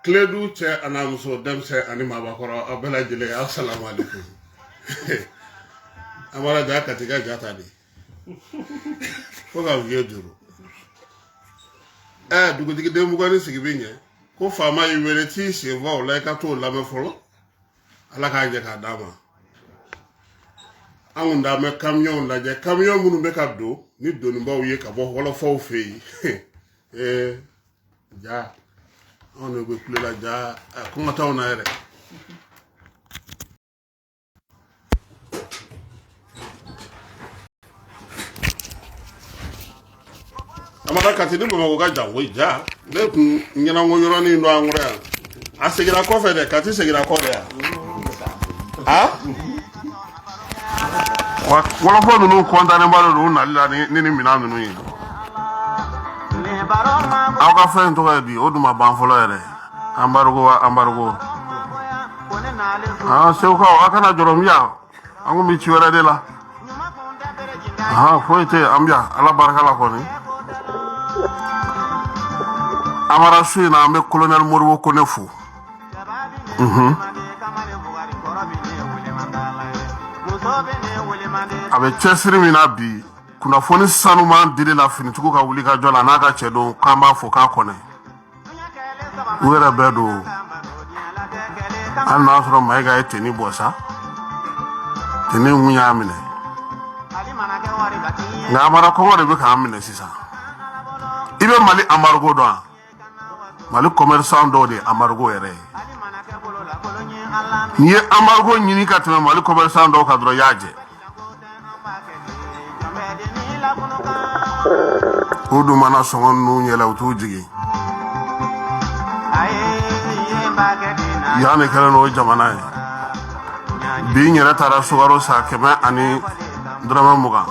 Kledu che anamuso demse anima bakoro abela jile assalamu alaikum. Amara da katika jata ni. Foga vieduru. Dugu digi demu gani sigibinye. Ko fama yiwere ti se vo like ato lame folo. Ala ka je ka dama. Anunda me camion la je camion munu be ka do ni do ni ba uye ka bo wolo fo fe. Ja. On ne veut plus la ja. Comment on a ere? Amara katini bama ga jango ja. Le kun nyana ngonyoro ni ndo anwura. Asegira kofe de kati segira kofe ya. Wala fo nunu konta ne balo do na lila ni mina nunu yi. Aka fen to ga di oduma ban folo ere. Ambargo. Seuka akana jorom ya. Angu mi chiwere de la. Foite ambia ala baraka la koni. Amara sui na ambe colonel Moriwo konefu. Abe chesiri mina bi kuna foni sanu man dire la fini tuko ka wuli ka jola na ka chedo kamba fo ka kone. Wera bedo. An na soro mai ga eteni bosa. Teni munya amine. Na amara ko wore be ka amine sisa. Ibe mali amargo do. Mali commerçant do de amargo ere. Ni amargo nyini ka teme mali commerçant do ka dro yaje. Udu mana songon nu nyela utu jigi. Yani kala no jamana bi nyera tara sugaro sa kema ani drama muga.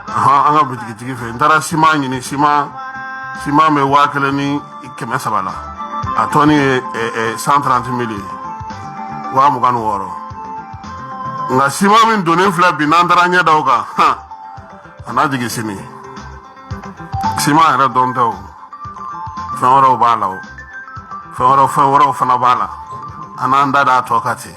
Anga bitigi tigi fe ndara sima nyini sima me wakele ni kema sabala. Atoni 130 million. Wa muga no woro. Nga sima min donen fla binandara nya dawga. Ana jigi sini. Sima era donto. Fawro bala. Fawro fana bala. Ananda da tokati.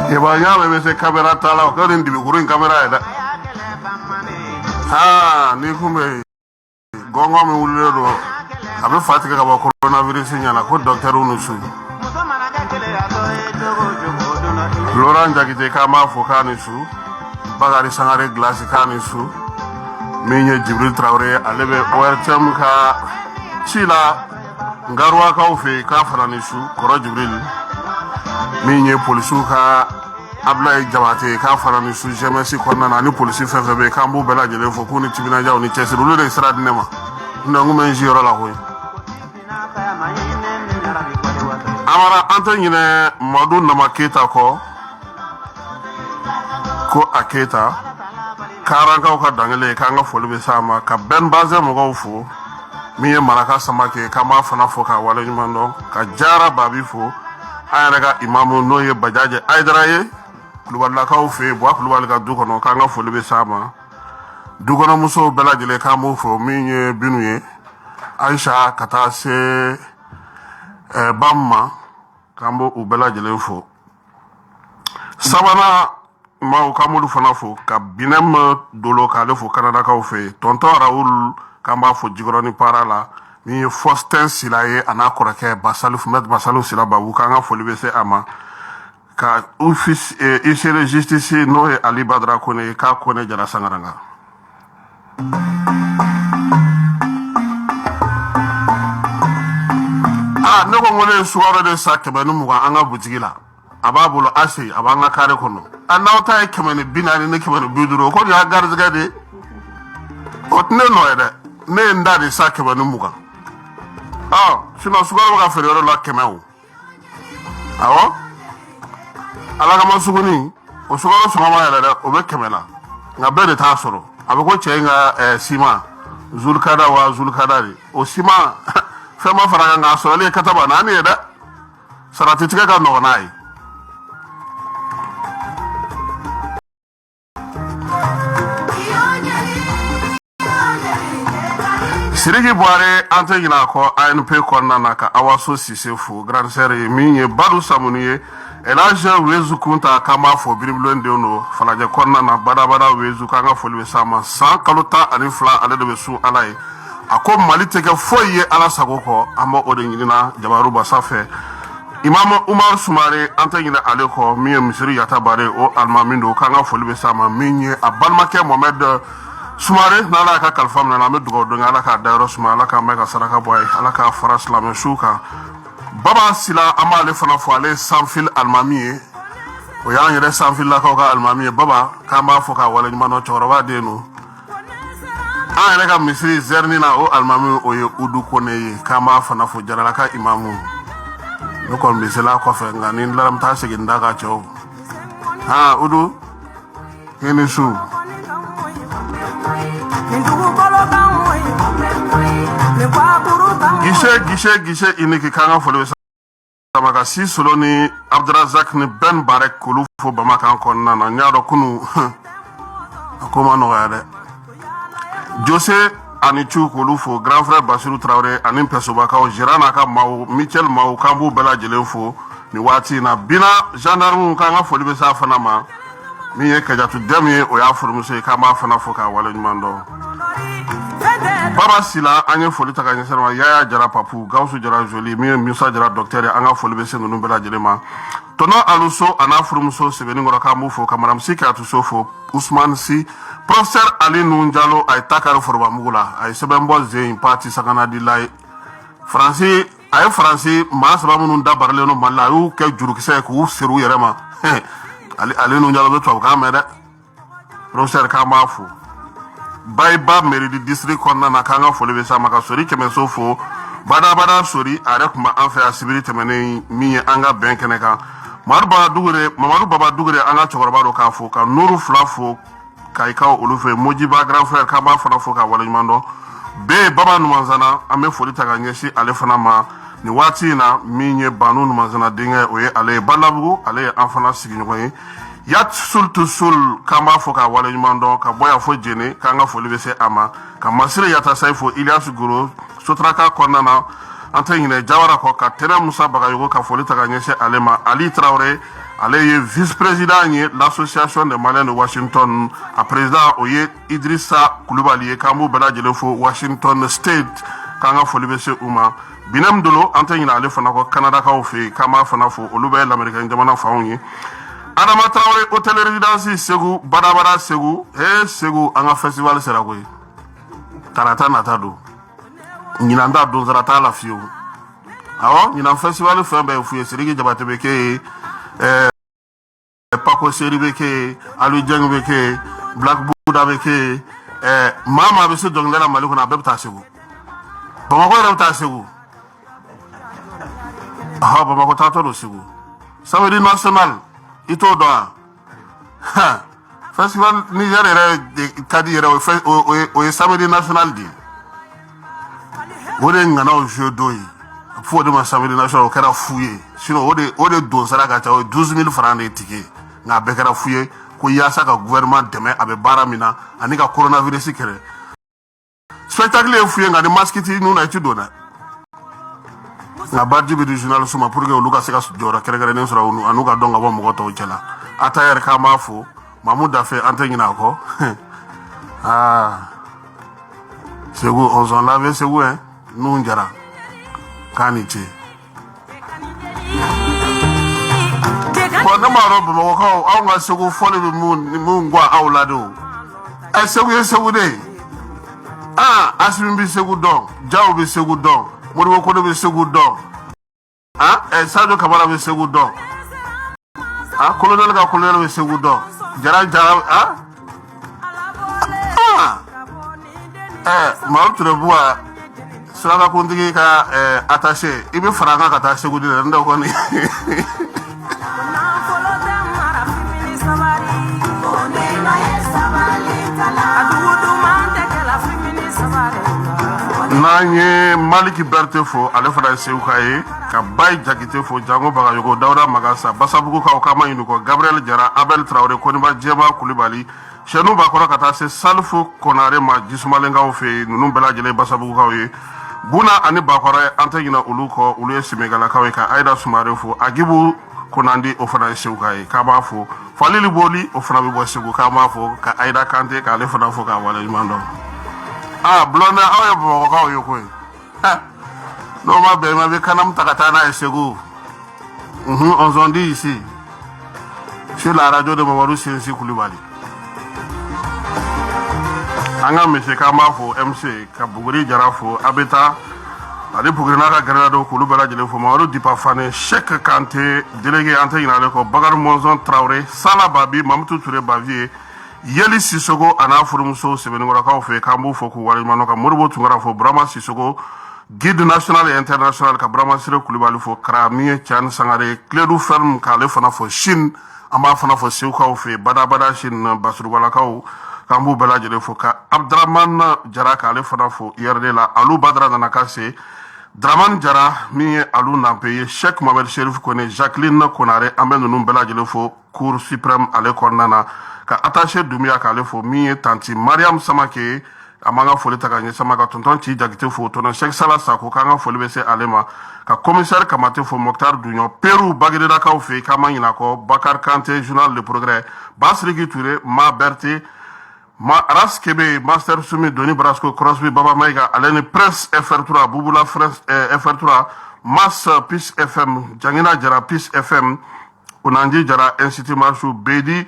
Yeba nyame me se camera tala ko den dibi gurin camera eda. Ni kume gongo me wulero do abe fatika ka ba coronavirus nyana ko docteur unusu. Laurent Jagite kama foka nisu bagari sangare glace kanisu menye Jibril Traoré alebe ORTM ka chila ngarwa ka ofe ka faranisu koro Jibril menye polisu ka Ablaye Jabate ka faranisu jemesi konna na ni polisi fefebe ka mbu bela jele fo kuni tibina jaw ni chesi lu de srad nema ndangu men jiro la hoy Amara antanyine madu na maketa ko aketa karanga ka dangale ka nga folbe sama ka ben baze mo gofo miye maraka samake kama fana foka wala nyumando ka jara babi fo ayaraga imamu noye bajaje aidraye luballa ka ofe bo luballa ka dukono ka nga folbe sama dukono muso belajele ka mo fo miye binuye Aisha kata se bamma kambo ubelajele fo sabana ma kamulu fana fo ka binem dolo ka le fo Canada ka ofe tonton Raoul kamba fo jigoroni parala mi Faustin Silaye ana korake basalu fumet basalu sila babu kanga fo libese ama ka office ici de justice no e Ali Badra kone ka kone jara sangaranga ne ko ngole suwaro de sa kemenu muga anga butigila ababolo ase abanga kare kono anawta e kemenu binani ne kemenu biduro ko ya garziga de otne no ede ne ndade sa kemenu muga sino suwaro ga fere la kemeu awo ala kama suguni o suwaro sugama ya de o be kemela nga bede ta soro abe ko chenga sima zulkada wa zulkadari o sima fema faraga nga soro le kataba nani eda sarati tika ka no nai Sirigi Boare ante gina ko ANP konna naka awaso sisefu grand sere minye badu samuniye elaje wezu kunta kama fo biriblonde no falaje konna na bada wezu kanga folwe sama san kalota ani fla ale de su alai ako malite ke foye ala sagoko amo odengina jabaru basafe Imam Umar Sumare ante gina aleko minye misiri yata bare o almamindo kanga folwe sama minye abalmake Mohamed Sumare nala ka kalfam na me dugo do ngala ka dairo suma ala ka meka saraka boy ala ka faras la me shuka baba sila amale fana fo ale sanfil almamiye o ya ngere sanfil la ka almamiye baba ka ma fo ka wala nyuma no choroba de no ane ka misri zerni na o almami o ye udu kone ka ma fana fo jarala ka imamu no kon bisela ko fe ngani laram ta sigi ndaga chow udu kene su Gishe iniki kanga folo samaka si solo ni Abdrazak ni Ben Barek kulu fo bamaka konna na nyaro kunu akoma no yade Jose Anichu kulu fo grand frère Basiru Traoré anim pesobaka o jirana ka maw Michel maw kambu bela jelenfo ni wati na bina gendarme kanga folo be sa fana ma mi ye kajatu demie o ya furmuse kama fana fo ka wala nyumando Baba Sila anye foli taka nyesema yaya jara papu gausu jara joli Musa jara docteur anga foli bese no bela jelema tono aluso ana furumso sebeni ngora kamu fo kamaram sika tu sofo Usman si professeur Ali Nunjalo ay takaro forba mugula ay sebembo ze parti sakana di lay français ay français ma sababu nun da barle no malla yu ke juru kise ku siru yerema Ali Nunjalo be to kamera professeur kamafu Baiba Meridi district konna na kanga folebe sama ka sori keme sofo bada sori are kuma anfe asibiri temene miye anga benkene ka Mamadou Baba Dugure anga chokoroba do ka fo ka Nuru Flafo ka ikaw olufe Mojiba grand frère ka ba fana fo ka wala mando be baba numanzana ame foli taka nyeshi ale fana ma ni wati na minye banu numanzana dinga oye ale balabu ale afana sigi nyoy Yat sul kamba fo ka wala nyumando ka boya fo jene ka nga fo libese ama ka masire yata saifo Ilias Guro sotraka konana antengine jawara ko ka tere Musa Bagayogo ka fo litaka nyeshe alema Ali Traoré ale ye vice-président ni l'association des Maliens de Washington a président oye Idrissa Koulibaly kambu bela jelefo Washington State ka nga fo libese uma binem dolo antengine ale fana ko Canada ka ofe kama fana fo olube l'américain jamana faunyi Adama Traoré hôtel résidence Segu Badabada Segu Segu anga festival sera koy tarata natado nyinanda do zarata la fiu awo nyina festival fembe fuye Sirigi Jabate beke Pako Seri beke Alu Jeng beke Black Buddha beke mama be se donglela maliko na bebta Segu Bamako rebta Segu Bamako tato do Segu Samedi national ito doa festival Niger de kadi yere o samedi national di wode ngana o jeu doyi fo de ma samedi national kara fouye sino ode do saraka ta 12000 francs de ticket nga be kara fouye ko yasa ka gouvernement deme abe baramina anika coronavirus kere spectacle e fouye nga de maskiti nu na ti dona na badji be du journal suma pour que Lucas ka jora kere ne sura anuga donga bo mo to jela atayer ka mafu Mahmoud Dafe antengina ko Segu on lave Segu nu njara kaniche ko na maro bo ko awga Segu fole be mu ngwa awlado Segu de asimi bi Segu don jaw bi Segu don Moribo ko be Segu don Sadio Kamara be Segu do colonel ka colonel be Segu do jara ma Touré Sura kuntigi ka attaché ibe faranga ka ta Segu de ndo ko ni Nanye Maliki Berte fo ale fara Seukaye ka bay jakite fo jango baga yogo Dawda Magasa Basabugu ka okama inuko Gabriel Jara Abel Traoré Koniba Jeba Koulibaly Chenou Bakora kata se Salfo Konare ma Jisumalenga ofe nunu bela jele Basabugu kawe Buna ani Bakora ante yina uluko uluye Simegala kawe ka Aida Sumare fo Agibu Konandi ofana Seukaye kama fo Falili Boli ofana bibo Segu kama fo ka Aida Kante ka ale fana fo ka wale jimando blonde awe bo ka yoko no ma be ma be kanam takata na Segu on s'en dit ici sur la radio de Mamadou Sensi Koulibaly anga monsieur Kamafo MC Kabuguri Jarafo Abeta ali Bugurina ka Grenado Koulibaly jele fo Mamadou Dipafane Cheikh Kanté délégué ante inale ko Bakar Monzon Traoré Sala Babi Mamadou Touré Bavier Yeli Sissoko ana furumuso sebeningora ka fe kambu foku wali manoka Moribo Tungara fo Brahma Sissoko guide national et international ka Brahma Sire Koulibaly fo Krami Chan Sangare Clédou Ferme ka le fana fo Chine ama fana fo Seuka fe bada Chine Basuru Balakaw kambu bela jele fo ka Abdraman Jara ka le fana fo yerde la Alou Badra na kase Draman Jara mi Alou Nampeye Cheikh Mohamed Cherif Kone Jacqueline Konare amenu num bela jele fo Cour suprême ale kornana ka attaché Dumia ka le fo mi tanti Mariam Samake amanga foli ta ka nye samaka tonton ci jagite fo tonon Cheikh Salah Sako ka nga foli be se alema ka commissaire kamate fo Mokhtar Dunyo Peru bagide da ka fe ka manyina ko Bakar Kanté journal Le Progrès Basrigi Touré Ma Berté Ma Raskebe Master Sumi Doni Brasco Crosby Baba Maiga Alene Presse FR3 Bubula France FR3 Mas Peace FM Jangina Jara Peace FM Unanji Jara Institut Marchou Bedi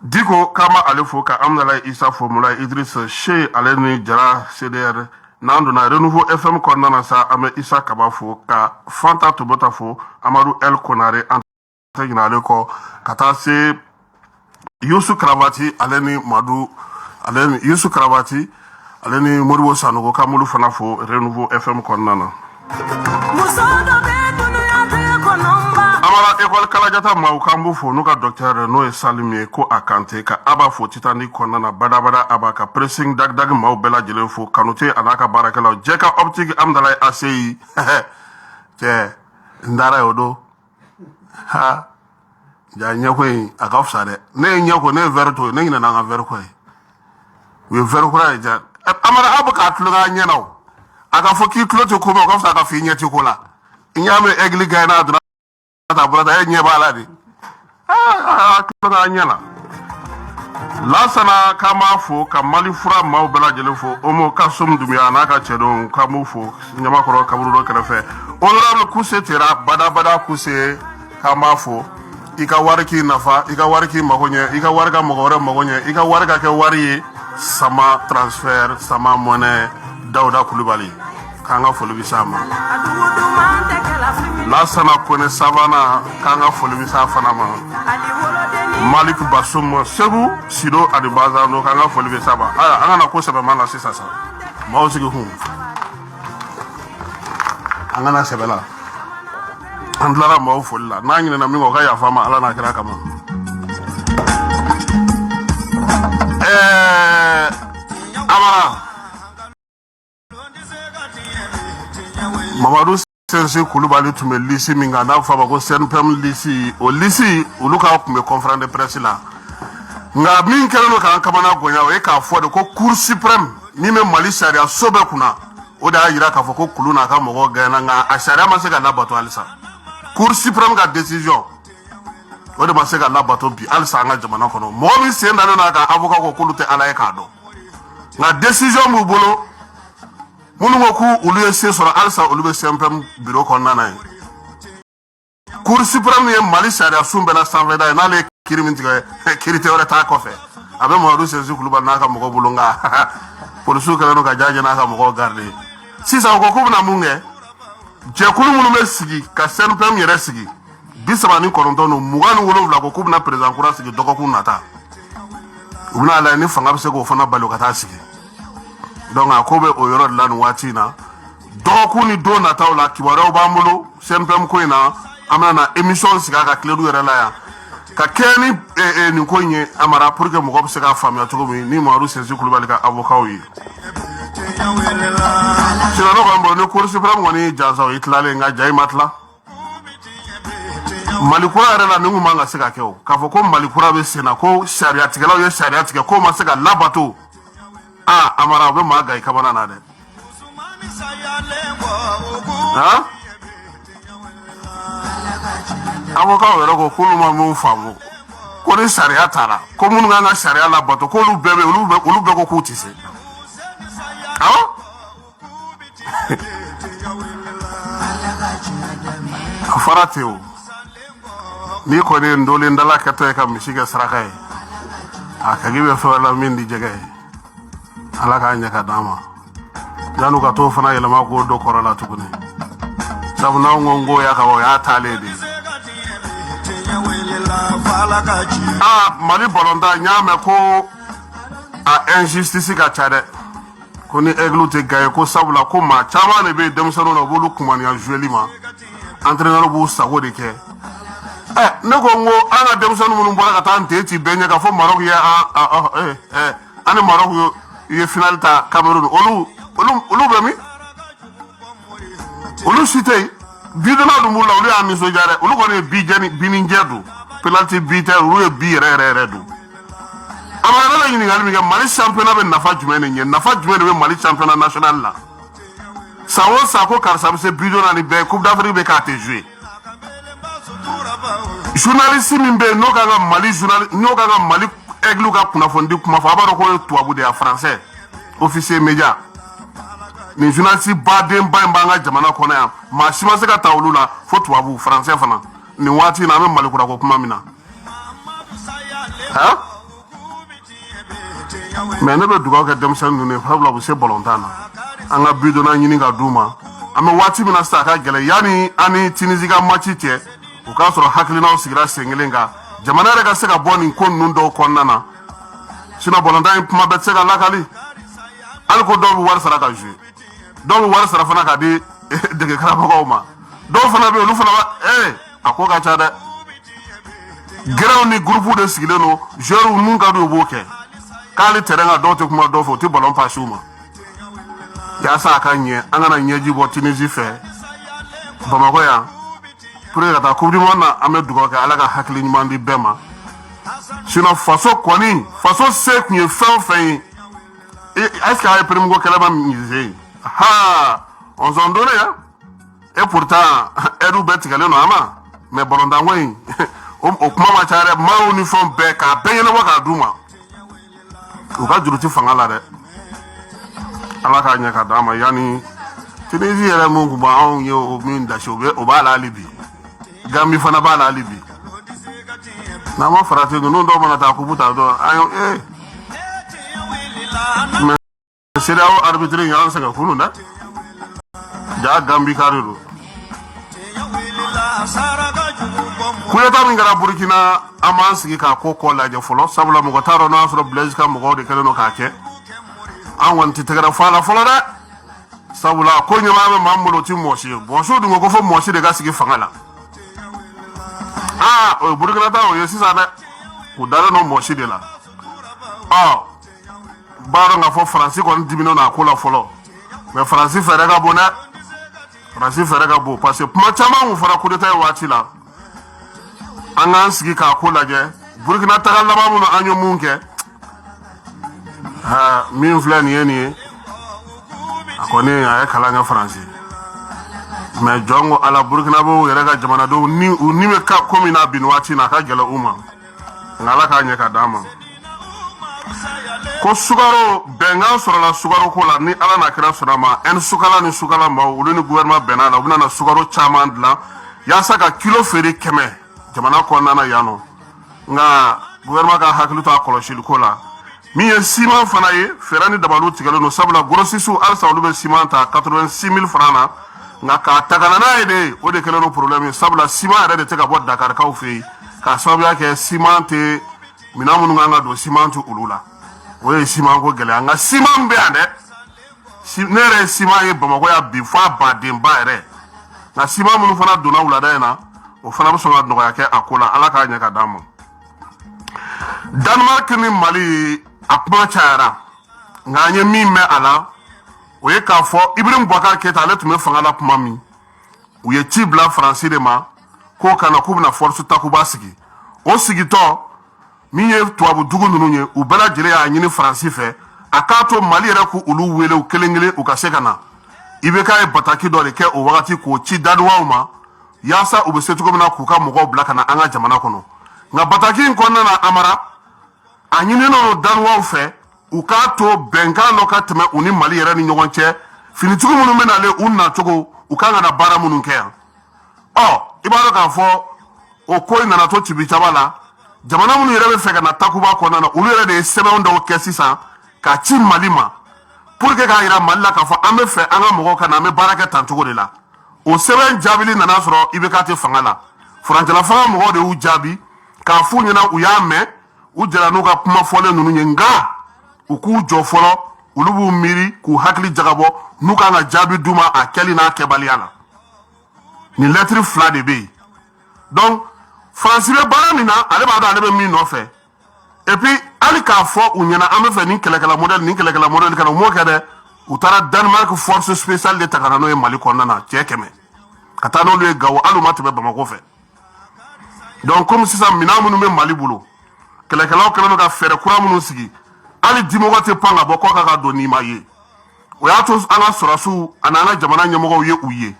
Diko kama alefo ka amnala Isa Formula Idriss Che Aleni Jara CDR Nando na Renouveau FM Kornana sa ame Isa Kabafo ka Fanta Tobotafo Amadou El Konare Antagina Aleko kata se Youssou Kravati Aleni Madou Aleni Youssou Kravati Aleni Moribo Sanogo Kamulu Fanafo Renouveau FM Kornana Amara école Kalajata Maukambu fo nuka docteur no Salimi ko akante ka aba fo titani konana badabada aba ka pressing dag mau bela jele fo kanute anaka barakela jeka optique amdalay ACI te ndara yodo ha ja nyako aka ofsade ne nyako ne verto ne ngina na verko we verko ra ja amara abuka tlunga nyenaw aka fo ki kloto ko mo ko ofsa ka fi nyeti ko la nyame egli gayna aduna ta brada e nyeba aladi nyala la sana kama fo ka mali fura maw bela jele fo omo kasum dumia na ka chedon kamu fo nyama koro kaburu do krefe honorable kuse tera bada kuse kama fo ika warki nafa ika warki magonye ika warga mogore magonye ika warga ke wari sama transfer sama monnaie Dawda Koulibaly kanga fo libisama la sana kone savana kanga folimi sa fanama Malik Basum Segu Sido Adibaza no kanga folimi saba anga na ko sebe mana sisa sa mawsigi hum anga na sebela andlara maw folla nangina na mingo kaya fama ala na kira kama amara Mamadou Sensi Koulibaly tume lisi minga na faba ko senpem lisi o lisi uluka kume conférence de presse la nga min keleno kan kamana gonya o e ka fode ko cour suprême ni me Mali sharia sobe kuna o da yira ka fo ko kuluna ka mogo gana nga a sharia ma se ka labato alisa cour suprême ga décision o de ma se ka labato bi alisa nga jamana kono mo mi se ndana na ka avocat ko kulute ala e ka do nga décision mu bolo munu moku ulu ese sora alsa ulu be sempem bureau konnana cour suprême ye Mali sharia sumbela sanveda na le kirimintiga kirite ore ta kofe abe Mamadou Sensi Koulibaly naka mogo bulunga pour su kala no ka jaje naka mogo garde si sa ko kubna munge jɛkulu minnu bɛ sigi ka CNPM yɛrɛ sigi 39 no 27 ko k'u bɛna président kura sigi dɔgɔkun nata u bɛna lajɛ ni fanga bɛ se k'o fana bali ka taa sigi donc a ko bɛ o yɔrɔ de la nin waati in na dɔgɔkun ni don nataw la kibaruyaw b'an bolo CNPM ko in na an bɛna na émission sigi a ka tile du yɛrɛ la yan ka kɛ ni nin ko in ye Amara pour que mɔgɔ bɛ se k'a faamuya cogo min ni Mamadu Sɛnsi Kulubali ka avocat ye sinon ne kɔni bolo ni Cour suprême kɔni jansa o i tilalen nka ja i ma tila Mali kura yɛrɛ la nin kun man ka se ka kɛ o k'a fɔ ko Mali kura bɛ sen na ko sariyatigɛlaw ye sariya tigɛ k'o ma se ka labato Amara o bɛ maa ga i kabana na dɛ avocat yɛrɛ ko k'olu ma min faamu ko ni sariya taara ko minnu kan ka sariya labato k'olu bɛɛ bɛ olu bɛɛ ko k'u tɛ se a fara ten o n'i kɔni ye ndolen dala kɛtɔ ye ka misi kɛ saraka ye a kagi bɛ fɛn la min di jɛgɛ ye Ala k'a ɲɛ ka d'an ma yan'u ka t'o fana yɛlɛma k'o don kɔrɔ la tuguni sabu n'anw ko n ko ya ka bɔ o y'a taalen de ye Mali balontan n y'a mɛn ko a injustice ka ca dɛ ko ni aigle tɛ gagne ko sabula ko maa caman de bɛ denmisɛnninw na u b'olu kumaniya joueli ma entraîneur b'u sago de kɛ ne ko n ko an ka denmisɛnnin minnu bɔra ka taa n ten ci bɛɛ ɲɛ ka fɔ Maroc ye an ni Maroc ye finale ta Cameroun olu bɛ min olu si tɛ yen bidonna dun b'u la olu y'a nisɔndiya dɛ olu kɔni ye bininjɛ don penalty bi tɛ olu ye bi yɛrɛ don a ma yɛrɛ la ɲininkali min kɛ Mali championnat bɛ nafa jumɛn de ɲɛ nafa jumɛn de bɛ Mali championnat national la san o san ko karisa bɛ se bidonna ni bɛɛ Coupe d'Afrique bɛ k'a tɛ jouer journaliste min bɛ yen n'o kan ka Mali aigle ka kunnafoni di kuma fɔ a b'a dɔn k'o ye tubabu de ye français officier média nin journaliste badenba in b'an ka jamana kɔnɔ yan maa si ma se ka ta olu la fo tubabu français fana nin waati in na an bɛ Mali kura ko kuma min na mais ne bɛ dugawu kɛ denmisɛnnin ninnu ye sabula u bɛ se balontan na an ka bidonna ɲini ka d'u ma an bɛ waati min na sisan a ka gɛlɛn yanni an ni Tunisie ka match cɛ o k'a sɔrɔ hakilinaw sigira sen kelen kan jamana yɛrɛ ka se ka bɔ nin ko ninnu dɔw kɔnɔna na sinon balontan in kuma bɛɛ tɛ se ka lakali hali ko dɔw bɛ wari sara ka jouer dɔw bɛ wari sara fana ka di dege karamɔgɔw ma dɔw fana bɛ yen olu fana b'a a ko ka ca dɛ gɛrɛw ni groupe de sigilen don joueurs mun ka di u b'o kɛ k'ale terrain kan dɔw tɛ kuma dɔw fɛ u tɛ ballon passe u ma yaasa a ka ɲɛ an kana ɲɛji bɔ Tunisie fɛ Bamakɔ yan pour que ka taa coupe du monde na an bɛ dugawu kɛ Ala ka hakili ɲuman di bɛɛ ma sinon faso kɔni faso se tun ye fɛn o fɛn ye est-ce que a ye premier ko kɛlɛ ma miser on s'en donne hein et pourtant aides bɛɛ tigɛlen don an ma mais balontan ko in o kuma ma ca dɛ maaw ni fɛnw bɛɛ k'a bɛɛ ɲɛnabɔ k'a d'u ma u ka juru tɛ fanga la dɛ Ala k'a ɲɛ ka d'an ma yanni Tunisie yɛrɛ mun kun b'anw ye o min dasi o b'a la hali bi Gambie fana b'a la hali bi n'an ma farati ninnu dɔw mana taa kubu ta dɔrɔn an ye mais CEDEAO arbitre y'an sɛgɛn kunun dɛ ja Gambie ka de don kuyata min kɛra Burkina an b'an sigi k'a ko kɔ lajɛ fɔlɔ sabula mɔgɔ t'a dɔn n'a y'a sɔrɔ Blaise ka mɔgɔw de kɛlen don k'a kɛ an kɔni tɛ tɛgɛrɛ fɔ a la fɔlɔ dɛ sabula ko ɲɛmaa bɛ maa min bolo o tɛ mɔgɔ si ye bɔnsiw dun ko fo mɔgɔ si de ka sigi fanga la o ye Burkina ta o ye sisan dɛ u dalen don mɔgɔ si de la b'a dɔn k'a fɔ Faransi kɔni diminen don a ko la fɔlɔ mais Faransi fɛɛrɛ ka bon dɛ Faransi fɛɛrɛ ka bon parce que kuma caman kun fɔra coup d'état ye waati la an k'an sigi k'a ko lajɛ Burkina taga laban minnu an ye mun kɛ min filɛ nin ye nin ye a kɔni a ye kalan kɛ Faransi mais jɔn ko Ala Burkinabew yɛrɛ ka jamanadenw u ni bɛ ka ko min na bi nin waati in na a ka gɛlɛn u ma nka Ala k'a ɲɛ ka d'an ma ko sukaro bɛnkan sɔrɔla sukaro ko la ni Ala n'a kira sɔnna ma sukala ni sukala maaw olu ni gouvernement bɛnna la u bɛna na sukaro caman dilan yaasa ka kilo feere 100 jamana kɔnɔna na yan nɔ nka gouvernement ka hakili to a kɔlɔsili ko la min ye ciment fana ye fɛɛrɛ ni dabaliw tigɛlen don sabula grossistes halisa olu bɛ ciment ta 86 000 francs na nga ka tagana na ide o de kele no problème sabla ciment re de te ka bo Dakar ka ofe ka sabya ke ciment te minamu nga do ciment ulula o e ciment ko gele nga ciment be ande si nere ciment e Bamako ya bi fa ba demba ere na ciment mun fana dona ulada na o fana bo so nga do ya ke akola ala ka nya ka damo Denmark ni Mali akma chara nga nye mi me ala o ye k'a fɔ Ibrahim Boubacar Keita ale tun bɛ fanga la kuma min u ye ci bila Faransi de ma k'o kana k'u bɛna force takuba sigi o sigitɔ min ye tubabu dugu ninnu ye u bɛɛ lajɛlen y'a ɲini Faransi fɛ a k'a to Mali yɛrɛ k'olu wele u kelen kelen u ka se ka na IBK ye bataki dɔ de kɛ o wagati k'o ci daduwaw ma yaasa u bɛ se cogo min na k'u ka mɔgɔw bila ka na an ka jamana kɔnɔ nka bataki in kɔnɔna na Amara a ɲininen daduwaw fɛ u k'a to bɛnkan dɔ ka tɛmɛ u ni Mali yɛrɛ ni ɲɔgɔn cɛ finitigiw minnu bɛ nale u nacogo u kan ka na baara minnu kɛ yan i b'a dɔn k'a fɔ o ko in nana to cibicaba la jamana minnu yɛrɛ bɛ fɛ ka na takuba kɔnɔna na olu yɛrɛ de ye sɛbɛnw dɔw kɛ sisan k'a ci Mali ma pour que k'a yira Mali la k'a fɔ an bɛ fɛ an ka mɔgɔw ka na an bɛ baara kɛ tan cogo de la o sɛbɛn jaabili nana sɔrɔ IBK tɛ fanga la furancɛla fanga mɔgɔw de y'u jaabi k'a f'u ɲɛna u y'a mɛn u jɛra n'u ka kuma fɔlen ninnu ye nka u k'u jɔ fɔlɔ olu b'u miiri k'u hakili jagabɔ n'u kan ka jaabi d'u ma a kɛli n'a kɛbaliya la ni lettre fila de bɛ yen donc Faransi bɛ baara min na ale b'a dɔn ale bɛ min nɔfɛ et puis hali k'a fɔ u ɲɛna an bɛ fɛ nin kɛlɛkɛla modèle kana u m'o kɛ dɛ u taara Danemark force spéciale de ta ka na n'o ye Mali kɔnɔna na cɛ 100 ka taa n'olu ye Gawo hali u ma tɛmɛ Bamako fɛ donc comme sisan minɛn minnu bɛ Mali bolo kɛlɛkɛlaw kɛlen don ka fɛɛrɛ kura minnu sigi hali dimɔgɔ tɛ pan ka bɔ kɔ ka don n'i ma ye o y'a to an ka sɔrɔsiw ani an ka jamana ɲɛmɔgɔw ye u ye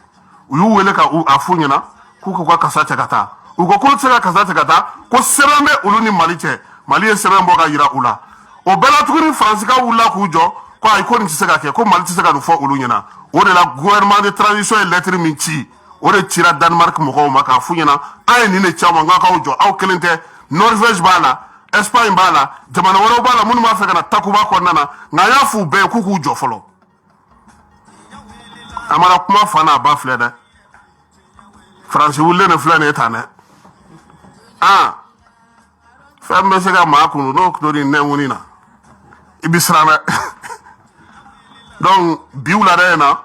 u y'u wele ka a f'u ɲɛna k'u k'u ka kasa cɛ ka taa u ko k'olu tɛ se ka kasa cɛ ka taa ko sɛbɛn bɛ olu ni Mali cɛ Mali ye sɛbɛn bɔ ka yira u la o bɛɛ la tuguni Faransika wulila k'u jɔ ko ayi ko nin tɛ se ka kɛ ko Mali tɛ se ka nin fɔ olu ɲɛna o de la gouvernement de transition ye lettre min ci o de cira Danemark mɔgɔw ma k'a f'u ɲɛna an ye nin de ci aw ma n k'aw jɔ aw kelen tɛ Norvège b'a la Espagne b'a la jamana wɛrɛw b'a la minnu b'a fɛ ka na takuba kɔnɔna na nka an y'a f'u bɛɛ ye k'u k'u jɔ fɔlɔ Amara kuma fa n'a ba filɛ dɛ Faransi wulilen de filɛ nin ye tan dɛ fɛn bɛ se ka maa kunu n'o to nin nɛnkuni na i bɛ siran dɛ donc bi wulada in na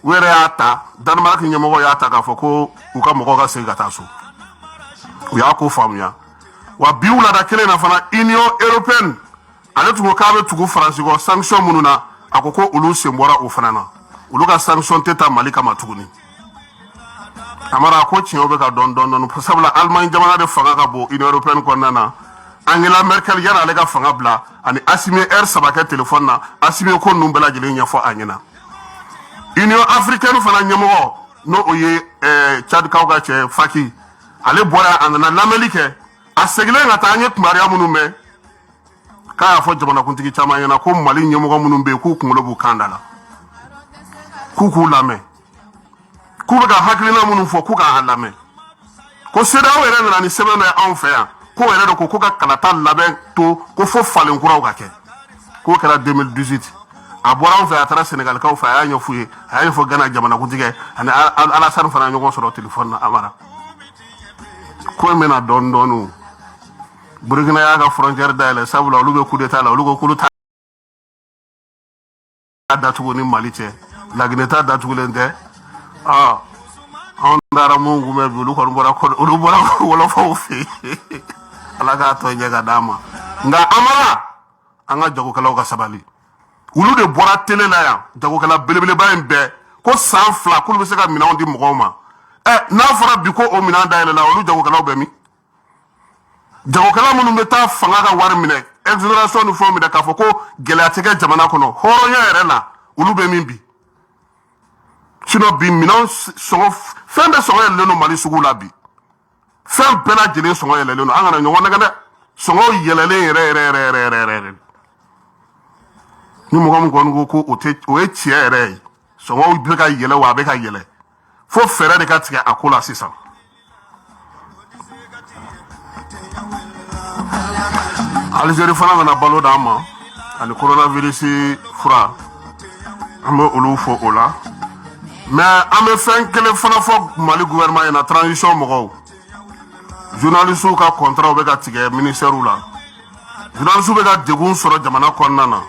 u yɛrɛ y'a ta Danemark ɲɛmɔgɔ y'a ta k'a fɔ ko u ka mɔgɔw ka segin ka taa so u y'a ko faamuya wa bi wulada kelen na fana Union Européenne ale tun ko k'a bɛ tugu Faransi kɔ sanction minnu na a ko ko olu sen bɔra o fana na olu ka sanction tɛ taa Mali kama tuguni Amara ko tiɲɛw bɛ ka dɔn sabula Allemagne jamana de fanga ka bon Union Européenne kɔnɔna na Angela Merkel yanni ale ka fanga bila ani Assimi heure 3 kɛ téléphone na Assimi ko ninnu bɛɛ lajɛlen ɲɛfɔ a ɲɛna Union Africaine fana ɲɛmɔgɔ n'o o ye Tchadkaw ka cɛ Faki ale bɔra a nana lamɛnli kɛ a seginnen ka taa an ye kunbariya minnu mɛn k'a y'a fɔ jamanakuntigi caman ɲɛna ko Mali ɲɛmɔgɔ minnu bɛ yen k'u kunkolo b'u kan da la k'u k'u lamɛn k'u bɛ ka hakilina minnu fɔ k'u k'a lamɛn ko CEDEAO yɛrɛ nana ni sɛbɛn dɔ ye anw fɛ yan k'o yɛrɛ de ko k'u ka kalata labɛn to ko fo falen kuraw ka kɛ k'o kɛra 2018 a bɔra anw fɛ a taara Senegalikaw fɛ a y'a ɲɛf'u ye a y'a ɲɛfɔ Gana jamanakuntigi ani Alassane fana ɲɔgɔn sɔrɔ téléphone na Amara ko in bɛna dɔɔnin dɔɔnin Burkina y'a ka frontière dayɛlɛ sabula olu bɛ coup d'état la olu ko k'olu t'a datugu ni Mali cɛ Laginɛ ta datugulen tɛ anw taara mun kun bɛ bi olu kɔni bɔra wolofaw fɛ yen Ala k'a tɔ ɲɛ ka d'a ma nka Amara an ka jagokɛlaw ka sabali olu de bɔra télé la yan jagokɛla belebeleba in bɛɛ ko san 2 k'olu bɛ se ka minɛnw di mɔgɔw ma n'a fɔra bi ko o minɛn dayɛlɛla olu jagokɛlaw bɛ min jagokɛla minnu bɛ taa fanga ka wari minɛ exonération ni fɛnw minɛ k'a fɔ ko gɛlɛya tɛ kɛ jamana kɔnɔ hɔrɔnya yɛrɛ la olu bɛ min bi sinon bi minɛn sɔngɔ fɛn bɛɛ sɔngɔ yɛlɛlen don Mali sugu la bi fɛn bɛɛ lajɛlen sɔngɔ yɛlɛlen don an kana ɲɔgɔn nɛgɛ dɛ sɔngɔw yɛlɛlen yɛrɛ ni mɔgɔ min kɔni ko o ye tiɲɛ yɛrɛ ye sɔngɔw bɛ ka yɛlɛ wa a bɛ ka yɛlɛ fo fɛɛrɛ de ka tigɛ a ko la sisan Algérie fana nana balo d'an ma ani coronavirus fura an bɛ olu fɔ o la mais an bɛ fɛn kelen fana fɔ Mali gouvernement ɲɛna transition mɔgɔw journalistes ka contrat bɛ ka tigɛ ministère la journalistes bɛ ka degun sɔrɔ jamana kɔnɔna na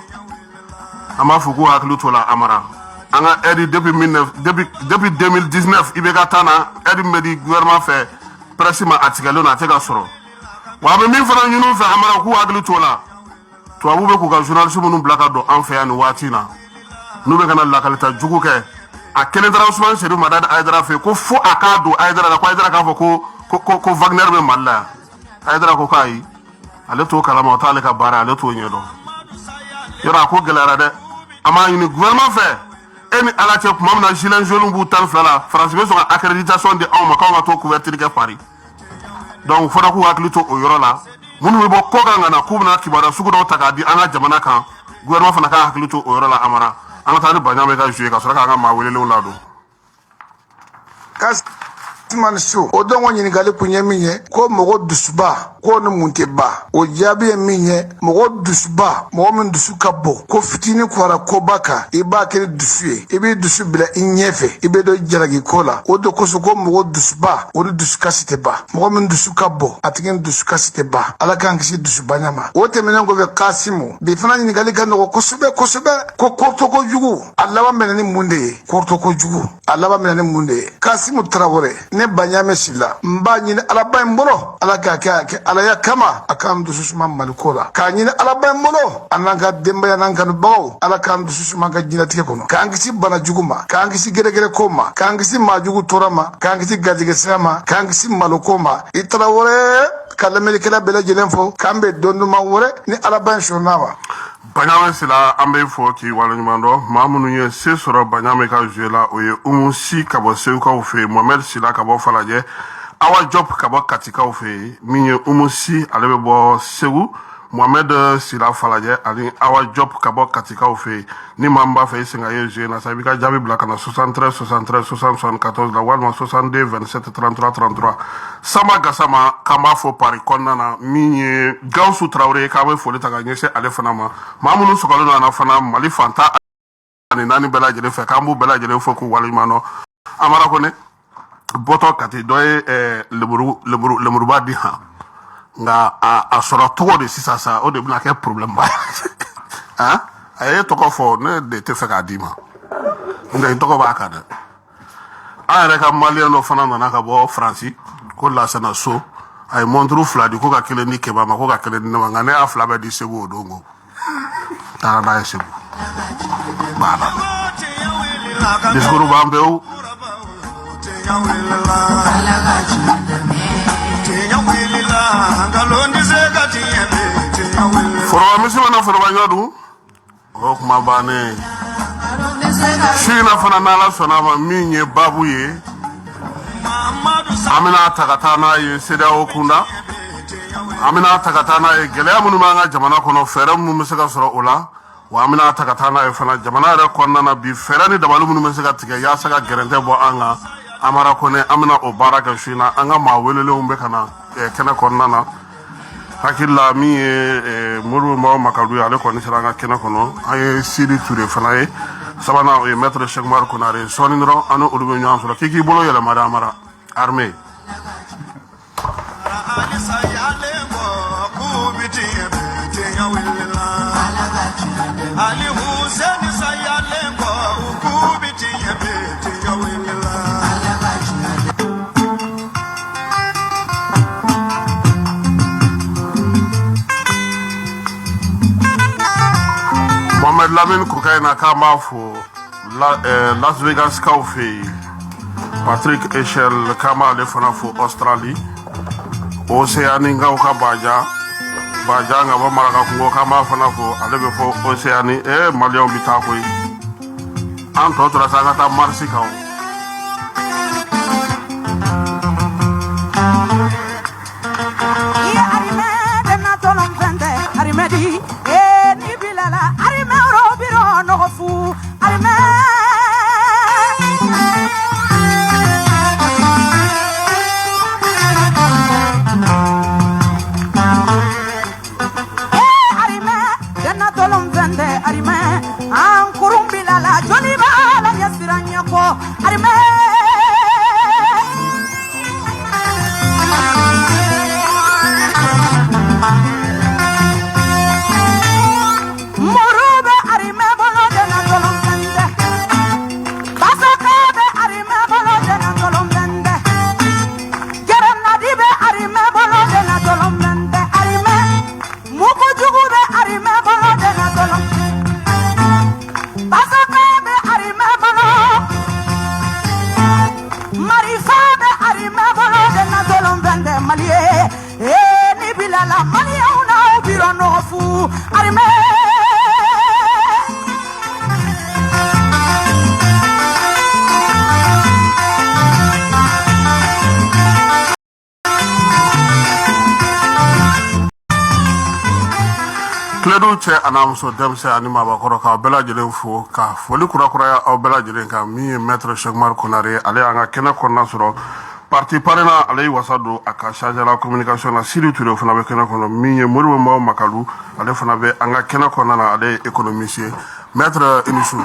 an b'a fɔ k'u hakili to la Amara an ka aide depuis 2019 i bɛ ka taa na aide min bɛ di gouvernement fɛ presse ma a tigɛlen na a tɛ ka sɔrɔ wa an bɛ min fana ɲini u fɛ Amara k'u hakili to la tubabu bɛ k'u ka journalistes minnu bila ka don an fɛ yan nin waati in na n'u bɛ ka na lakalita jugu kɛ a kelen taara Ousmane Serif Madani Aidara fɛ ko fo a k'a don Aidara la ko Aidara k'a fɔ ko Wagner bɛ Mali la yan Aidara ko k'ayi ale t'o kalama o t'ale ka baara ale t'o ɲɛdɔn yɔrɔ a ko gɛlɛyara dɛ an b'a ɲini gouvernement fɛ e ni Ala cɛ tuma min na gilets jaunes b'u 12 la France bɛ sɔn ka accréditation di anw ma k'anw ka t'o couverture kɛ Paris donc fɔra k'u hakili to o yɔrɔ la minnu bɛ bɔ kɔkan ka na k'u bɛna kibaruya sugu dɔw ta k'a di an ka jamana kan gouvernement fana ka hakili to o yɔrɔ la Amara an ka taa ni Baɲame ka jouer ka sɔrɔ k'an ka maa welelenw ladon Kasman Sow o dɔn ko ɲininkali kun ye min ye ko mɔgɔ dusuba ko ni mun tɛ ba o jaabi ye min ye mɔgɔ dusuba mɔgɔ min dusu ka bon ko fitini kɔra koba kan i b'a kɛ dusu ye i b'i dusu bila i ɲɛfɛ i bɛ dɔ jalaki ko la o de kosɔn ko mɔgɔ dusuba o ni dusukasi tɛ ba mɔgɔ min dusu ka bon a tigi ni dusukasi tɛ ba Ala k'an kisi dusubanya ma o tɛmɛnen kɔfɛ Kasimu bi fana ɲininkali ka nɔgɔ kosɛbɛ kosɛbɛ ko kɔrɔtɔkojugu a laban minɛ ni mun de ye kɔrɔtɔkojugu a laban minɛ ni mun de ye Kasimu Tarawele ne Baɲame sila n b'a ɲini Alaba in bolo Ala k'a kɛ Alaya kama a k'an dusu suma Maliko la k'a ɲini Alaba in bolo a n'an ka denbaya n'an kanubagaw Ala k'an dusu suma ka diɲɛlatigɛ kɔnɔ k'an kisi bana jugu ma k'an kisi gɛrɛgɛrɛ ko ma k'an kisi maa jugu tɔɔrɔ ma k'an kisi garijɛgɛ sira ma k'an kisi maloko ma i Tarawele ka lamɛnnikɛla bɛɛ lajɛlen fɔ k'an bɛ don duman wɛrɛ ni Alaba in sɔnn'a ma Baɲame sila an bɛ fɔ k'i waleɲuman dɔn maa minnu ye se sɔrɔ Baɲame ka jouer la o ye Umu Si ka bɔ Segukaw fɛ yen Mohamed Sila ka bɔ Falajɛ Awa Diop ka bɔ Katikaw fɛ yen min ye Umu Si ale bɛ bɔ Segu Mohamed Sila Falajɛ ani Awa Diop ka bɔ Katikaw fɛ yen ni maa min b'a fɛ i sen ka ye jouer na sa i b'i ka jaabi bila ka na 73 73 60 74 la walima 62 27 33 33 Sama Gassama k'an b'a fɔ Paris kɔnɔna na min ye Gawusu Tarawele ye k'an bɛ foli ta ka ɲɛsin ale fana ma maa minnu sɔgɔlen don a na fana Mali fantan ani naani bɛɛ lajɛlen fɛ k'an b'u bɛɛ lajɛlen fɔ k'u waleɲuman dɔn Amara Kone bɔtɔ Kati dɔ ye lemuruba di han nka a sɔrɔ tɔgɔ de sisan sa o de bɛna kɛ problème ba han a ye tɔgɔ fɔ ne de tɛ fɛ k'a d'i ma nka i tɔgɔ b'a kan dɛ an yɛrɛ ka maliyɛn dɔ fana nana ka bɔ Faransi ko Lasana So a ye montre 2 di ko ka kelen di Keba ma ko ka kelen di ne ma nka ne y'a 2 bɛɛ di Segu o don ko taara n'a ye Segu banna discours b'an bɛɛ o foroba misi mana foroba ɲɔdu o kuma bannen su in na fana n'Ala sɔnna a ma min ye baabu ye an bɛna ta ka taa n'a ye CEDEAO kunda an bɛna ta ka taa n'a ye gɛlɛya minnu b'an ka jamana kɔnɔ fɛɛrɛ minnu bɛ se ka sɔrɔ o la wa an bɛna ta ka taa n'a ye fana jamana yɛrɛ kɔnɔna na bi fɛɛrɛ ni dabali minnu bɛ se ka tigɛ yaasa ka gɛrɛntɛ bɔ an kan Amara Kone an bɛna o baara kɛ su in na an ka maa welelenw bɛ ka na kɛnɛ kɔnɔna na hakili la min ye Moribo Makadu ye ale kɔni sera an ka kɛnɛ kɔnɔ an ye Sidi Ture fana ye sabanan o ye maître Cheikh Umar Konare sɔɔni dɔrɔn an ni olu bɛ ɲɔgɔn sɔrɔ k'i bolo yɛlɛma dɛ Amara armée Mohamed Lamine Koukayna k'an b'a fo Las Vegas kaw fɛ yen Patrick Echel k'an b'ale fana fo Australie Océanie kaw ka Baja nga bɔ Maraka Kungo k'an b'a fana fo ale bɛ fɔ Océanie maliyɛnw bɛ taa koyi an tɔ tora sa an ka taa Marsi kan Arime, an kurumbilala, joli bala, yasiranya ko, cɛ an'a muso denmisɛn ani maabakɔrɔ k'aw bɛɛ lajɛlen fo ka foli kurakuraya aw bɛɛ lajɛlen kan min ye maître Cheick-Umar Konare ale y'an ka kɛnɛ kɔnɔna sɔrɔ parti parrainant ale y'i wasa don a ka chargé la communication na Sidi Ture fana bɛ kɛnɛ kɔnɔ min ye Modibo Mbaw Makalu ale fana bɛ an ka kɛnɛ kɔnɔna na ale ye économiste ye maître Inisu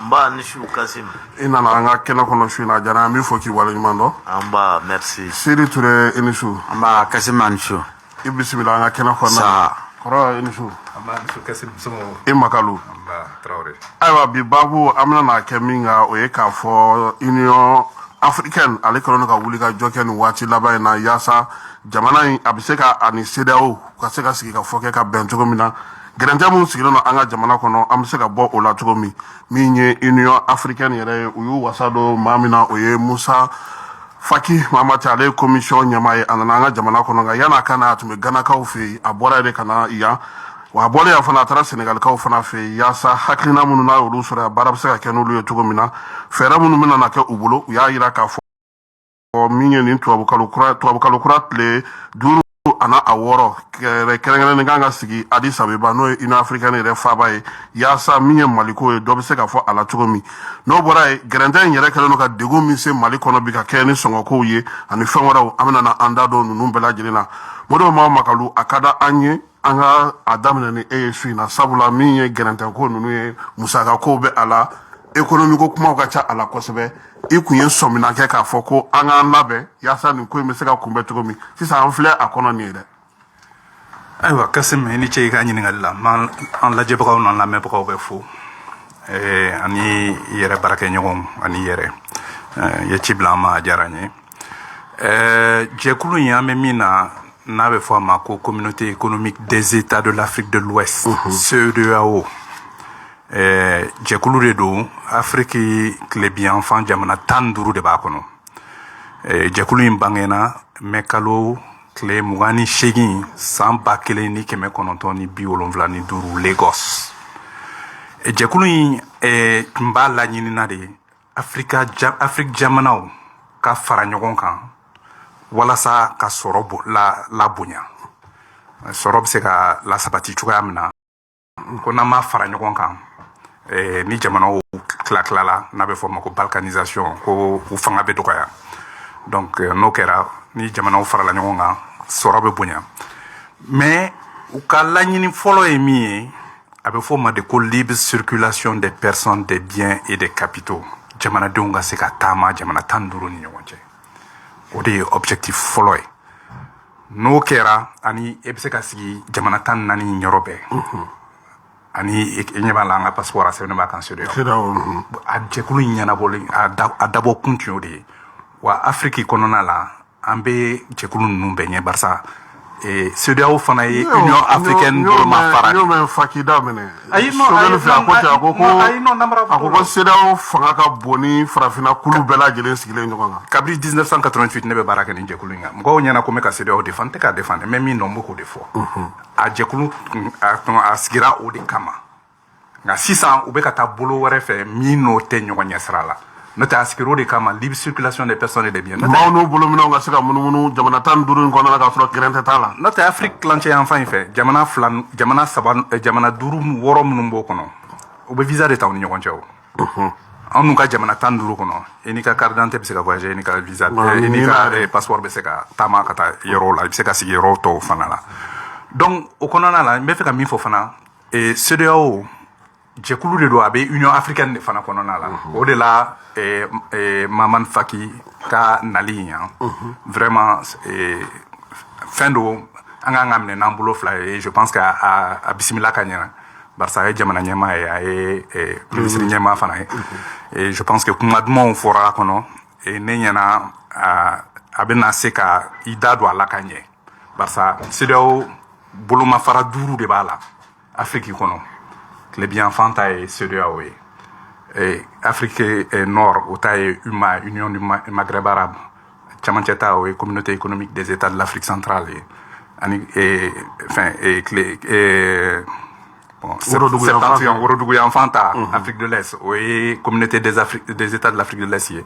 Mba Nishu Kasim. i nana an ka kɛnɛ kɔnɔ su in na a diyara an b'i fo k'i waleɲuman dɔn Amba merci. Sidi Ture Inisu Amba Kasim Anishu. i bisimila an ka kɛnɛ kɔnɔna na kɔrɔ Inisu Amba Nishu Kasim Somo. i Makalu Amba Traoré. ayiwa bi baabu an bɛna kɛ min kan o ye k'a fɔ union africaine ale kɛlen don ka wuli ka jɔ kɛ nin waati laban in na yaasa jamana in a bɛ se ka ani CEDEAO ka se ka sigi ka fɔ kɛ ka bɛn cogo min na gɛrɛntɛ minnu sigilen don an ka jamana kɔnɔ an bɛ se ka bɔ o la cogo min min ye union africaine yɛrɛ ye u y'u wasa don maa min na o ye Musa Faki Mahamati ale ye commission ɲɛmaa ye a nana an ka jamana kɔnɔ nka yan'a ka na a tun bɛ ganakaw fɛ yen a bɔra yɛrɛ ka na yan wa a bɔlen yan fana a taara senegalikaw fana fɛ yen yaasa hakilina minnu n'a y'olu sɔrɔ yan baara bɛ se ka kɛ n'olu ye cogo min na fɛɛrɛ minnu bɛna na kɛ u bolo u y'a jira k'a fɔ min ye nin tubabukalo kura tile 5 ani 6 kɛrɛnkɛrɛnnen kan ka sigi Addis Abeba n'o ye union africaine yɛrɛ faaba ye yaasa min ye maliko ye dɔ bɛ se ka fɔ a la cogo min n'o bɔra yen gɛrɛntɛ in yɛrɛ kɛlen don ka degun min se mali kɔnɔ bi ka kɛ ni sɔngɔkow ye ani fɛn wɛrɛw an bɛna an da don ninnu bɛɛ lajɛlen na Modibo Mbaw Makalu a ka da an ye an ka a daminɛ ni e ye su in na sabula min ye gɛrɛntɛko ninnu ye musakakow bɛ a la économique kumaw ka ca a la kosɛbɛ i kun ye sɔmina kɛ k'a fɔ ko an k'an labɛn yaasa nin ko in bɛ se ka kunbɛn cogo min sisan an filɛ a kɔnɔ nin ye dɛ Ayiwa Kasim i ni ce i ka ɲininkali la an lajɛbagaw n'an lamɛnbagaw bɛ fo ani i yɛrɛ baarakɛɲɔgɔnw ani i yɛrɛ i ye ci bila an ma a diyara n ye jɛkulu in an bɛ min na n'a bɛ fɔ a ma ko communauté économique des états de l'Afrique de l'Ouest CEDEAO jɛkulu de don Afrique tilebiyanfan jamana 15 de b'a kɔnɔ jɛkulu in bangena mɛ kalo tile 28 san 1975 Lagos jɛkulu in tun b'a laɲinina de Afrique jamanaw ka fara ɲɔgɔn kan walasa ka sɔrɔ la bonya sɔrɔ bɛ se ka lasabati cogoya min na ko n'an ma fara ɲɔgɔn kan ni jamanaw tila n'a bɛ fɔ o ma ko balkanisation ko u fanga bɛ dɔgɔya donc n'o kɛra ni jamanaw farala ɲɔgɔn kan sɔrɔ bɛ bonya mais u ka laɲini fɔlɔ ye min ye a bɛ fɔ o ma de ko libre circulation des personnes des biens et des capitaux jamanadenw ka se ka taama jamana 15 ni ɲɔgɔn cɛ o de ye objectif fɔlɔ ye n'o kɛra ani e bɛ se ka sigi jamana 14 yɔrɔ bɛɛ ani i ɲɛ b'a la an ka passeport a sɛbɛnnen b'a kan CEDEAO a jɛkulu in ɲɛnabɔlen a dabɔ kun tun y'o de ye wa Afrique kɔnɔna la an bɛ jɛkulu ninnu bɛɛ ɲɛ barisa CEDEAO fana ye union africaine boloma fara y'o mɛn Faki da minɛ Sogɛli fɛ a ko ten a ko ko CEDEAO fanga ka bon ni farafinna kulu bɛɛ lajɛlen sigilen ɲɔgɔn kan kabiri 1988 ne bɛ baara kɛ nin jɛkulu in kan mɔgɔw ɲɛna ko n bɛ ka CEDEAO défendre n tɛ k'a défendre mais min nɔ n bɛ k'o de fɔ a jɛkulu a sigira o de kama nka sisan u bɛ ka taa bolo wɛrɛ fɛ min n'o tɛ ɲɔgɔn ɲɛ sira la n'o tɛ a sigir'o de kama libre circulation des personnes et des biens maaw n'u bolominɛw ka se ka munumunu jamana 15 in kɔnɔna k'a sɔrɔ gɛrɛntɛ t'a la n'o tɛ Afrique tilancɛ yan fan in fɛ jamana 5 minnu b'o kɔnɔ u bɛ visa de ta u ni ɲɔgɔn cɛ o anw n'u ka jamana 15 kɔnɔ i n'i ka carte d'identité bɛ se ka voyager i n'i ka visa i n'i ka passeport bɛ se ka taama ka taa yɔrɔw la i bɛ se ka sigi yɔrɔ tɔw fana la donc o kɔnɔna la n bɛ fɛ ka min fɔ fana CEDEAO jɛkulu de don a bɛ union africaine de fana kɔnɔna la o de la Maman Faki ka nali yan vraiment fɛn don an k'an ka minɛ n'an bolo fila ye je pense que a bisimila ka ɲɛ barisa a ye jamana ɲɛmaa ye a ye ministre ɲɛmaa fana ye et je pense que kuma dumanw fɔra a kɔnɔ ne ɲɛna a bɛna se ka i da don a la ka ɲɛ barisa CEDEAO bolomafara 5 de b'a la Afrique kɔnɔ tilebiyanfan ta ye CEDEAO ye Afrique Nord o ta ye UMA Union du Maghreb arabe camancɛ ta o ye communauté économique des états de l'Afrique centrale ye ani Worodugu yanfan ta Afrique de l'Est o ye communauté des états de l'Afrique de l'Est ye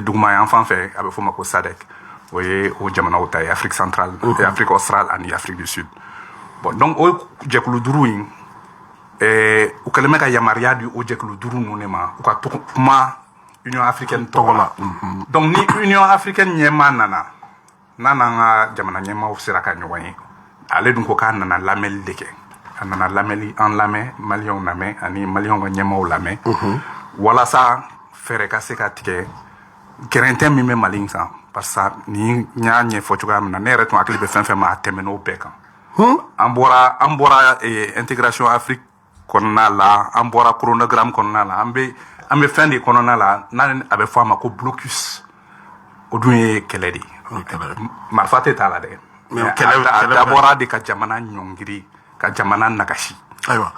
duguma yanfan fɛ a bɛ fɔ o ma ko SADC o ye o jamanaw ta ye Afrique centrale Afrique australe ani Afrique du Sud bon donc o jɛkulu duuru in u kɛlen bɛ ka yamaruya di o jɛkulu duuru ninnu de ma u ka kuma union africaine tɔgɔ la donc ni union africaine ɲɛmaa nana n'a n'an ka jamana ɲɛmaaw sera ka ɲɔgɔn ye ale dun ko k'a nana lamɛnli de kɛ a nana lamɛnli an lamɛn maliyɛnw lamɛn ani maliyɛnw ka ɲɛmaaw lamɛn walasa fɛɛrɛ ka se ka tigɛ gɛrɛntɛ min bɛ mali in kan parce que ni n y'a ɲɛfɔ cogoya min na ne yɛrɛ tun hakili bɛ fɛn fɛn ma a tɛmɛn'o bɛɛ kan an bɔra intégration afrique kɔnɔna la an bɔra chronogramme kɔnɔna la an bɛ fɛn de kɔnɔna la n'a a bɛ fɔ a ma ko blocus o dun ye kɛlɛ de ye marifa tɛ t'a la dɛ a dabɔra de ka jamana ɲɔngiri ka jamana nagasi ayiwa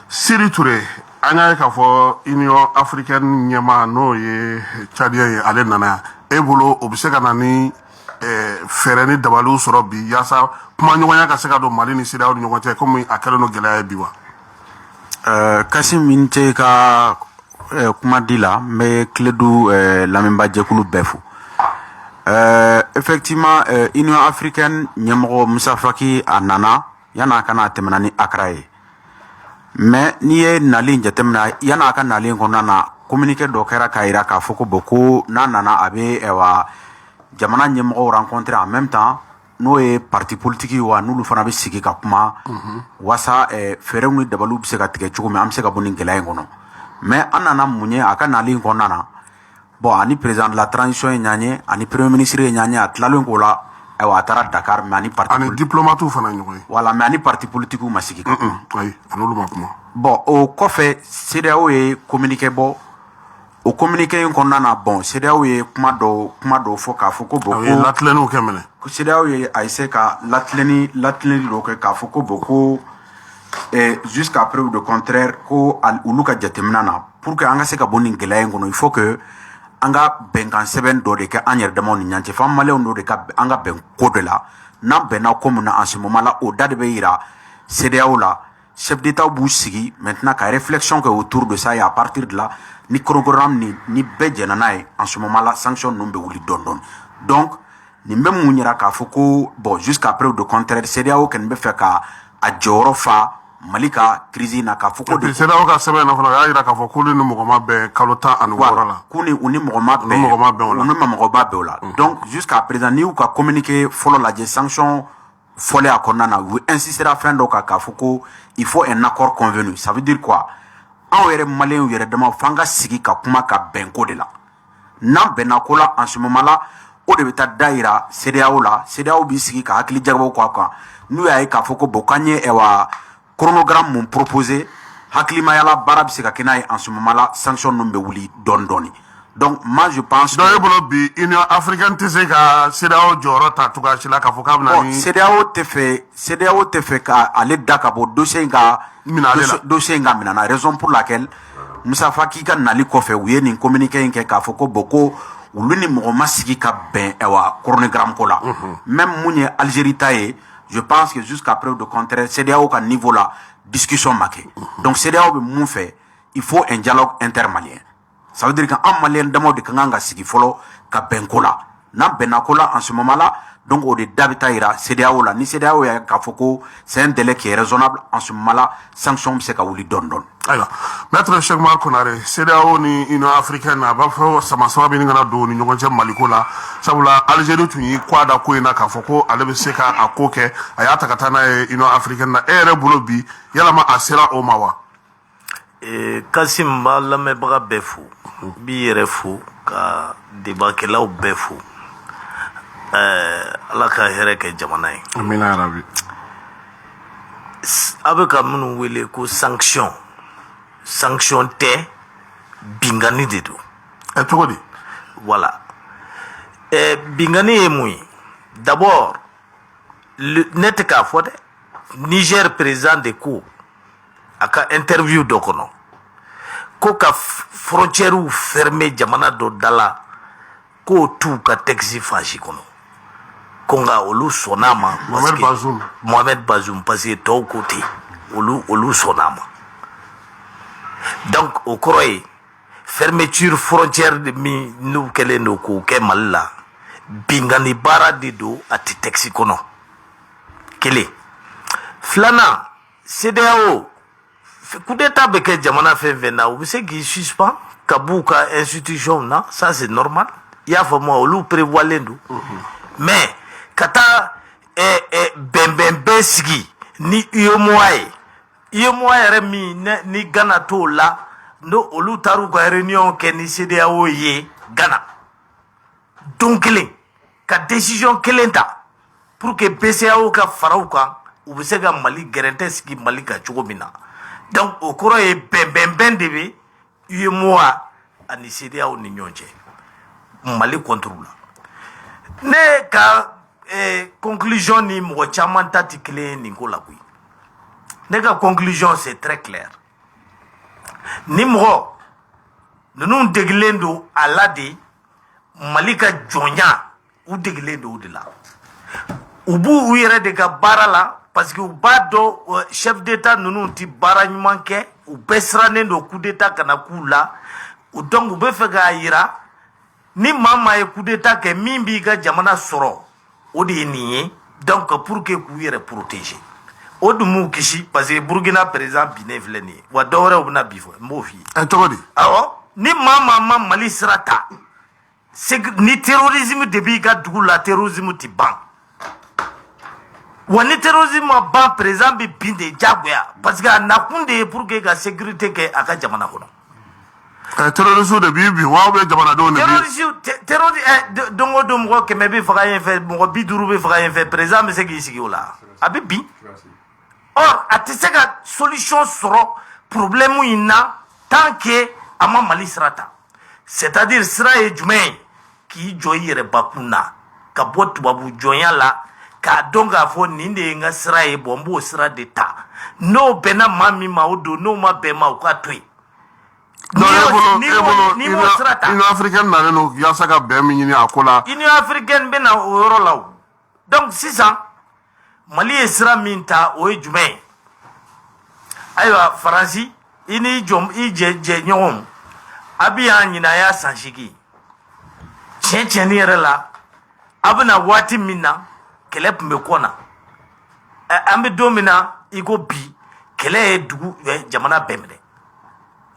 Siri Ture an y'a ye k'a fɔ union africaine ɲɛmaa n'o ye cadien ye ale nana e bolo o bɛ se ka na ni fɛɛrɛ ni dabaliw sɔrɔ bi yaasa kumaɲɔgɔnya ka se ka don Mali ni CEDEAO ni ɲɔgɔn cɛ komi a kɛlen don gɛlɛya ye bi wa. Kasim min tɛ ka kuma di la n bɛ tile du lamɛnbajɛkulu bɛɛ fo. Effectivement union africaine ɲɛmɔgɔ Musa Faki a nana yan'a ka na tɛmɛna ni Accra ye mais n'i ye nali jateminɛ yan'a ka nali kɔnɔna na communiqué dɔ kɛra k'a jira k'a fɔ ko bon ko n'a nana a bɛ jamana ɲɛmɔgɔw rencontrer en même temps n'o ye parti politique wa n'olu fana bɛ sigi ka kuma wasa fɛɛrɛw ni dabaliw bɛ se ka tigɛ cogo min an bɛ se ka bɔ nin gɛlɛya in kɔnɔ mais an nana mun ye a ka nali kɔnɔna na bon ani président de la transition ye ɲan ye ani premier ministre ye ɲan ye a tilalen k'o la a taara Dakar mais ani parti ani diplomates fana ɲɔgɔn ye voilà mais ani parti politique ma sigi ka kuma ayi n'olu ma kuma bon o kɔfɛ CEDEAO ye communiqué bɔ o communiqué in kɔnɔna na bon CEDEAO ye kuma dɔw fɔ k'a fɔ ko bon ko latilenniw kɛ minɛ CEDEAO ye a essayé ka latilenni dɔw kɛ k'a fɔ ko bon ko jusqu'à preuve de contraire ko olu ka jateminɛ na pour que an ka se ka bɔ nin gɛlɛya in kɔnɔ il faut que an ka bɛnkan sɛbɛn dɔ de kɛ an yɛrɛ damaw ni ɲɔgɔn cɛ f'an maliyɛnw dɔ de ka an ka bɛn ko dɔ la n'an bɛnna ko min na en ce moment là o da de bɛ yira CEDEAO la chef d'état b'u sigi maintenant ka réflexion kɛ autour de ça et à partir de là ni chronogramme ni bɛɛ jɛnna n'a ye en ce moment là sanction ninnu bɛ wuli dɔɔni dɔɔni donc nin bɛ mun yira k'a fɔ ko bon jusqu'à preuve de contraire CEDEAO kɔni bɛ fɛ ka a jɔyɔrɔ fa Mali ka crise na k'a fɔ ko de CEDEAO ka sɛbɛn na fana o y'a jira k'a fɔ k'olu ni mɔgɔ ma bɛn kalo 16 la k'u ni mɔgɔ ma bɛn o la donc jusqu'à présent n'i y'u ka communiqué fɔlɔ lajɛ sanction fɔlen a kɔnɔna na u insistera fɛn dɔ kan k'a fɔ ko il faut un accord convenu ça veut dire quoi anw yɛrɛ maliyɛnw yɛrɛ dama f'an ka sigi ka kuma ka bɛn ko de la n'an bɛnna ko la en ce moment là o de bɛ taa da yira CEDEAO la CEDEAO b'i sigi ka hakili jagabɔ k'a kan n'u y'a ye k'a fɔ ko bon k'an ye chronogramme mun proposé hakilimayala baara bɛ se ka kɛ n'a ye en ce moment là sanction ninnu bɛ wuli dɔɔni dɔɔni donc moi je pense donc e bolo bi union africaine tɛ se ka CEDEAO jɔyɔrɔ ta cogoya si la k'a fɔ k'a bɛna ni CEDEAO tɛ fɛ ka ale da ka bɔ dossier in ka minɛ na raison pour laquelle Musa Faki ka nali kɔfɛ u ye nin communiqué in kɛ k'a fɔ ko bon ko olu ni mɔgɔ ma sigi ka bɛn chronogramme ko la même mun ye Algérie ta ye je pense que jusqu'à preuve de contraire CEDEAO ka niveau la discussion ma kɛ donc CEDEAO bɛ mun fɛ il faut un dialogue intermalien ça veut dire que an maliyɛn damaw de ka kan ka sigi fɔlɔ ka bɛn ko la n'an bɛnna ko la en ce moment là donc o de da bɛ taa yira CEDEAO la ni CEDEAO y'a k'a fɔ ko c'est un délai qui est raisonnable en ce moment là sanction bɛ se ka wuli dɔɔni dɔɔni. ayiwa maître Cheikh Oumar Konare CEDEAO ni union africaine a b'a fɔ sama bɛ nin kana don ni ɲɔgɔn cɛ Maliko la sabula Algérie tun y'i kɔ a da ko in na k'a fɔ ko ale bɛ se ka a ko kɛ a y'a ta ka taa n'a ye union africaine na e yɛrɛ bolo bi yalama a sera o ma wa. Kasim b'a lamɛnbaga bɛɛ fo b'i yɛrɛ fo ka debatkɛlaw bɛɛ fo ala ka hɛrɛ kɛ jamana ye. amina yarabi. a bɛ ka minnu wele ko sanction tɛ bingani de don. cogo di. voilà bingani ye mun ye d'abord ne tɛ k'a fɔ dɛ Niger président de ko a ka interview dɔ kɔnɔ ko ka frontières fermer jamana dɔ da la k'o t'u ka texte fansi kɔnɔ ko nka olu sɔnn'a ma. Mohamed Bazoum parce que tɔw ko ten olu sɔnn'a ma donc o kɔrɔ ye fermeture frontière de min n'u kɛlen don k'o kɛ Mali la bingani baara de don a tɛ texte kɔnɔ kelen Flana, CDAO, coup d'état beke jamana fait vena, ou c'est qui suspend, kabuka institution na, ça c'est normal. Il y a vraiment ou prévoit l'endou. Mais kata ben sigi ni UEMOA remi ni Ghana to la no olu taru ka réunion ke ni CDAO ye Ghana. Donc ka décision kelenta pour que BCAO ka farau kan u be se ka Mali guarantee sigi Mali ka cogo min na. Donc o kɔrɔ ye bɛnbɛnbɛn de be UEMOA ani CDAO ni ɲɔgɔn cɛ Mali contre la. Ne ka conclusion ni mɔgɔ caman ta ti kelen ye nin ko la koyi. Ne ka conclusion c'est très clair. Ni mɔgɔ ninnu degilen don a la de Mali ka jɔnya u degilen don o de la. U b'u u yɛrɛ de ka baara la parce que u b'a dɔn chef d'état ninnu ti baara ɲuman kɛ u bɛɛ sirannen don coup d'état kana k'u la donc u bɛ fɛ k'a yira ni maa ye coup d'état kɛ min b'i ka jamana sɔrɔ o de ye nin ye donc pour que k'u yɛrɛ protéger o dun m'u kisi parce que Burkina président binnen filɛ nin ye wa dɔ wɛrɛ u bɛna bi fɔ n b'o f'i ye. cogo di. awɔ ni maa ma Mali sira ta ni terrorisme de b'i ka dugu la terrorisme ti ban. Wa ni terrorisme ma ban président bɛ bin de jagoya parce que a nakun de ye pour que ka sécurité kɛ a ka jamana kɔnɔ. Terroristes de b'i bin wa ou bien jamanadenw de bin. Terroriste don o don mɔgɔ 100 bɛ faga yen fɛ mɔgɔ 50 bɛ faga yen fɛ président bɛ se k'i sigi o la a bɛ bin. Or a tɛ se ka solution sɔrɔ problème in na tant que a ma Mali sira ta c'est-à-dire sira ye jumɛn ye k'i jɔ i yɛrɛ bakun na ka bɔ tubabu jɔnya la k'a dɔn k'a fɔ nin de ye n ka sira ye bon n b'o sira de ta n'o bɛnna maa min ma o don n'o ma bɛn ma o k'a to yen. Ni m'o sira ta. Union africaine nalen don yaasa ka bɛn min ɲini a ko la. Union africaine bɛ na o yɔrɔ la o donc sisan Mali ye sira min ta o ye jumɛn ye ayiwa Faransi i ni jɛ ɲɔgɔnw a bɛ yan ɲinan a y'a san 8 tiɲɛ yɛrɛ la a bɛna waati min na kɛlɛ tun bɛ kɔ na an bɛ don min na i ko bi kɛlɛ ye dugu jamana bɛɛ minɛ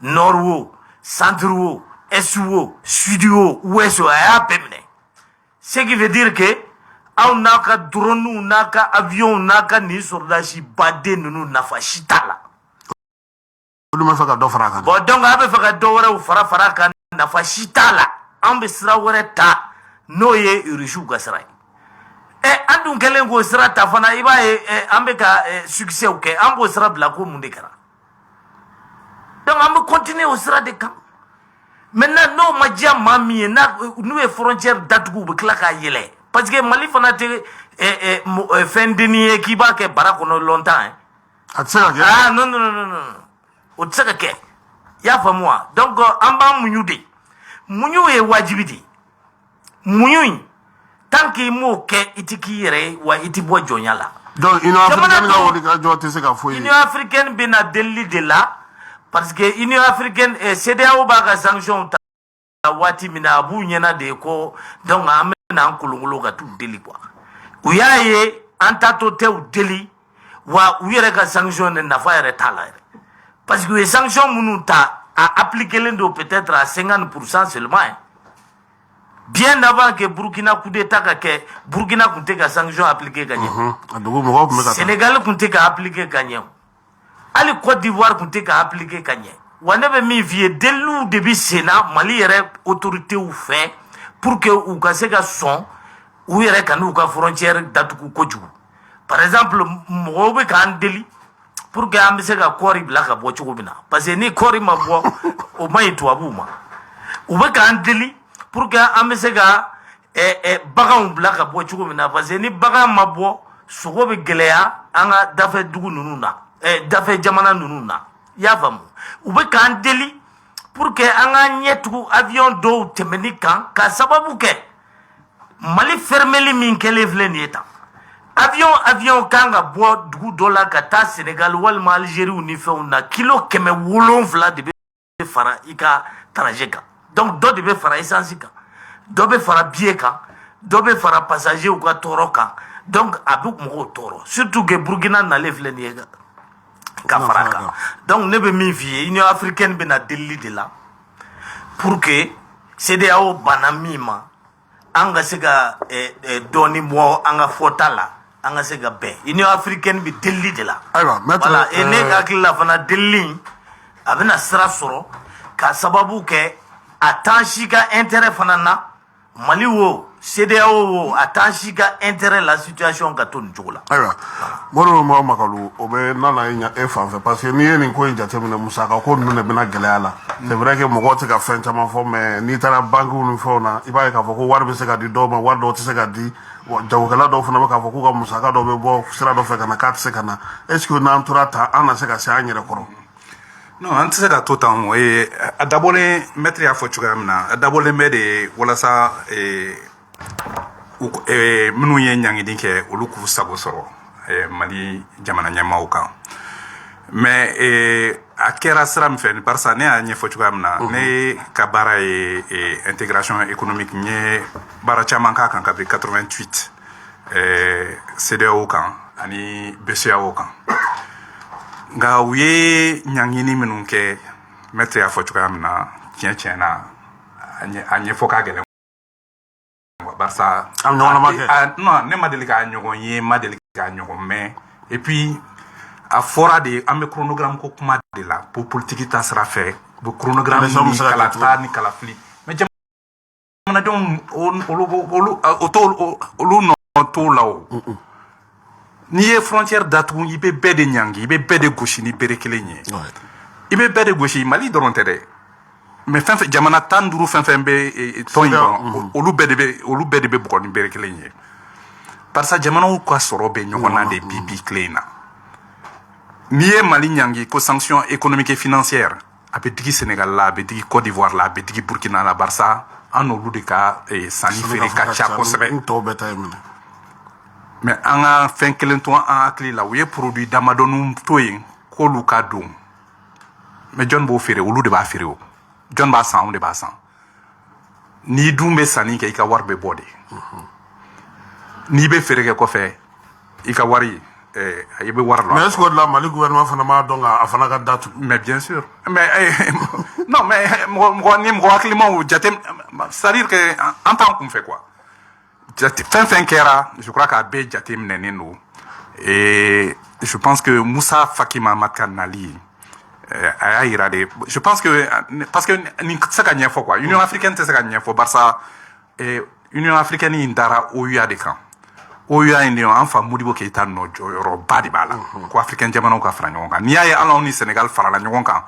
nord o centre o est o sud o ouest o a y'a bɛɛ minɛ ce qui veut dire que aw n'a ka drone n'a ka avion n'a ka nin soldats baden ninnu nafa si t'a la. Olu ma fɛ ka dɔ fara a kan. Bon donc a bɛ fɛ ka dɔ wɛrɛw fara a kan nafa si t'a la an bɛ sira wɛrɛ ta n'o ye Rusiw ka sira ye. An dun kɛlen k'o sira ta fana i b'a ye an bɛ ka succès kɛ an b'o sira bila ko mun de kɛra donc an bɛ continuer o sira de kan maintenant n'o ma diya maa min ye n'u ye frontière datugu u bɛ tila k'a yɛlɛ parce que Mali fana tɛ fɛn denni ye k'i b'a kɛ bara kɔnɔ longtemps. A tɛ se ka kɛ. Ah non o tɛ se ka kɛ i y'a faamu wa donc an b'an muɲu de muɲu ye wajibi de muɲu in tant que i m'o kɛ i tɛ k'i yɛrɛ ye wa i tɛ bɔ jɔnya la. donc Union africaine ka wulikajɔ tɛ se ka foyi ye. Union africaine bɛ na delili de la parce que Union africaine CEDEAO b'a ka sanction ta waati min na a b'u ɲɛna de ko donc an bɛna an kolonkolon ka t'u deli quoi u y'a ye an taatɔ tɛ u deli wa u yɛrɛ ka sanction de nafa yɛrɛ t'a la yɛrɛ parce que u ye sanction minnu ta a appliqué don peut-être à 50% seulement hein. Bien avant que Burkina coup d'état ka kɛ Burkina tun tɛ ka sanction appliqué ka ɲɛ. A dugu mɔgɔw tun bɛ ka taa. Sénégal tun tɛ ka appliqué ka ɲɛ hali Côte d'Ivoire tun tɛ ka appliqué ka ɲɛ wa ne bɛ min f'i ye deliw de bɛ sen na Mali yɛrɛ autorités fɛ pour que u ka se ka sɔn u yɛrɛ ka n'u ka frontière datugu kojugu par exemple mɔgɔw bɛ k'an deli pour que an bɛ se ka kɔɔri bila ka bɔ cogo min na parce que ni kɔɔri ma bɔ o ma ɲi tubabuw ma u bɛ k'an deli pour que an bɛ se ka baganw bila ka bɔ cogo min na parce que ni bagan ma bɔ sogo bɛ gɛlɛya an ka dafɛ dugu ninnu na dafɛ jamana ninnu na i y'a faamu u bɛ k'an deli pour que an k'an ɲɛ tugu avion dɔw tɛmɛni kan ka sababu kɛ Mali fermeli min kɛlen filɛ nin ye tan avion kan ka bɔ dugu dɔ la ka taa Sénégal walima Algérie ni fɛnw na kilo 700 de bɛ fara i ka trajet kan donc dɔ de bɛ fara essence kan dɔ bɛ fara billet kan dɔ bɛ fara passager ka tɔɔrɔ kan donc a bɛ mɔgɔw tɔɔrɔ surtout que Burkina nalen filɛ nin ye ka fara a kan donc ne bɛ min f'i ye Union africaine bɛna delili de la pour que CEDEAO banna min ma an ka se ka dɔɔni bɔ an ka fɔta la an ka se ka bɛn Union africaine bɛ delili de la voilà et ne hakili la fana delili a bɛna sira sɔrɔ ka sababu kɛ a t'an si ka intérêt fana na Mali wo CEDEAO wo a t'an si ka intérêt la situation ka to nin cogo la. Ayiwa Modibo Makalu o bɛ nana e fan fɛ parce que n'i ye nin ko in jateminɛ musaka ko ninnu de bɛna gɛlɛya la c'est vrai que mɔgɔw tɛ ka fɛn caman fɔ mais n'i taara banques ni fɛnw na i b'a ye k'a fɔ ko wari bɛ se ka di dɔw ma wari dɔw tɛ se ka di jagokɛla dɔw fana bɛ k'a fɔ k'u ka musaka dɔw bɛ bɔ sira dɔ fɛ ka na k'a tɛ se ka na est ce que n'an tora ta an na se ka se an yɛrɛ kɔrɔ. Non, an tɛ se ka to tan o a dabɔlen maître y'a fɔ cogoya min na a dabɔlen bɛ de walasa minnu ye ɲangini kɛ olu k'u sago sɔrɔ Mali jamana ɲɛmaaw kan mais a kɛra sira min fɛ barisa ne y'a ɲɛfɔ cogoya min na ne ka baara ye intégration économique n ye baara caman k'a kan kabini 88 CEDEAO kan ani BCEAO kan nka u ye ɲangini minnu kɛ maître y'a fɔ cogoya min na tiɲɛ na a ɲɛfɔ ka gɛlɛn barisa non ne ma deli k'a ɲɔgɔn ye ma deli k'a ɲɔgɔn mɛn et puis a fɔra de an bɛ chronogramme ko kuma de la pour politique ta sira fɛ u bɛ chronogramme ni kalata ni kalafili mais jamanadenw olu nɔ t'o la o n'i ye frontière datugu i bɛ bɛɛ de ɲangi i bɛ bɛɛ de gosi ni bere kelen ye i bɛ bɛɛ de gosi Mali dɔrɔn tɛ dɛ mais fɛn fɛn jamana 15 fɛn fɛn bɛ tɔn in kɔnɔ olu bɛɛ de bɛ bugɔ ni bere kelen ye barisa jamanaw ka sɔrɔ bɛ ɲɔgɔn na de bi tile in na n'i ye Mali ɲangi ko sanction économique et financière a bɛ digi Sénégal la a bɛ digi Côte d'Ivoire la a bɛ digi Burkina la barisa an n'olu de ka sanni feere ka ca kosɛbɛ mais an ka fɛn kelen to an hakili la u ye produit damadɔninw to yen k'olu ka don mais jɔn b'o feere olu de b'a feere o jɔn b'a san anw de b'a san n'i dun bɛ sanni kɛ i ka wari bɛ bɔ de n'i bɛ feere kɛ kɔfɛ i ka wari i bɛ wari la mais est ce que o de la Mali gouvernement fana m'a dɔn a fana ka datugu mais bien sûr mais non mais mɔgɔ hakilimaw jate c'est à dire que an t'an kunfɛ quoi fɛn fɛn kɛra je crois k'a bɛɛ jate minɛnen don et je pense que Moussa Faki Mahamat ka nali a y'a yira de je pense que parce que nin tɛ se ka ɲɛfɔ quoi Union africaine tɛ se ka ɲɛfɔ barisa Union africaine in dara OUA de kan OUA in de an fa Modibo Keita nɔ jɔyɔrɔba de b'a la ko africaine jamanaw ka fara ɲɔgɔn kan n'i y'a ye hali anw ni Sénégal farala ɲɔgɔn kan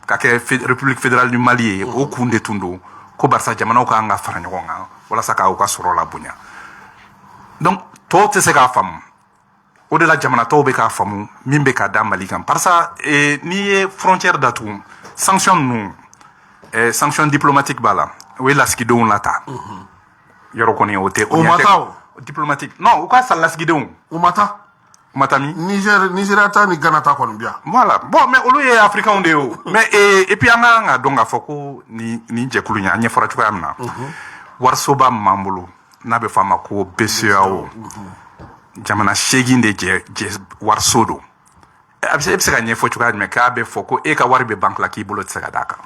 ka kɛ République fédérale du Mali ye o kun de tun don ko barisa jamanaw ka kan ka fara ɲɔgɔn kan walasa k'aw ka sɔrɔ la bonya donc tɔw tɛ se k'a faamu o de la jamana tɔw bɛ k'a faamu min bɛ ka da Mali kan barisa n'i ye frontière datugu sanction ninnu sanction diplomatique b'a la o ye lasigidenw lata yɔrɔ kɔni o tɛ o ma taa o diplomatique non u ka sa lasigidenw o ma taa o ma taa min Nigeria ta ni Ghana ta kɔni bi yan voilà bon mais olu ye africains de ye o mais et puis an ka dɔn k'a fɔ ko nin jɛkulu in an ɲɛfɔra cogoya min na warisoba min b'an bolo n'a bɛ fɔ a ma ko BCEAO jamana 8 de jɛ wariso don e bɛ se ka ɲɛfɔ cogoya jumɛn k'a bɛ fɔ ko e ka wari bɛ banque la k'i bolo tɛ se ka d'a kan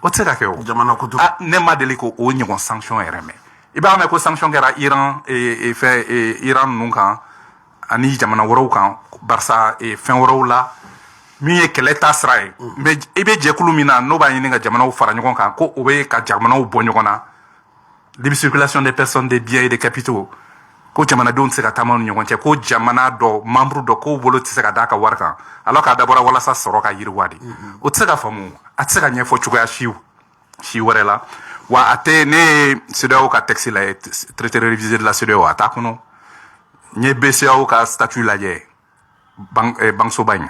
o tɛ se ka kɛ o jamana kutu ne ma deli ko o ɲɔgɔn sanction yɛrɛ mɛn i b'a mɛn ko sanction kɛra Iran Iran ninnu kan ani jamana wɛrɛw kan barisa fɛn wɛrɛw la min ye kɛlɛ ta sira ye mais i bɛ jɛkulu min na n'o b'a ɲini ka jamanaw fara ɲɔgɔn kan ko o bɛ ka jamanaw bɔ ɲɔgɔn na libre circulation des personnes des biens et des capitaux ko jamanadenw tɛ se ka taama ni ɲɔgɔn cɛ ko jamana dɔ membre dɔ k'o bolo tɛ se ka d'a ka wari kan alors k'a dabɔra walasa sɔrɔ ka yiriwa de o tɛ se ka faamu a tɛ se ka ɲɛfɔ cogoya si wɛrɛ la wa a tɛ ne ye CEDEAO ka texte lajɛ traité révisé de la CEDEAO a t'a kɔnɔ n ye BCEAO ka statut lajɛ bansoba in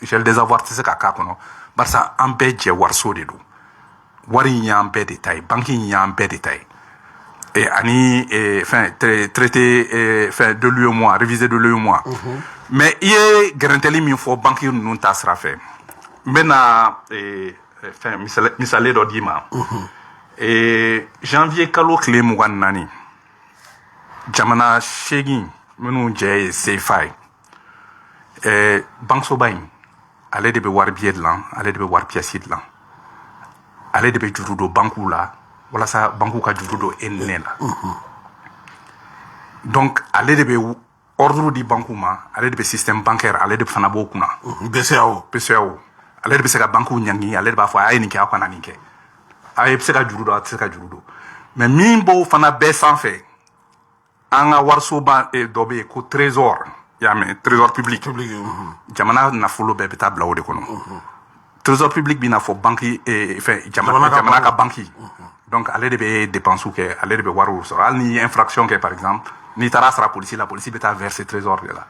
gel des avoirs tɛ se ka k'a kɔnɔ barisa an bɛɛ jɛ wariso de don wari in y'an bɛɛ de ta ye banque in y'an bɛɛ de ta ye ani traité de l'UEMOA révisé de l'UEMOA mais i ye gɛrɛntɛli min fɔ banque ninnu ta sira fɛ n bɛna misale dɔ d'i ma janvier kalo tile 24 jamana segin minnu jɛ ye CFA ye bansoba in ale de bɛ wari billet dilan ale de bɛ wari pièce dilan ale de bɛ juru don bankuw la walasa bankuw ka juru don e ni ne la donc ale de bɛ ordre di bankuw ma ale de bɛ système bancaire ale de fana b'o kunna BCEAO ale de bɛ se ka bankuw ɲangi ale de b'a fɔ a ye nin kɛ aw kana nin kɛ a ye se ka juru don a tɛ se ka juru don mais min b'o fana bɛɛ sanfɛ an ka warisoba dɔ bɛ yen ko trésor y'a mɛn trésor public jamana nafolo bɛɛ bɛ taa bila o de kɔnɔ trésor public b'i n'a fɔ banki jamana ka banki donc ale de bɛ dépenses kɛ ale de bɛ wariw sɔrɔ hali ni infraction kɛ par exemple n'i taara sara polisi la polisi bɛ taa verser trésor de la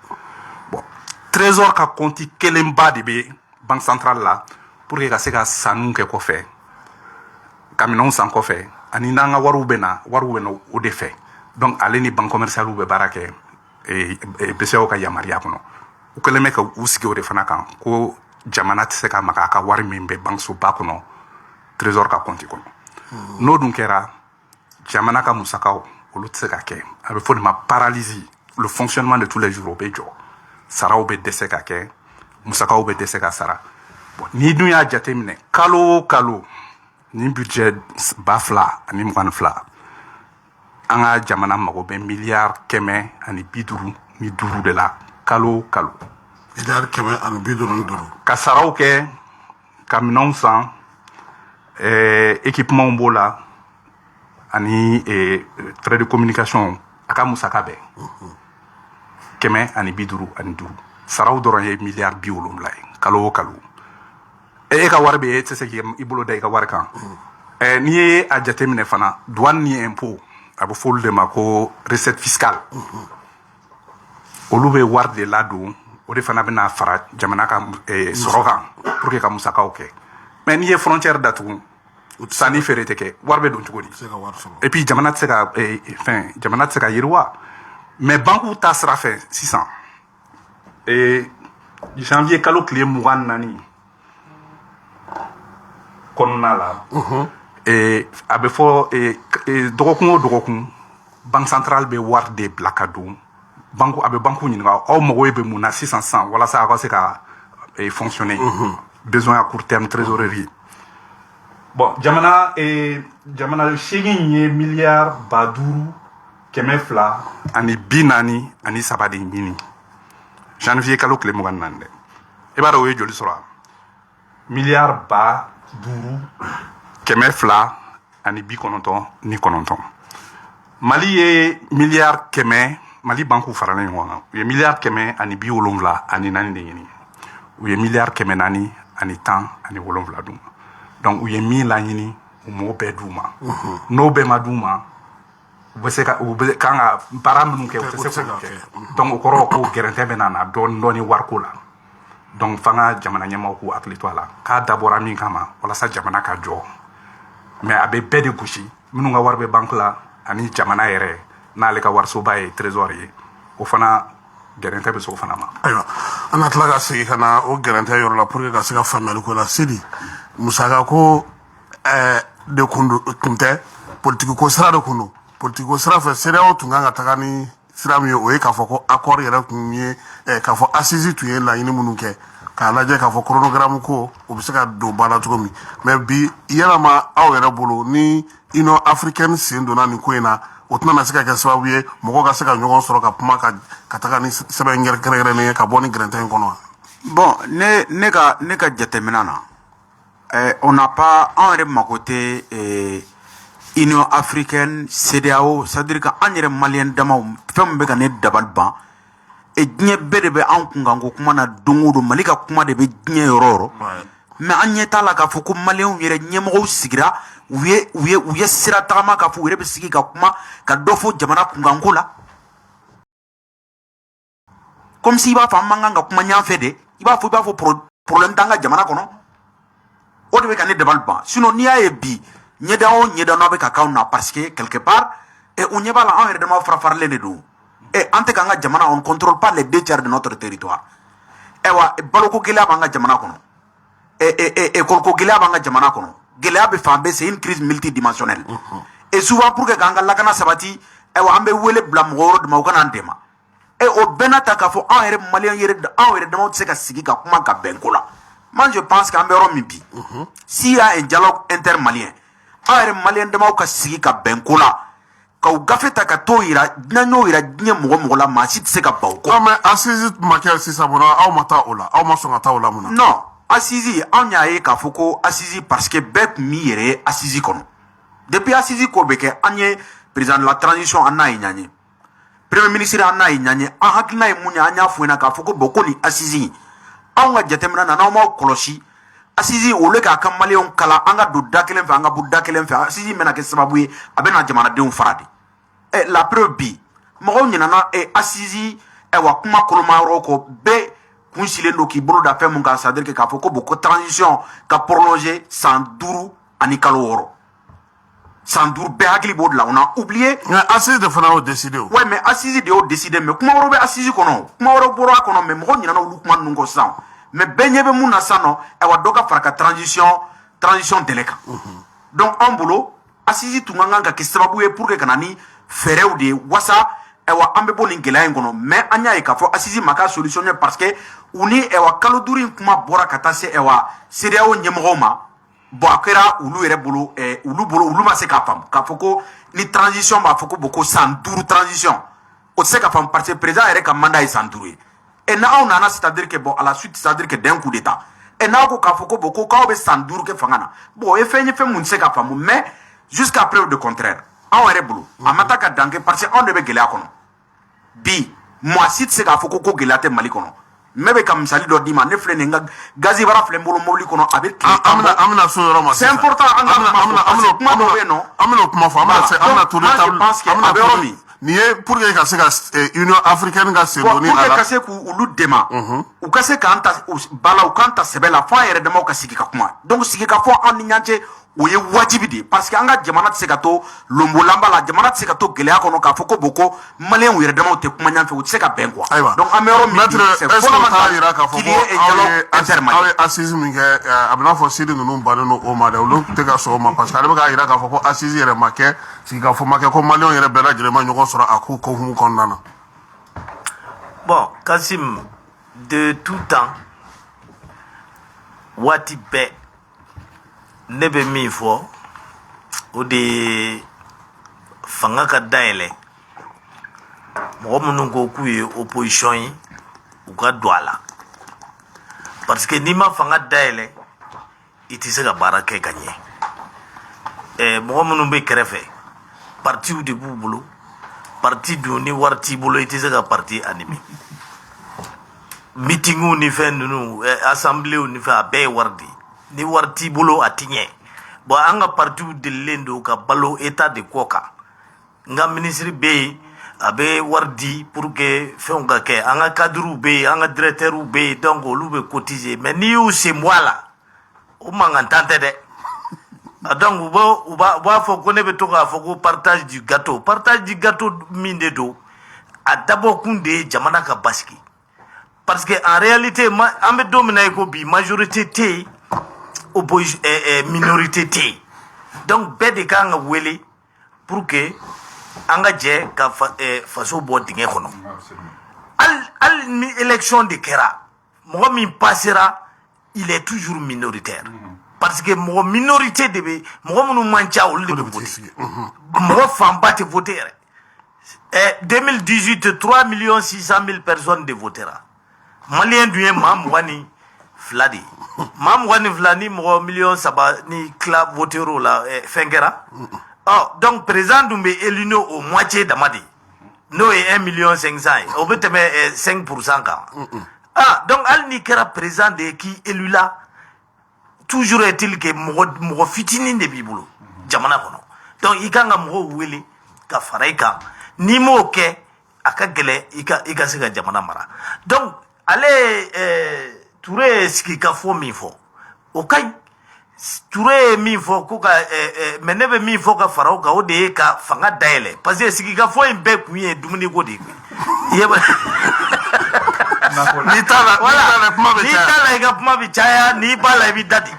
bon trésor ka compte kelenba de bɛ banque centrale la pour que ka se ka sanu kɛ kɔfɛ ka minɛnw san kɔfɛ ani n'an ka wariw bɛ na o de fɛ donc ale ni banque commerciale bɛ baara kɛ BCEAO ka yamaruya kɔnɔ u kɛlen bɛ ka u sigi o de fana kan ko jamana tɛ se ka maga a ka wari min bɛ banquesoba kɔnɔ trésor ka compte kɔnɔ n'o dun kɛra jamana ka musakaw olu tɛ se ka kɛ a bɛ fɔ de ma paralysie le fonctionnement de tous les jours o bɛ jɔ saraw bɛ dɛsɛ ka kɛ musakaw bɛ dɛsɛ ka sara bon n'i dun y'a jateminɛ kalo o kalo ni budget 2022 an ka jamana mago bɛ miliyari 150 de la kalo o kalo miliyari 150 ka saraw kɛ ka minɛnw san équipement b'o la ani frais de communication a ka musaka bɛɛ 150 saraw dɔrɔn ye miliyari 70 ye kalo o kalo e ka wari bɛ e tɛ se k'i bolo da i ka wari kan n'i ye a jateminɛ fana douane ni impôt a bɛ fɔ olu de ma ko recette fiscale olu bɛ wari de ladon o de fana bɛna fara jamana ka sɔrɔ kan pour que ka musakaw kɛ mais n'i ye frontière datugu sanni feere tɛ kɛ wari bɛ don cogo di et puis jamana tɛ se ka jamana tɛ se ka yiriwa mais bankuw ta sira fɛ sisan janvier kalo tile 24 kɔnɔna la a bɛ fɔ dɔgɔkun o dɔgɔkun banque centrale bɛ wari de bila ka don a bɛ bankuw ɲininka aw mago bɛ mun na sisan walasa aw ka se ka fonctionner besoin à court terme trésorerie bon jamana segin ye miliyari 5,243 de ɲini janvier kalo tile 24 dɛ i b'a dɔn o ye joli sɔrɔ miliyari 5,299 mali ye miliyari 100 mali bankuw faralen ɲɔgɔn kan u ye miliyari 174 de ɲini u ye miliyari 417 d'u ma donc u ye min laɲini u m'o bɛɛ d'u ma n'o bɛɛ ma d'u ma u bɛ kan ka baara minnu kɛ u tɛ se k'o kɛ donc o kɔrɔ ko gɛrɛntɛ bɛ na dɔɔni wariko la donc f'an ka jamana ɲɛmaaw k'u hakili to a la k'a dabɔra min kama walasa jamana ka jɔ mais a bɛ bɛɛ de gosi minnu ka wari bɛ banque la ani jamana yɛrɛ n'ale ka warisoba ye trésor ye o fana gɛrɛntɛ bɛ se o fana ma. ayiwa an ka tila ka segin ka na o gɛrɛntɛ yɔrɔ la pour que ka se ka faamuyali ko la Sidi musaka ko de kun tɛ politiki ko sira de kun don politiki ko sira fɛ CEDEAO tun kan ka taga ni sira min ye o ye k'a fɔ ko accord yɛrɛ tun ye k'a fɔ assise tun ye laɲini minnu kɛ k'a lajɛ k'a fɔ chronogramme ko o bɛ se ka don ba la cogo min mais bi yalama aw yɛrɛ bolo ni Union africaine sen donna nin ko in na o tɛna se ka kɛ sababu ye mɔgɔw ka se ka ɲɔgɔn sɔrɔ ka kuma ka taga ni sɛbɛn kɛrɛnkɛrɛnnen ye ka bɔ ni gɛrɛntɛ in kɔnɔ wa. Bon, ne ka jateminɛ na on n'a pas an yɛrɛ mago tɛ Union africaine CEDEAO c'est-à-dire que an yɛrɛ maliyɛn damaw fɛn min bɛ ka ne dabali ban diɲɛ bɛɛ de bɛ an kunkan ko kuma na don o don Mali ka kuma de bɛ diɲɛ yɔrɔ o yɔrɔ mais an ɲɛ t'a la k'a fɔ ko maliyɛnw yɛrɛ ɲɛmɔgɔw sigira u ye sira tagama k'a fɔ u yɛrɛ bɛ sigi ka kuma ka dɔ fɔ jamana kunkanko la comme si i b'a fɔ an man kan ka kuma ɲɔgɔn fɛ de i b'a fɔ problème t'an ka jamana kɔnɔ o de bɛ ka ne dabali ban sinon n'i y'a ye bi ɲɛdan o ɲɛdan n'a bɛ ka k'anw na parce que quelque part u ɲɛ b'a la anw yɛrɛ dama fara-faralen de don an tɛ k'an ka jamana on contrôle pas les 2 tiers de notre territoire ayiwa baloko gɛlɛya b'an ka jamana kɔnɔ école ko gɛlɛya b'an ka jamana kɔnɔ gɛlɛya bɛ fan bɛɛ c'est une crise multidimensionnelle et souvent pour que k'an ka lakana sabati wa ambe wele bla mgoro de ma kana ndema o benata ka fo en yere malien yere en yere de mo se ka sigi ka kuma ka benko la. Moi je pense qu'en béron mipi s'il y a un dialogue intermalien en yere malien de ma ka sigi ka benko la ka u gafeta ka to ira nanyo ira nya mgo la ma si se ka ba ko. mais assisi makel si sabona aw mata ola aw ma songa ta ola muna. Non, assisi on ya ye ka foko assisi parce que bet mi yere assisi kono. Depuis assisi ko beke anye président de la transition anna inyanye. Premier ministre anna inyanye an hakina e munya anya fuena ka foko boko ni assisi. An ga jatemna na na ma koloshi. Assisi ole ka kamale on kala anga do dakelen fa anga bu dakelen fa assisi mena ke sababu ye abena jamana de on faradi. La preuve bi mo nyina na assisi wa kuma koloma roko be kunsile ndo ki bolo da fe mun ka c'est-à-dire que ka foko boko transition ka prolonger 112 ani kalo woro. 112 be hakili bod la on a oublié. Mais assisi de fana o décider. Ouais mais assisi de o décider mais kuma woro be assisi kono kuma woro boro kono mais mo nyina na ulu kuma nungo san mais benye be mun na sano wa doka faraka transition deleka. Donc en boulot assisi tunganga ka kisababu e pour que kanani ferew de wasa ewa ambe boni ngela ngono mais anya e ka fo assisi maka solution parce que uni ewa kaloduri kuma bora katase ewa seriawo nyemogoma bo akera ulu ere bolo ulu ma se ka fam ka foko ni transition ba foko boko sanduru transition o se ka fam parce que président ere ka mandat e sanduru et na on ana c'est-à-dire que bon à la suite c'est-à-dire que d'un coup d'état et na ko ka foko boko ka obe sanduru ke fangana bon e fenye fe mun se ka fam mais jusqu'à preuve de contraire on ere bolo amata ka danke parce que on debe gele akono bi moi si se ka foko ko gele ate mali kono mebe kam sali do dima ne flene nga gazi bara flembolo mobli kono avec amna so yoro ma c'est important amna kuma fa amna tourner table amna beromi ni pour que ka se ka union africaine ga se doni ala pour que se ku ulu dema u ka se ka anta bala u kanta sebela fa yere dema ka sigi ka kuma donc sigi ka fo en nyanche o ye wajibi de parce que anga jamana se ka to lombo lamba la jamana se ka to gele akono ka foko boko malien yere dema te kuma nyanfe u se ka ben quoi donc amero mi c'est fondamental qu'il y ait un dialogue intermalien assisi mi ke abna fo sidi nunu banu no o ma de lu te ka so ma parce que ale ka ira ka foko assisi yere make sigi ka fo make ko malien yere bela jere ma nyoko sora aku ko hum konnana. Bon, Kassim, de tout temps, wati be nebe mi fo o de fanga ka daele mo munu ko ku ye opposition yi u ka douala parce que ni ma fanga daele iti se ka baraka kanye mo munu be krefe parti ou de boulo parti du ni warti bolo iti se ka parti animé meeting ou ni fait nous assemblée ou ni fait be wardi ni warti bolo atinye bo anga parti de lendo ka balo état de koka nga ministre be abe wardi pour que fait nga ke anga cadre be anga directeur be donc olu be cotiser mais ni ou c'est moi là o mangantante de donc ba fo ko ne be to ka fo ko partage du gâteau minde do a d'abord kunde jamana ka baski parce que en réalité ambe dominer ko bi majorité té minorité té donc be de ka nga wele pour que anga je ka faso bo dingue kono al ni élection de kera mo mi passera il est toujours minoritaire parce que mon minorité de be mo munu mancha ol de voter mo famba te voter 2018 3 600 000 personnes de votera malien du mam wani fladi mam wani flani mo million saba ni club votero la fengera donc président dumbe élu au moitié d'amadi no est 1,5 million au peut mais 5% ka donc al ni kera président de qui élu là toujours est-il que mo fitini de bibulo jamana kono donc ikanga mo wele ka faraika ni mo ke akagele ika se ka jamana mara donc allez Touré ski ka fo mi fo okay Touré mi fo ko ka menebe mi fo ka farao ka o de ka fanga daele parce que ski ka fo imbe kuye dumuni ko de yeba ni tala kuma be chaya ni bala bi dadi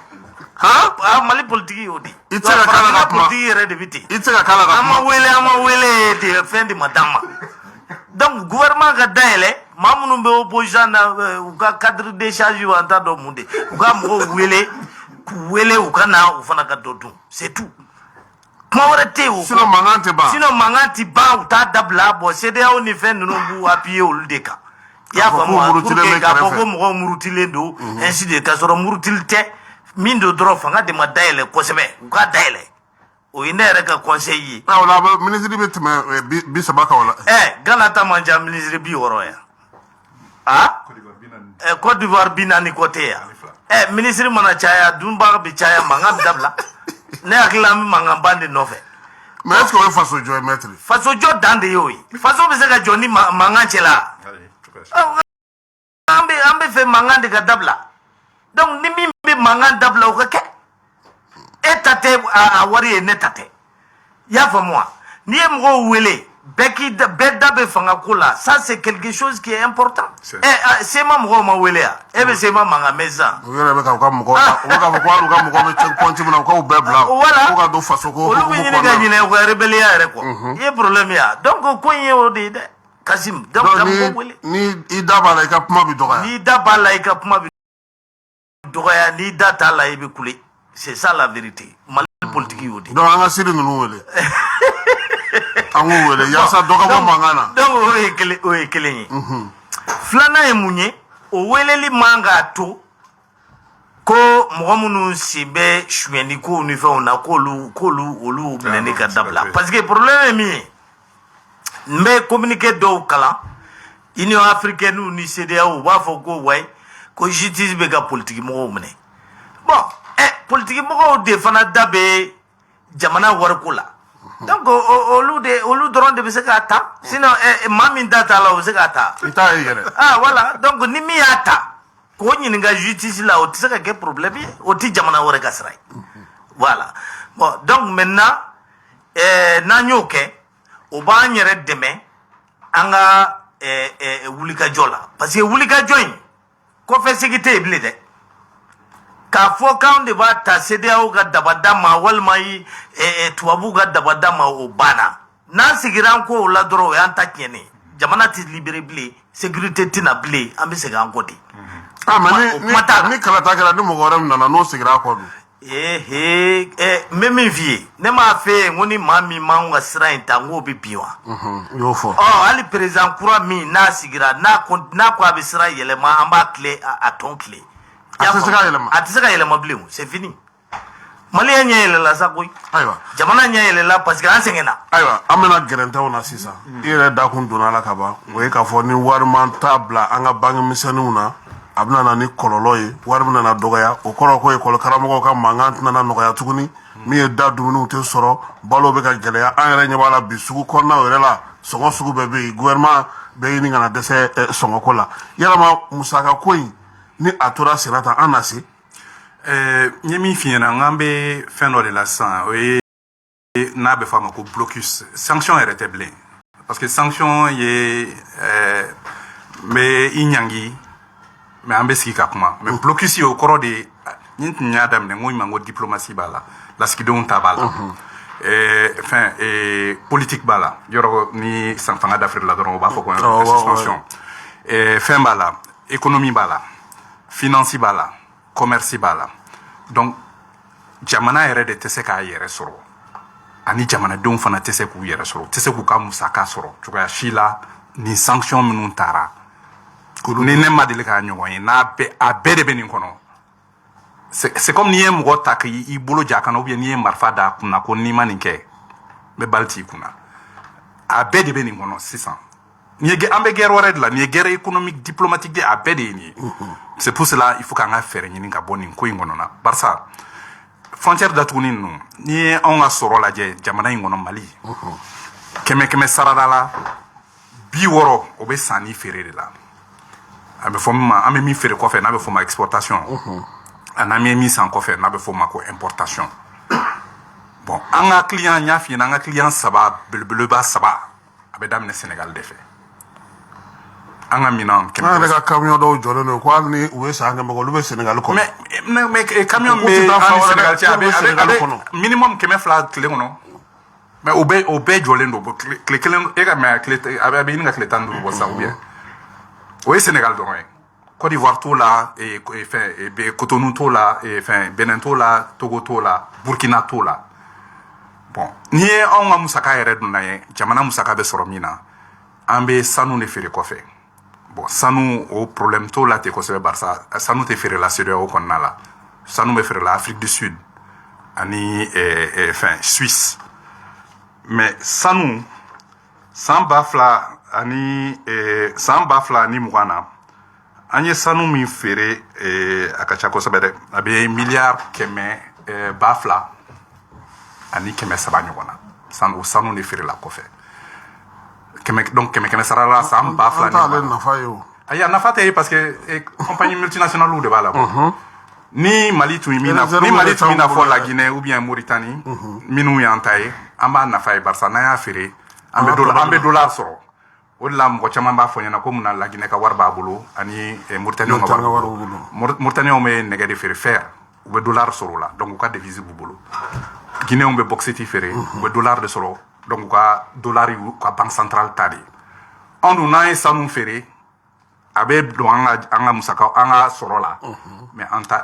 Mali politique yo di. I tɛ se ka kala ka kuma. Politique yɛrɛ de bi ten. I tɛ se ka kala ka kuma. An ma wele de fɛn di ma d'an ma. Donc gouvernement ka dayɛlɛ maa minnu bɛ opposition na u ka cadre décharge an t'a dɔn mun de u ka mɔgɔw wele k'u wele u ka na u fana ka dɔ dun c'est tout. Kuma wɛrɛ tɛ yen o. Sinon mankan tɛ ban. Sinon mankan ti ban u t'a dabila bon CEDEAO ni fɛn ninnu b'u appuyer olu de kan. I y'a faamu wa pour que k'a fɔ ko mɔgɔw murutilen don ainsi de k'a sɔrɔ murutili tɛ min don dɔrɔn fanga de ma dayɛlɛ kosɛbɛ u k'a dayɛlɛ o ye ne yɛrɛ ka conseil ye. O la ministre bɛ tɛmɛ 30 kan o la. Ghana ta man ca ministre 60 yan. Côte d'Ivoire 40 ko tɛ yan. Ministre mana caya dunbaga bɛ caya mankan bɛ dabila ne hakili la an bɛ mankanba de nɔfɛ. Mais est-ce que o ye faso jɔ ye maître. Faso jɔ dan de y'o ye faso bɛ se ka jɔ ni mankan cɛla. An bɛ fɛ mankan de ka dabila donc ni min bɛ mankan dabila o ka kɛ e ta tɛ a wari ye ne ta tɛ i y'a faamu wa n'i ye mɔgɔw wele bɛɛ da bɛ fanga ko la ça c'est quelque chose qui est important sema mɔgɔw ma wele yan e bɛ sema mankan mɛn sisan. u yɛrɛ bɛ ka u ka mɔgɔw u bɛ k'a fɔ ko hali u ka mɔgɔw bɛ checkpoint min na u k'u bɛɛ bila ko ka don faso ko olu bɛ ɲini ka ɲinɛ u ka rébellion yɛrɛ kɔ i ye problème ye yan donc ko in ye o de ye dɛ. Kasim, donc ni i da b'a la i ka kuma bɛ dɔgɔya. Ni da b'a la i ka kuma bɛ dɔgɔya ni da t'a la i bɛ kule c'est ça la vérité Mali politique y'o de. donc an ka siri ninnu wele an k'u wele yaasa dɔ ka bɔ mankan na. donc o ye kelen ye. filanan ye mun ye o weleli man k'a to ko mɔgɔ minnu sen bɛ suyɛnni kow ni fɛnw na k'olu minɛni ka dabila parce que problème ye min ye. n bɛ communiqué dɔw kalan Union africaine ni CEDEAO u b'a fɔ ko wayi ko justice bɛ ka politique mɔgɔw minɛ bon politique mɔgɔw de fana da bɛ jamana wariko la donc olu dɔrɔn de bɛ se k'a ta sinon maa min da t'a la o bɛ se k'a ta. i t'a ye yɛrɛ. voilà donc ni min y'a ta k'o ɲininka justice la o tɛ se ka kɛ problème ye o tɛ jamana wɛrɛ ka sira ye voilà bon donc maintenant n'an y'o kɛ. O b'an yɛrɛ dɛmɛ an ka wulikajɔ la parce que wulikajɔ in kɔfɛsegi tɛ yen bilen dɛ k'a fɔ k'anw de b'a ta CEDEAO ka dabada ma walima tubabuw ka dabada ma o banna n'an sigira an ko o la dɔrɔn o y'an ta tiɲɛnen jamana tɛ libéré bilen sécurité tɛna bilen an bɛ segin an kɔ de. mais ni kalata kɛra ni mɔgɔ wɛrɛ min nana n'o segira a kɔ dun. n bɛ min f'i ye ne m'a fɛ yen ko ni maa min m'anw ka sira in ta n k'o bɛ bin wa. u y'o fɔ. hali président kura min n'a sigira n'a ko a bɛ sira yɛlɛma an b'a tile a tɔn tile. a tɛ se ka yɛlɛma. a tɛ se ka yɛlɛma bilen o c'est fini. maliyɛn ɲɛ yɛlɛla sa koyi. ayiwa jamana ɲɛ yɛlɛla parce que an sɛgɛnna. ayiwa an bɛna gɛrɛntɛw na sisan. i yɛrɛ da kun donna a la ka ban o ye k'a fɔ ni wariman t'a bila an ka banque misɛnninw na. a bɛna na ni kɔlɔlɔ ye wari bɛna na dɔgɔya o kɔrɔ ko ekɔli karamɔgɔw ka mankan tɛna nɔgɔya tuguni min ye da dumuniw tɛ sɔrɔ balo bɛ ka gɛlɛya an yɛrɛ ɲɛ b'a la bi sugu kɔnɔnaw yɛrɛ la sɔngɔ sugu bɛɛ bɛ yen gouvernement bɛ ɲini ka na dɛsɛ sɔngɔko la yalama musaka ko in ni a tora senna tan an na se. n ye min f'i ɲɛna n k'an bɛ fɛn dɔ de la sisan o ye n'a bɛ fɔ a ma ko blocus sanction yɛrɛ tɛ bilen parce que sanction ye n bɛ i ɲangi. mais an bɛ sigi ka kuma mais blocus ye o kɔrɔ de ni tun y'a daminɛ n ko ɲuman ko diplomatie b'a la lasigidenw ta b'a la politique b'a la yɔrɔ ni san fanga d'Afrique la dɔrɔn o b'a fɔ ko suspension fɛn b'a la économie b'a la finance b'a la commerce b'a la donc jamana yɛrɛ de tɛ se k'a yɛrɛ sɔrɔ ani jamanadenw fana tɛ se k'u yɛrɛ sɔrɔ u tɛ se k'u ka musaka sɔrɔ cogoya si la ni sanction minnu taara ni ne ma deli k'a ɲɔgɔn ye a bɛɛ de bɛ nin kɔnɔ c'est comme n'i ye mɔgɔ ta k'i bolo ja kana ou bien n'i ye marifa d'a kun na ko n'i ma nin kɛ n bɛ bali t'i kun na a bɛɛ de bɛ nin kɔnɔ sisan an bɛ guerre wɛrɛ de la nin ye guerre économique diplomatique de a bɛɛ de ye nin ye c'est pour cela il faut k'an ka fɛɛrɛ ɲini ka bɔ nin ko in kɔnɔ na barisa frontière datuguni ninnu n'i ye anw ka sɔrɔ lajɛ jamana in kɔnɔ Mali kɛmɛ sarada la 60 o bɛ san ni feere de la a bɛ fɔ min ma an bɛ min feere kɔfɛ n'a bɛ fɔ ma exportation ani an bɛ min san kɔfɛ n'a bɛ fɔ ma ko importation bon an ka client n y'a f'i ɲɛna an ka client 3 belebeleba 3 a bɛ daminɛ Sénégal de fɛ an ka minan an yɛrɛ ka camion dɔw jɔlen don ko hali ni u ye san kɛmɛ kɛ olu bɛ Sénégal kɔnɔ mais camion Ko bɛ tɛ taa an fan ni wɛrɛ Sénégal cɛ k'u bɛ Sénégal kɔnɔ. minimum 200 tile kɔnɔ mais o bɛɛ jɔlen don tile kelen e ka mɛ a bɛ ɲini ka tile 15 bɔ sa ou bien o ye Sénégal dɔrɔn ye Côte d'Ivoire t'o la fɛn Cotonou t'o la fɛn Benin t'o la Togo t'o la Burkina t'o la bon n'i ye anw ka musaka yɛrɛ dun ye jamana musaka bɛ sɔrɔ min na an bɛ sanu de feere kɔfɛ bon sanu o problème t'o la ten kosɛbɛ barisa sanu tɛ feere la CEDEAO kɔnɔna la sanu bɛ feere la Afrique du Sud ani fɛn Suisse mais sanu san 2020 na an ye sanu min feere a ka ca kosɛbɛ dɛ a bɛ miliyari 200 ani 300 ɲɔgɔn na o sanu de feere la kɔfɛ donc 100 sara la san 2000 an t'ale nafa ye o ayi a nafa tɛ ye parce que compagnie multinationale de b'a la ni Mali tun ye min na fɔ La Guinée ou bien Mauritanie minnu y'an ta ye an b'a nafa ye barisa n'an y'a feere an bɛ dollar sɔrɔ o de la mɔgɔ caman b'a fɔ ɲɛna ko mun na La Guinée ka wari b'a bolo ani Mauritaniens ka wari b'u bolo Mauritaniens bɛ nɛgɛ de feere fer u bɛ dollar sɔrɔ o la donc u ka devise b'u bolo Guinéens bɛ bauxite feere u bɛ dollar de sɔrɔ donc u ka dollar y'u ka banque centrale ta de ye anw dun n'an ye sanu feere a bɛ don an ka musaka an ka sɔrɔ la mais an ta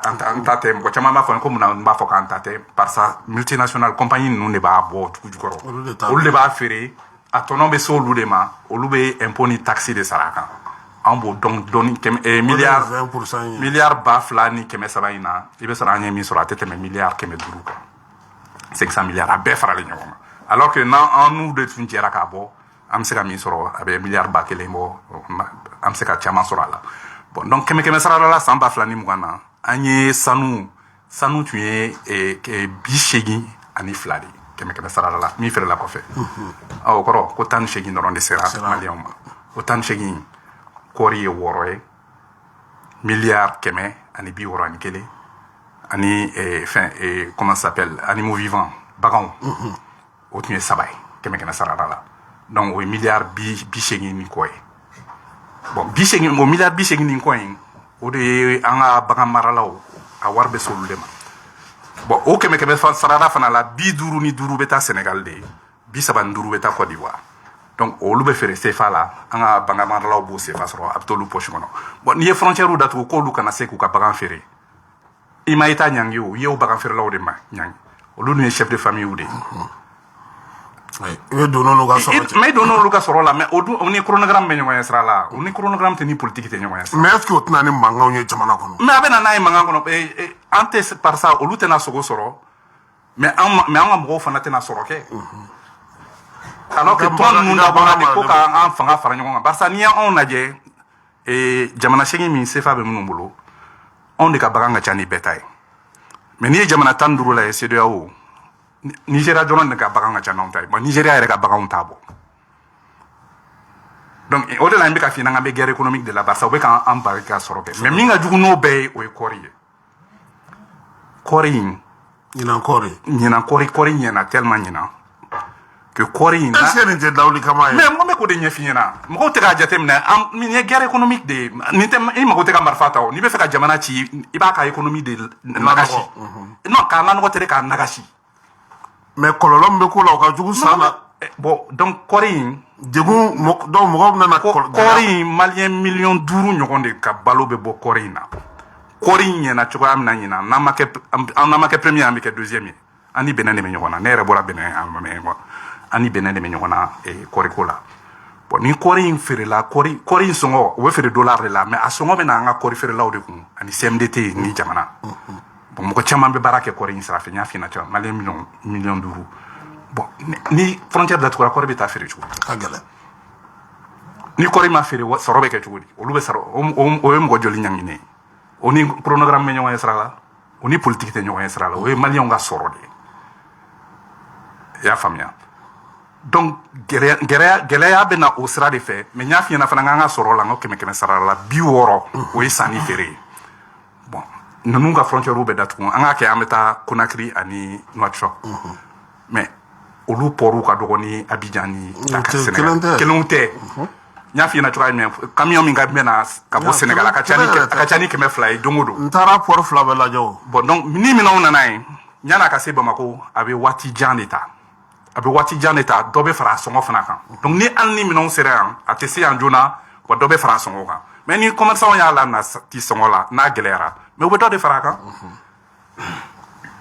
tɛ mɔgɔ caman b'a fɔ ko mun na n b'a fɔ k'an ta tɛ barisa multinational compagnie ninnu de b'a bɔ dugu jukɔrɔ olu de b'a feere a tɔnɔ bɛ se olu de ma olu bɛ impôt ni taxe de sara a kan an b'o dɔn miliyari 200 ni 300 in na i bɛ sɔrɔ an ye min sɔrɔ a tɛ tɛmɛ miliyari 500 kan 500 miliyari a bɛɛ faralen ɲɔgɔn kan alors que n'an n'u de tun jɛra k'a bɔ an bɛ se ka min sɔrɔ a bɛ miliyari 1000 bɔ an bɛ se ka caman sɔrɔ a la bon donc 100 sara la san 2020 na an ye sanu tun ye 82 de 100 sara la min feerela kɔfɛ o kɔrɔ ko 18 dɔrɔn de sera maliyɛnw ma o 18 kɔɔri ye 6 ye miliyari 161 ani fɛn comment ça s'appelle animaux vivants baganw o tun ye 3 ye 100 sara la donc o ye miliyari 80 ni kɔ ye bon o miliyari 80 ni kɔ in o de ye an ka bagan maralaw a wari bɛ se olu de ma bon o 100 sarada fana la 55 bɛ taa Sénégal de 35 bɛ taa Côte d'Ivoire donc olu bɛ feere CFA la an ka bagan maralaw b'o CFA sɔrɔ a bɛ t'olu poche kɔnɔ bon n'i ye frontière datugu k'olu kana se k'u ka bagan feere i ma i ta ɲangi o i ye o bagan feerelaw de ma ɲangi olu dun ye chef de famille de ye i bɛ don n'olu ka sɔrɔ cɛ mais i don n'olu ka sɔrɔ la mais o ni chronogramme bɛ ɲɔgɔn ye sira la o ni chronogramme tɛ ni politique tɛ ɲɔgɔn ye sira mais est ce que o tɛna ni mankanw ye jamana kɔnɔ mais a bɛ na n'a ye mankan kɔnɔ an tɛ par ça olu tɛna sogo sɔrɔ mais an ka mɔgɔw fana tɛna sɔrɔ kɛ alors que tɔn ninnu dabɔra de ko k'an fanga fara ɲɔgɔn kan barisa n'i y'anw lajɛ jamana 8 min CFA bɛ minnu bolo anw de ka bagan ka ca ni bɛɛ ta ye mais n'i ye jamana 15 lajɛ CEDEAO Nigeria dɔrɔn de ka bagan ka ca n'anw ta ye bon Nigeria yɛrɛ ka baganw t'a bɔ donc o de la n bɛ ka f'i ɲɛna k'an bɛ guerre économique de la barisa u bɛ k'an bali ka sɔrɔ kɛ mais min ka jugu n'o bɛɛ ye o ye kɔɔri ye kɔɔri in ɲinan kɔɔri kɔɔri ɲɛna tellement ɲɛna que kɔɔri in est ce que nin tɛ dawuli kama ye mais n bɛ k'o de ɲɛf'i ɲɛna mɔgɔw tɛ k'a jateminɛ nin ye guerre économique de ye i mago tɛ ka marifa ta o n'i bɛ fɛ ka jamana ci i b'a ka économie de nagasi non k'a lanɔgɔ tɛ dɛ k'a nagasi mais kɔlɔlɔ min bɛ k'o la o ka jugu san na bon donc kɔɔri in degun donc mɔgɔw bɛna kɔɔri in maliyɛn 5 ɲɔgɔn de ka balo bɛ bɔ kɔɔri in na kɔɔri in ɲɛna cogoya min na ɲinan n'an ma kɛ premier an bɛ kɛ deuxième ye an ni Benin de bɛ ɲɔgɔn na ne yɛrɛ bɔra Benin an ni Benin de bɛ ɲɔgɔn na kɔɔriko la bon ni kɔɔri in feerela kɔɔri in sɔngɔ o bɛ feere dollar de la mais a sɔngɔ bɛ na an ka kɔɔri feerelaw de kun ani CMDT ni jamana bon mɔgɔ caman bɛ baara kɛ kɔɔri in sira fɛ n y'a f'i ɲɛna cogo maliyɛn 5 bon ni frontière datugura kɔɔri bɛ taa feere cogo ka gɛlɛn ni kɔɔri ma feere sɔrɔ bɛ kɛ cogo di olu bɛ sɔrɔ o ye mɔgɔ joli ɲanginen o ni chronogramme bɛ ɲɔgɔn ye sira la o ni politique tɛ ɲɔgɔn ye sira la o ye maliyɛnw ka sɔrɔ de ye i y'a faamuya donc gɛlɛya bɛ na o sira de fɛ mais n y'a f'i ɲɛna fana k'an ka sɔrɔ la n ko 100 sara la 60 o ye sanni feere ye bon ninnu ka frontière bɛ datugu an k'a kɛ an bɛ taa Conakry ani Nouakchott mais olu pɔrɔw ka dɔgɔ ni Abidjan ni Dakar Sénégal kelenw tɛ nya fi na cogoya min camion min ka bena ka bɔ Sénégal a ka ca ni 200 ye don o don n taara port fila bɛɛ lajɛ o bon donc ni minɛnw nana ye ɲana ka se Bamako a bɛ waati jan de ta dɔ bɛ fara a sɔngɔ fana kan donc ni hali ni minɛnw sera yan a tɛ se yan joona wa dɔ bɛ fara a sɔngɔ kan mais ni commerçant y'a lamina ti sɔngɔ la n'a gɛlɛyara mais u bɛ dɔ de fara a kan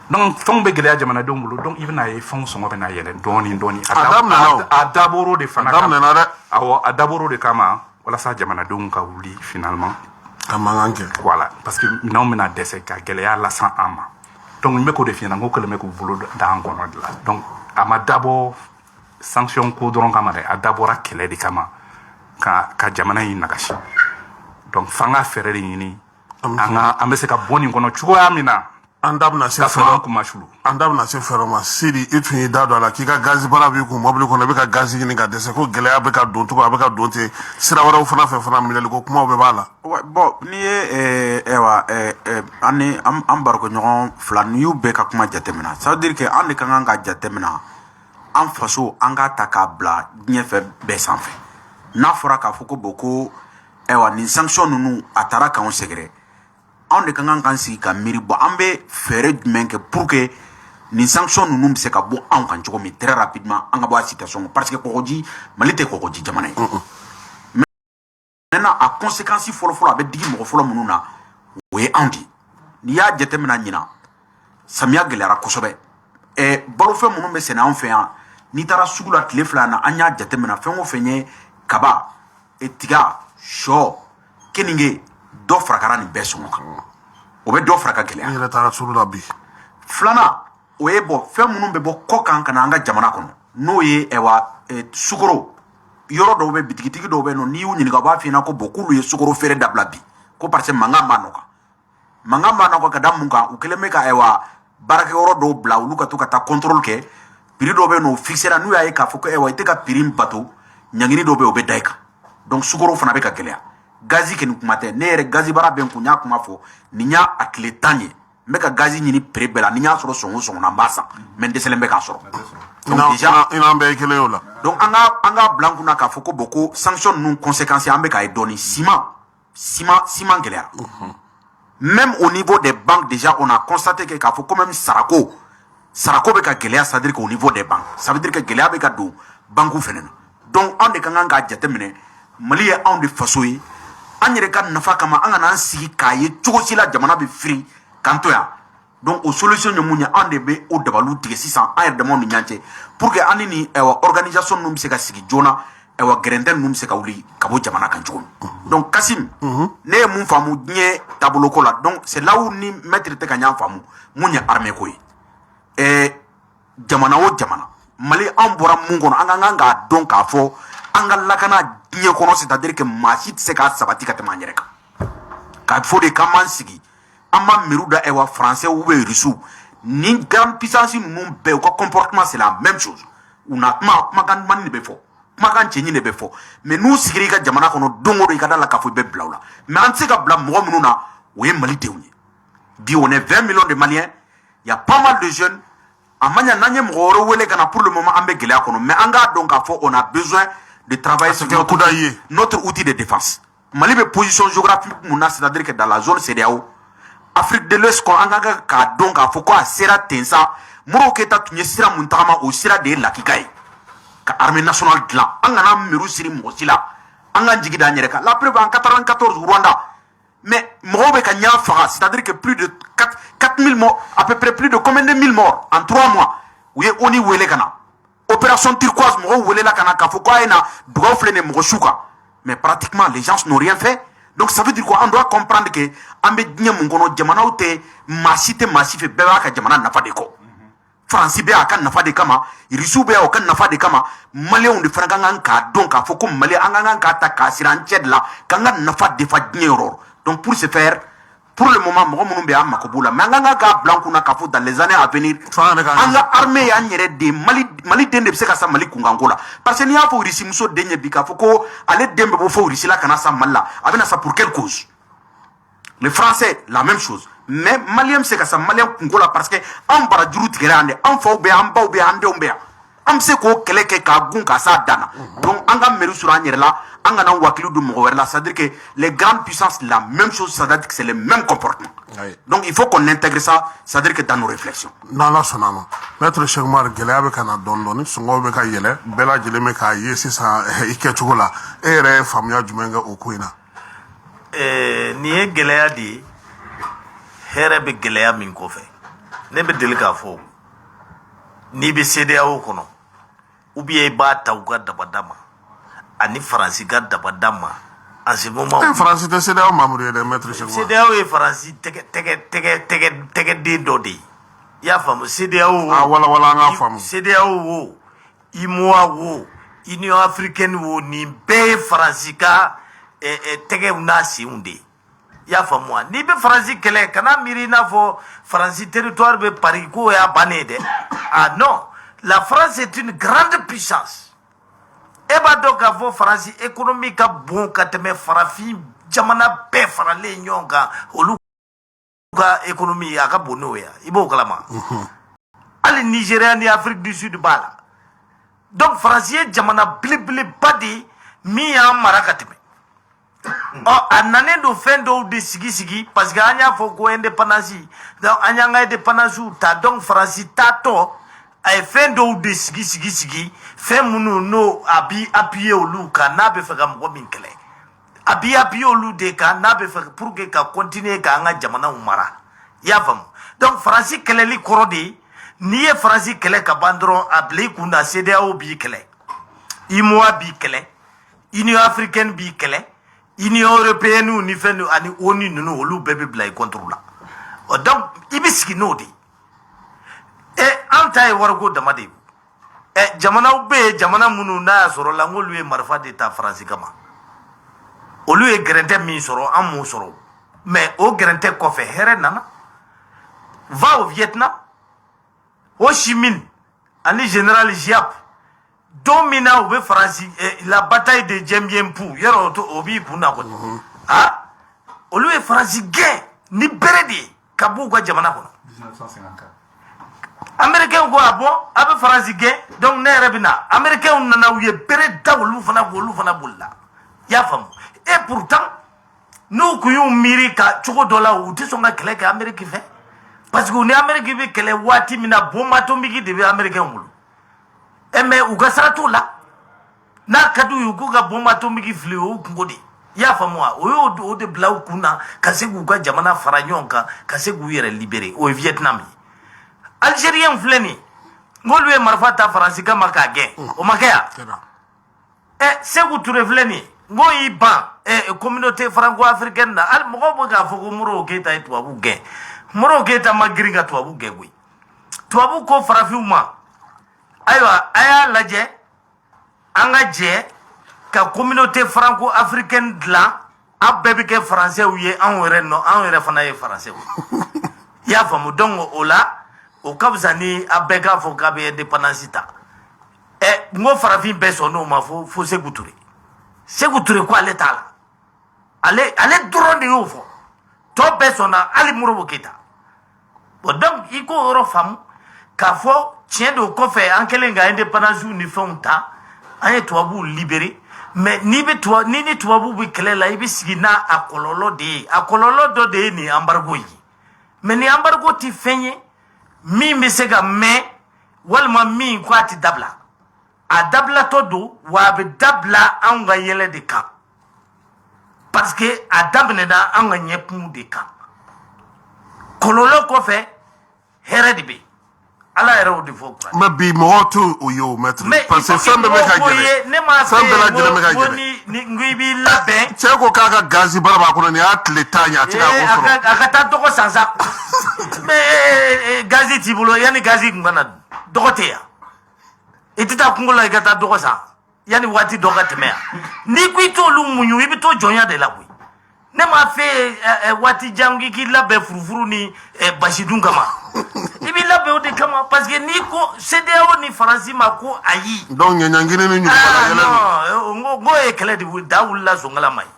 donc fɛnw bɛ gɛlɛya jamanadenw bolo donc i bɛna ye fɛnw sɔngɔ bɛna yɛlɛ dɔɔni a dabɔra de fana kama awɔ a dabɔra de kama walasa jamanadenw ka wuli finalement ka mankan kɛ voilà parce que minɛnw bɛna dɛsɛ ka gɛlɛya lase an ma donc n bɛ k'o de f'i ɲɛna n ko kɛlen bɛ k'u bolo da an kɔnɔ de la donc a ma dabɔ sanction ko dɔrɔn kama dɛ a dabɔra kɛlɛ de kama ka jamana in nagasi donc f'an ka fɛɛrɛ de ɲini an bɛ se ka bɔ nin kɔnɔ cogoya min na an da bɛna se fɛɛrɛ ma Sidi i tun y'i da don a la k'i ka gazi bala b'i kun mobili kɔnɔ i bɛ ka gazi ɲini ka dɛsɛ ko gɛlɛya bɛ ka don cogo a bɛ ka don ten sira wɛrɛw fana fɛ fana minɛliko kumaw bɛɛ b'a la bon n'i ye an barokɛɲɔgɔn fila n'i y'u bɛɛ ka kuma jateminɛ ça veut dire que an de ka kan ka jateminɛ an faso an k'a ta k'a bila diɲɛ fɛ bɛɛ sanfɛ n'a fɔra k'a fɔ ko bon ko nin sanction ninnu a taara k'anw sɛgɛrɛ anw de ka kan k'an sigi ka miiri bɔ an bɛ fɛɛrɛ jumɛn kɛ pour que nin sanction ninnu bɛ se ka bɔ anw kan cogo min très rapidement an ka bɔ a situation kɔnɔ parce que kɔgɔji Mali tɛ kɔgɔji jamana ye maintenant a conséquence fɔlɔfɔlɔ a bɛ digi mɔgɔ fɔlɔ minnu na o ye anw de n'i y'a jateminɛ ɲinan samiya gɛlɛyara kosɛbɛ balofɛn minnu bɛ sɛnɛ anw fɛ yan n'i taara sugu la tile fila na an y'a jateminɛ fɛn o fɛn ye kaba tiga sɔ keninge dɔ farakara nin bɛɛ sɔngɔ kan o bɛ dɔ faraka gɛlɛya n yɛrɛ taara sugu la bi filanan o ye fɛn minnu bɛ bɔ kɔ kan ka na an ka jamana kɔnɔ n'o ye sukoro yɔrɔ dɔw bɛ bitigitigi dɔw bɛ yen nɔ n'i y'u ɲininka u b'a f'i ɲɛna ko k'ulu ye sukoro feere dabila bi ko parce que mankan b'a nɔkan ka da mun kan u kɛlen bɛ ka baarakɛyɔrɔ dɔw bila olu ka to ka taa contrôle kɛ prix dɔw bɛ yen nɔ o fixera n'u y'a ye k'a fɔ ko i tɛ ka prix bato ɲangini dɔw bɛ yen o bɛ da i kan donc sukoro fana bɛ ka gɛlɛya gazi kɛ nin kuma tɛ ne yɛrɛ gazi baara bɛ n kun n y'a kuma fɔ nin y'a tile 10 ye n bɛ ka gazi ɲini prix bɛɛ la ni n y'a sɔrɔ sɔngɔ o sɔngɔ na n b'a san mais n dɛsɛlen bɛ k'a sɔrɔ donc déjà i n'an bɛɛ ye kelen ye o la donc an ka bila n kunna k'a fɔ ko bon ko sanction ninnu conséquences an bɛ k'a ye dɔɔni ciment gɛlɛyara même au niveau des banques déjà on a constaté que k'a fɔ ko même sarako bɛ ka gɛlɛya c'est à dire qu'au niveau des banques ça veut dire que gɛlɛya bɛ ka don banques fɛnɛ na donc an de ka kan k'a jateminɛ Mali ye anw de faso ye an yɛrɛ ka nafa kama an kana an sigi k'a ye cogo si la jamana bɛ firi k'an to yan donc o solution ye mun ye an de bɛ o dabaliw tigɛ sisan an yɛrɛ damaw ni ɲɔgɔn cɛ pour que an ni organisation ninnu bɛ se ka sigi joona gɛrɛntɛ ninnu bɛ se ka wuli ka bɔ jamana kan cogo min donc Kasim ne ye mun faamu diɲɛ taabolo la donc c'est là où ni maître tɛ ka ɲɔgɔn faamu mun ye armée ko ye jamana o jamana Mali an bɔra mun kɔnɔ an ka kan k'a dɔn k'a fɔ an ka lakana diɲɛ kɔnɔ c'est-à-dire que maa si tɛ se k'a sabati ka tɛmɛ an yɛrɛ kan k'a fɔ de k'an m'an sigi an b'a miiriw da français ou bien russe ni grande puissance ninnu bɛɛ u ka comportement c'est la même chose u na kumakan ɲuman de bɛ fɔ kumakan cɛɲi de bɛ fɔ mais n'u sigir'i ka jamana kɔnɔ don o don i ka da la k'a fɔ i bɛ bila u la mais an tɛ se ka bila mɔgɔ minnu na o ye Malidenw ye bi on est 20 millions de Maliens il y a pas mal de jeunes a ma ɲa n'an ye mɔgɔ wɛrɛ wele ka na pour le moment an bɛ gɛlɛya kɔnɔ mais an k'a dɔn k'a fɔ on a besoin de travailler sur notre outil de défense Mali bɛ position géographique mun na c'est-à-dire que dans la zone CEDEAO Afrique de l'Ouest kɔnɔ an ka kan k'a dɔn k'a fɔ ko a sera ten sa Modibo Keyita tun ye sira mun tagama o sira de ye lakika ye ka armée nationale dilan an kana miiriw siri mɔgɔ si la an ka jigi da an yɛrɛ kan la preuve en 94 Rwanda mais mɔgɔw bɛ ka ɲɔgɔn faga c'est-à-dire que plus de 4000 morts à peu près plus de combien de 1000 morts en 3 mois u ye ONU wele ka na opération turquoise mɔgɔw welela ka na k'a fɔ ko a ye na dugawu filɛ nin ye mɔgɔ su kan mais pratiquement les gens n'ont rien fait donc ça veut dire quoi on doit comprendre que an bɛ diɲɛ mun kɔnɔ jamanaw tɛ maa si tɛ maa si fɛ bɛɛ b'a ka jamana nafa de kɔ Faransi bɛ a ka nafa de kama Irisiw bɛ a ka nafa de kama Maliyɛnw de fana ka kan k'a dɔn k'a fɔ ko Mali an ka kan k'a ta k'a siri an cɛ de la k'an ka nafa defa diɲɛ yɔrɔ donc pour ce faire pour le moment mɔgɔ minnu bɛ an mako b'u la mais an ka kan k'a bila an kunna k'a fɔ dans les années à venir an ka armée y'an yɛrɛ de Mali den de bɛ se ka sa Mali kunkanko la parce que n'i y'a fɔ Irisi muso den ye bi k'a fɔ ko ale den bɛ bɔ fɔ Irisi la ka na sa Mali la a bɛ na sa pour quelle cause les Français la même chose mais Maliyɛn bɛ se ka sa Maliyɛn kunko la parce que an barajuru tigɛra yan de an faw bɛ yan an baw bɛ yan an denw bɛ yan am se ko kɛlɛ kɛ k'a gun ka s'a dan na donc an ka mairie sɔrɔ an yɛrɛ la an kana wakili don mɔgɔ wɛrɛ la c'est à dire que les grandes puissances la même chose c'est à dire que c'est le même comportement donc il faut qu'on intègre ça c'est à dire que dans nos réflexions n'ala sɔnna ma maître Cheikh Oumar gɛlɛya bɛ ka na dɔɔni dɔɔni sɔngɔw bɛ ka yɛlɛ bɛɛ lajɛlen bɛ k'a ye sisan i kɛcogo la e yɛrɛ ye faamuya jumɛn kɛ o ko in na nin ye gɛlɛya de ye hɛrɛ bɛ gɛlɛya min kɔfɛ ne bɛ deli k'a fɔ n'i bɛ CEDEAO kɔnɔ ou bien i b'a ta u ka dabada ma ani Faransi ka dabada ma en ce moment Faransi tɛ CEDEAO membre ye dɛ maître Cheikh Oumar CEDEAO ye Faransi tɛgɛden dɔ de ye i y'a faamu CEDEAO wala an k'a faamu CEDEAO wo UEMOA wo Union africaine wo nin bɛɛ ye Faransi ka tɛgɛw n'a senw de ye i y'a faamu wa n'i bɛ Faransi kɛlɛ kana miiri i n'a fɔ Faransi territoire bɛ Paris k'o y'a bannen ye dɛ ah non la France est une grande puissance e b'a dɔn k'a fɔ Faransi économie ka bon ka tɛmɛ farafin jamana bɛɛ faralen ɲɔgɔn kan olu ka économie a ka bon n'o ye i b'o kalama hali Nigéria ni Afrique du Sud b'a la donc Faransi ye jamana belebeleba de ye min y'an mara ka tɛmɛ a nanen don fɛn dɔw de sigi parce que an y'a fɔ ko indépendance donc an y'an ka indépendance ta donc Faransi taatɔ a ye fɛn dɔw de sigi fɛn minnu n'o a bi appuyer olu kan n'a bɛ fɛ ka mɔgɔ min kɛlɛ a bi appuyer olu de kan n'a bɛ fɛ pour que ka continuer k'an ka jamanaw mara i y'a faamu donc Faransi kɛlɛli kɔrɔ de ye n'i ye Faransi kɛlɛ ka ban dɔrɔn a bila i kun na CEDEAO b'i kɛlɛ UEMOA b'i kɛlɛ Union africaine b'i kɛlɛ Union européenne ni fɛn ani ONU ninnu olu bɛɛ bɛ bila i contre la donc i bɛ sigi n'o de ye an ta ye wariko dama de ye jamanaw bɛ yen jamana minnu n'a y'a sɔrɔ la n'olu ye marifa de ta Faransi kama olu ye gɛrɛntɛ min sɔrɔ an m'o sɔrɔ mais o gɛrɛntɛ kɔfɛ hɛrɛ nana va au Vietnam Ho Chi Minh ani général Giap don min na u bɛ Faransi la bataille de Dien Bien Phu yɔrɔ o b'i kun na kɔni olu ye Faransi gɛn ni bere de ye ka b'u ka jamana kɔnɔ 1954 Américains ko a bɔ a bɛ Faransi gɛn donc ne yɛrɛ bɛ na Américains nana u ye bere da olu fana bolila i y'a faamu et pourtant n'u kun y'u miiri ka cogo dɔ la u tɛ sɔn ka kɛlɛ kɛ Amérique fɛ parce que u ni Amérique bɛ kɛlɛ waati min na bombe atomique de bɛ Américains bolo mais u ka sira t'o la n'a ka d'u ye u k'u ka bombe atomique fili o y'u kungo de i y'a faamu wa o y'o de bila u kun na ka se k'u ka jamana fara ɲɔgɔn kan ka se k'u yɛrɛ libérer o ye Vietnam ye Algérien filɛ nin ye n'olu ye marifa ta Faransi kama k'a gɛn o ma kɛ yan Sékou Touré filɛ nin ye n ko y'i ban communauté franco-africaine na hali mɔgɔw bɛ k'a fɔ ko Modibo Keyita ye tubabu gɛn Modibo Keyita ma girin ka tubabu gɛn koyi tubabu ko farafinw ma ayiwa a y'a lajɛ an ka jɛ ka communauté franco-africaine dilan an bɛɛ bɛ kɛ faransɛw ye anw yɛrɛ fana ye faransɛw i y'a faamu donc o la o ka fisa ni a bɛɛ k'a fɔ k'a bɛ indépendance ta n ko farafin bɛɛ sɔn n'o ma fo Sékou Touré Sékou Touré ko ale t'a la ale dɔrɔn de y'o fɔ tɔ bɛɛ sɔnna hali Modibo Keyita bon donc i k'o yɔrɔ faamu k'a fɔ tiɲɛ don kɔfɛ an kɛlen ka indépendance ni fɛnw ta an ye tubabuw libérer mais ni ni tubabuw bɛ kɛlɛ la i bɛ sigi n'a a kɔlɔlɔ de ye a kɔlɔlɔ dɔ de ye nin embargo ye mais nin embargo tɛ fɛn ye min bɛ se ka mɛn walima min ko a tɛ dabila a dabilatɔ don wa a bɛ dabila anw ka yɛlɛ de kan parce que a daminɛna anw ka ɲɛkumu de kan kɔlɔlɔ kɔfɛ hɛrɛ de bɛ yen ala yɛrɛ o de fɔ kura mais bi mɔgɔw t'o o ye o maître parce que fɛn bɛɛ bɛ ka gɛlɛn ne m'a fɛn bɛɛ lajɛlen bɛ ka fɛ ko gɛlɛn ni n ko i b'i labɛn cɛ ko k'a ka gazi bara b'a kɔnɔ nin y'a tile 10 ye a tɛ k'a ko sɔrɔ a ka taa dɔgɔ san sa mais gazi t'i bolo yanni gazi kun ka na dɔgɔ tɛ yan i tɛ taa kungo la i ka taa dɔgɔ san yanni waati dɔ ka tɛmɛ yan n'i ko i t'olu muɲu i bɛ to jɔnya de la koyi ne m'a fɛ waati jan k'i labɛn furufuru ni basi dun kama i b'i labɛn o de kama parce que n'i ko CEDEAO ni Faransi ma ko ayi donc ɲɛɲɛngini ni ɲuman yɛlɛ n ko ye kɛlɛ de wuli da wulila sɔngala ma ye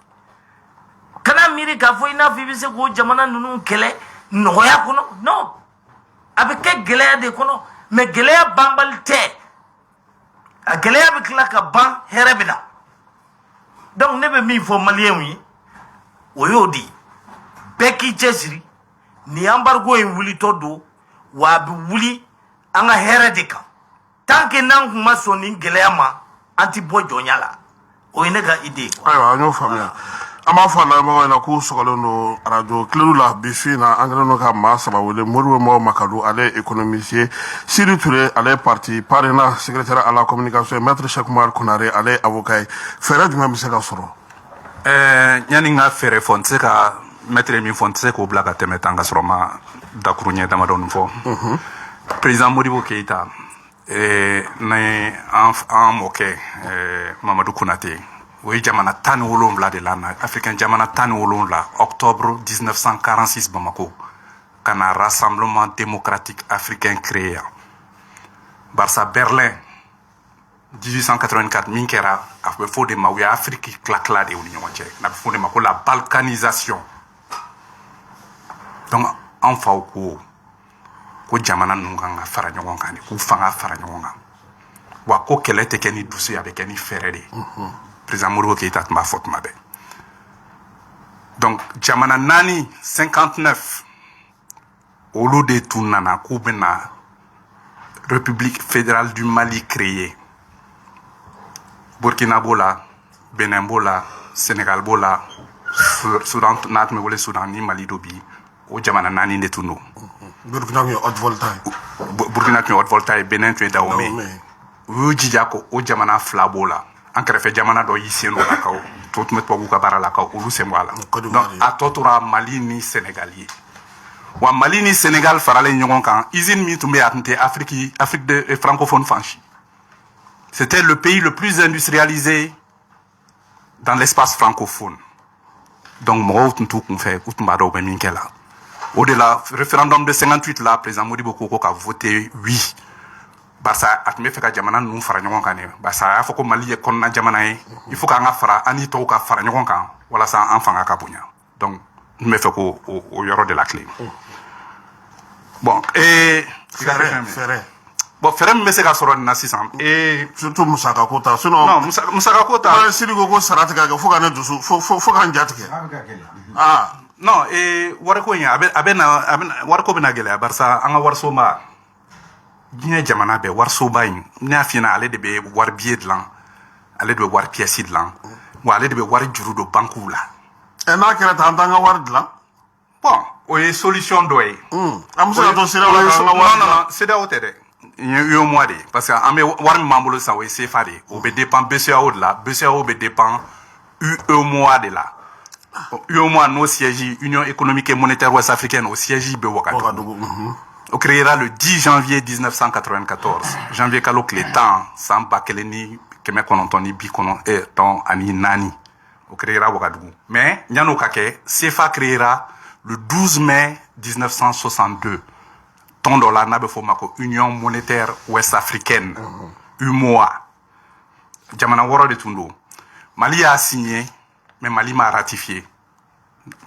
kana miiri k'a fɔ i n'a fɔ i bɛ se k'o jamana ninnu kɛlɛ nɔgɔya kɔnɔ non a bɛ kɛ gɛlɛya de kɔnɔ mais gɛlɛya banbali tɛ a gɛlɛya bɛ tila ka ban hɛrɛ bɛ na donc ne bɛ min fɔ maliyɛnw ye o y'o de ye bɛɛ k'i cɛsiri ni embargo in wulitɔ don wa a bɛ wuli an ka hɛrɛ de kan tant que n'an kun ma sɔn nin gɛlɛya ma an ti bɔ jɔnya la o ye ne ka idée ye quoi. ayiwa an y'o faamuya an b'a fɔ a lamɛnbagaw ɲɛna k'u sɔgɔlen don radio kileru la bi su in na an kɛlen don ka maa saba wele moribo mɔgɔ makadu ale ye économiste Siri Ture ale ye parti parrainant secrétaire à la communication maître Cheikh-Oumar Konare ale ye avocat ye fɛɛrɛ jumɛn bɛ se ka sɔrɔ yani n ka fɛɛrɛ fɔ n tɛ se ka maître ye min fɔ n tɛ se k'o bila ka tɛmɛ tan ka sɔrɔ ma dakuru ɲɛ damadɔni fɔ président Modibo Keïta ni an mɔkɛ Mamadou Konate o ye jamana 17 de la africain jamana 17 octobre 1946 Bamako ka na rassemblement démocratique africain créé yan barisa Berlin 1884 min kɛra a bɛ fɔ de ma u ye Afrique tila de u ni ɲɔgɔn cɛ n'a bɛ fɔ de ma ko la balkanisation donc an faw ko jamana ninnu kan ka fara ɲɔgɔn kan de k'u fanga fara ɲɔgɔn kan wa ko kɛlɛ tɛ kɛ ni dusu ye a bɛ kɛ ni fɛɛrɛ de ye président Modibo Keïta tun b'a fɔ tuma bɛɛ donc jamana 59 olu de tun nana k'u bɛna République fédérale du Mali créer Burkina b'o la Benin b'o la Sénégal b'o la Soudan n'a tun bɛ wele Soudan ni Mali do bi o jamana 4 de tun don Burkina tun ye Haute-Volta ye Burkina tun ye Haute-Volta ye Benin tun ye Dahomey u y'u jija ko o jamana 2 b'o la an kɛrɛfɛ jamana dɔ y'i sen dɔ la ka to tun bɛ tubabuw ka baara la ka olu sen bɔ a la donc a tɔ tora Mali ni Sénégal ye wa Mali ni Sénégal faralen ɲɔgɔn kan usine min tun bɛ yen a tun tɛ Afrique de francophone fansi c'était le pays le plus industrialisé dans l'espace francophone donc mɔgɔw tun t'u kun fɛ u tun b'a dɔn u bɛ min kɛ la o de la référendum de 58 la président Modibo ko ka voté oui barisa a tun bɛ fɛ ka jamana ninnu fara ɲɔgɔn kan de barisa a y'a fɔ ko Mali ye kɔnɔna jamana ye il faut k'an ka fara an ni tɔw ka fara ɲɔgɔn kan walasa an fanga ka bonya donc n bɛ fɛ k'o yɔrɔ de la clé bon fɛɛrɛ bon fɛɛrɛ min bɛ se ka sɔrɔ nin na sisan surtout musaka ko ta sinon non musaka ko ta Siri ko sara tigɛ kɛ fo ka ne dusu fo ka n ja tigɛ non wariko in a bɛ wariko bɛna gɛlɛya barisa an ka warisoba diɲɛ jamana bɛɛ warisoba in ne y'a f'i ɲɛna ale de bɛ wari billet dilan ale de bɛ wari pièce dilan wa ale de bɛ wari juru don bankuw la n'a kɛra tan an t'an ka wari dilan bon o ye solution dɔ ye an bɛ se ka to CEDEAO la k'an ka wari dilan CEDEAO tɛ dɛ UEMOA de parce que an bɛ wari min b'an bolo sisan o ye CFA de ye o bɛ dépend BCEAO de la BCEAO bɛ dépend UEMOA de la UEMOA n'o siège Union économique et monétaire ouest africaine o siège bɛ Ouagadougou o créera le 10 janvier 1994 janvier kalo tile 10 san 1994 ani 4 o créera Ouagadougou mais ɲan'o ka kɛ CFA créera le 12 mai 1962 tɔn dɔ la n'a bɛ fɔ o ma ko Union monétaire ouest africaine UMOA jamana 6 de tun don Mali y'a signé mais Mali m'a ratifié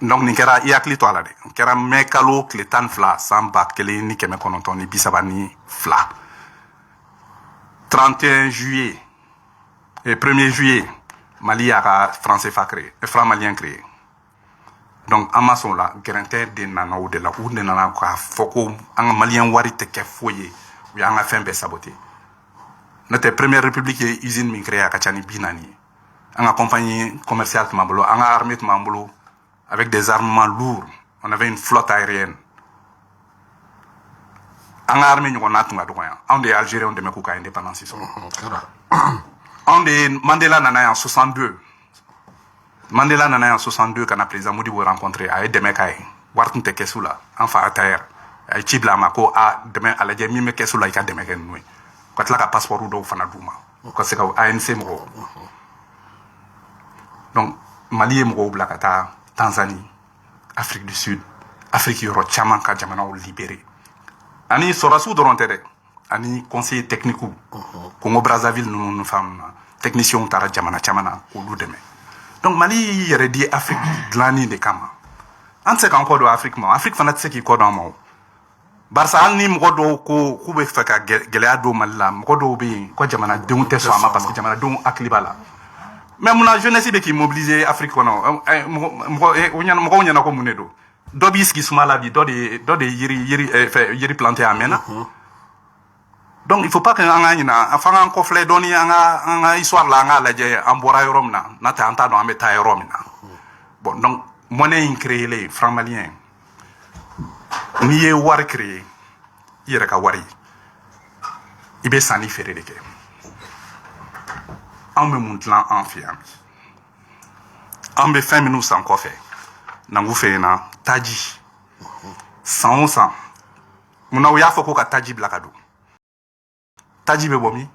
donc nin kɛra i hakili to a la dɛ n kɛra mai kalo tile 12 san 1932 31 juillet et 1er juillet Mali y'a ka franc CFA créé franc malien créé donc an ma sɔn o la gɛrɛntɛ de nana o de la u de nana k'a fɔ ko an ka maliyɛn wari tɛ kɛ foyi ye u y'an ka fɛn bɛɛ saboté n'o tɛ première république ye usine min créé a ka ca ni 40 ye an ka compagnie commerciale tun b'an bolo an ka armée tun b'an bolo avec des armements lourds on avait une flotte aérienne an ka armée ɲɔgɔnna tun ka dɔgɔ yan anw de ye algériens dɛmɛ k'u ka indépendance sɔrɔ anw de ye Mandela nana yan 62 Mandela nana yan 62 kana président Modibo rencontré a ye dɛmɛ k'a ye wari tun tɛ kɛsu la an fa Atayer a ye ci bila a ma ko dɛmɛ a lajɛ min bɛ kɛsu la i ka dɛmɛ kɛ ninnu ye ka tila ka passeport dɔw fana d'u ma u ka se ka ANC mɔgɔw donc Mali ye mɔgɔw bila ka taa Tanzanie Afrique du Sud Afrique yɔrɔ caman ka jamanaw libéré ani sɔrɔdasiw dɔrɔn tɛ dɛ ani conseiller technique Congo Brazzaville ninnu ni fɛn na techniciens taara jamana caman na k'olu dɛmɛ donc Mali y'i yɛrɛ di Afrique dilanni de kama an tɛ se k'an kɔ don Afrique ma Afrique fana tɛ se k'i kɔ don an ma barisa hali ni mɔgɔ dɔw ko k'u bɛ fɛ ka gɛlɛya don Mali la mɔgɔ dɔw bɛ yen ko jamanadenw tɛ sɔn a ma parce que jamanadenw hakili b'a la mais munna jeunesse bɛ k'i mobiliser Afrique kɔnɔ mɔgɔw ɲɛna ko mun de don dɔ b'i sigi suma la bi dɔ de yiri planté a mɛnna donc il faut pas que an ka ɲina f'an k'an kɔfilɛ dɔɔni an ka histoire la an k'a lajɛ an bɔra yɔrɔ min na n'a tɛ an t'a dɔn an bɛ taa yɔrɔ min na bon donc monnaie in créer franc malien n'i ye wari créer i yɛrɛ ka wari i bɛ sanni feere de kɛ an bɛ mun dilan an fɛ yan an bɛ fɛn minnu san kɔfɛ nangu fɛ yen na taji san o san munna u y'a fɔ ko ka taji bila ka don taji bɛ bɔ min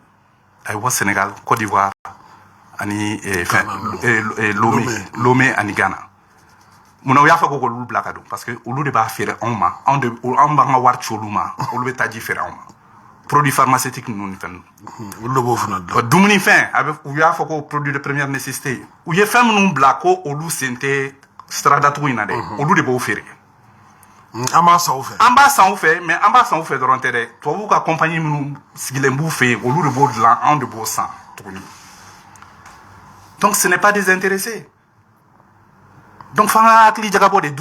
a bɛ bɔ Sénégal Côte d'Ivoire ani Lomé ani Ghana munna u y'a fɔ ko k'olu bila ka don parce que olu de b'a feere anw ma anw b'an ka wari ci olu ma olu bɛ taji feere anw ma produit pharmaceutique ninnu ni fɛn olu de b'o fana dilan dumunifɛn u y'a fɔ ko produit de première nécessité u ye fɛn minnu bila ko olu sen tɛ sira datugu in na dɛ olu de b'o feere an b'a san u fɛ an b'a san u fɛ mais an b'a san u fɛ dɔrɔn tɛ dɛ tubabuw ka compagnie minnu sigilen b'u fɛ yen olu de b'o dilan anw de b'o san tuguni donc ce n'est pas désintéressé donc f'an ka hakili jagabɔ de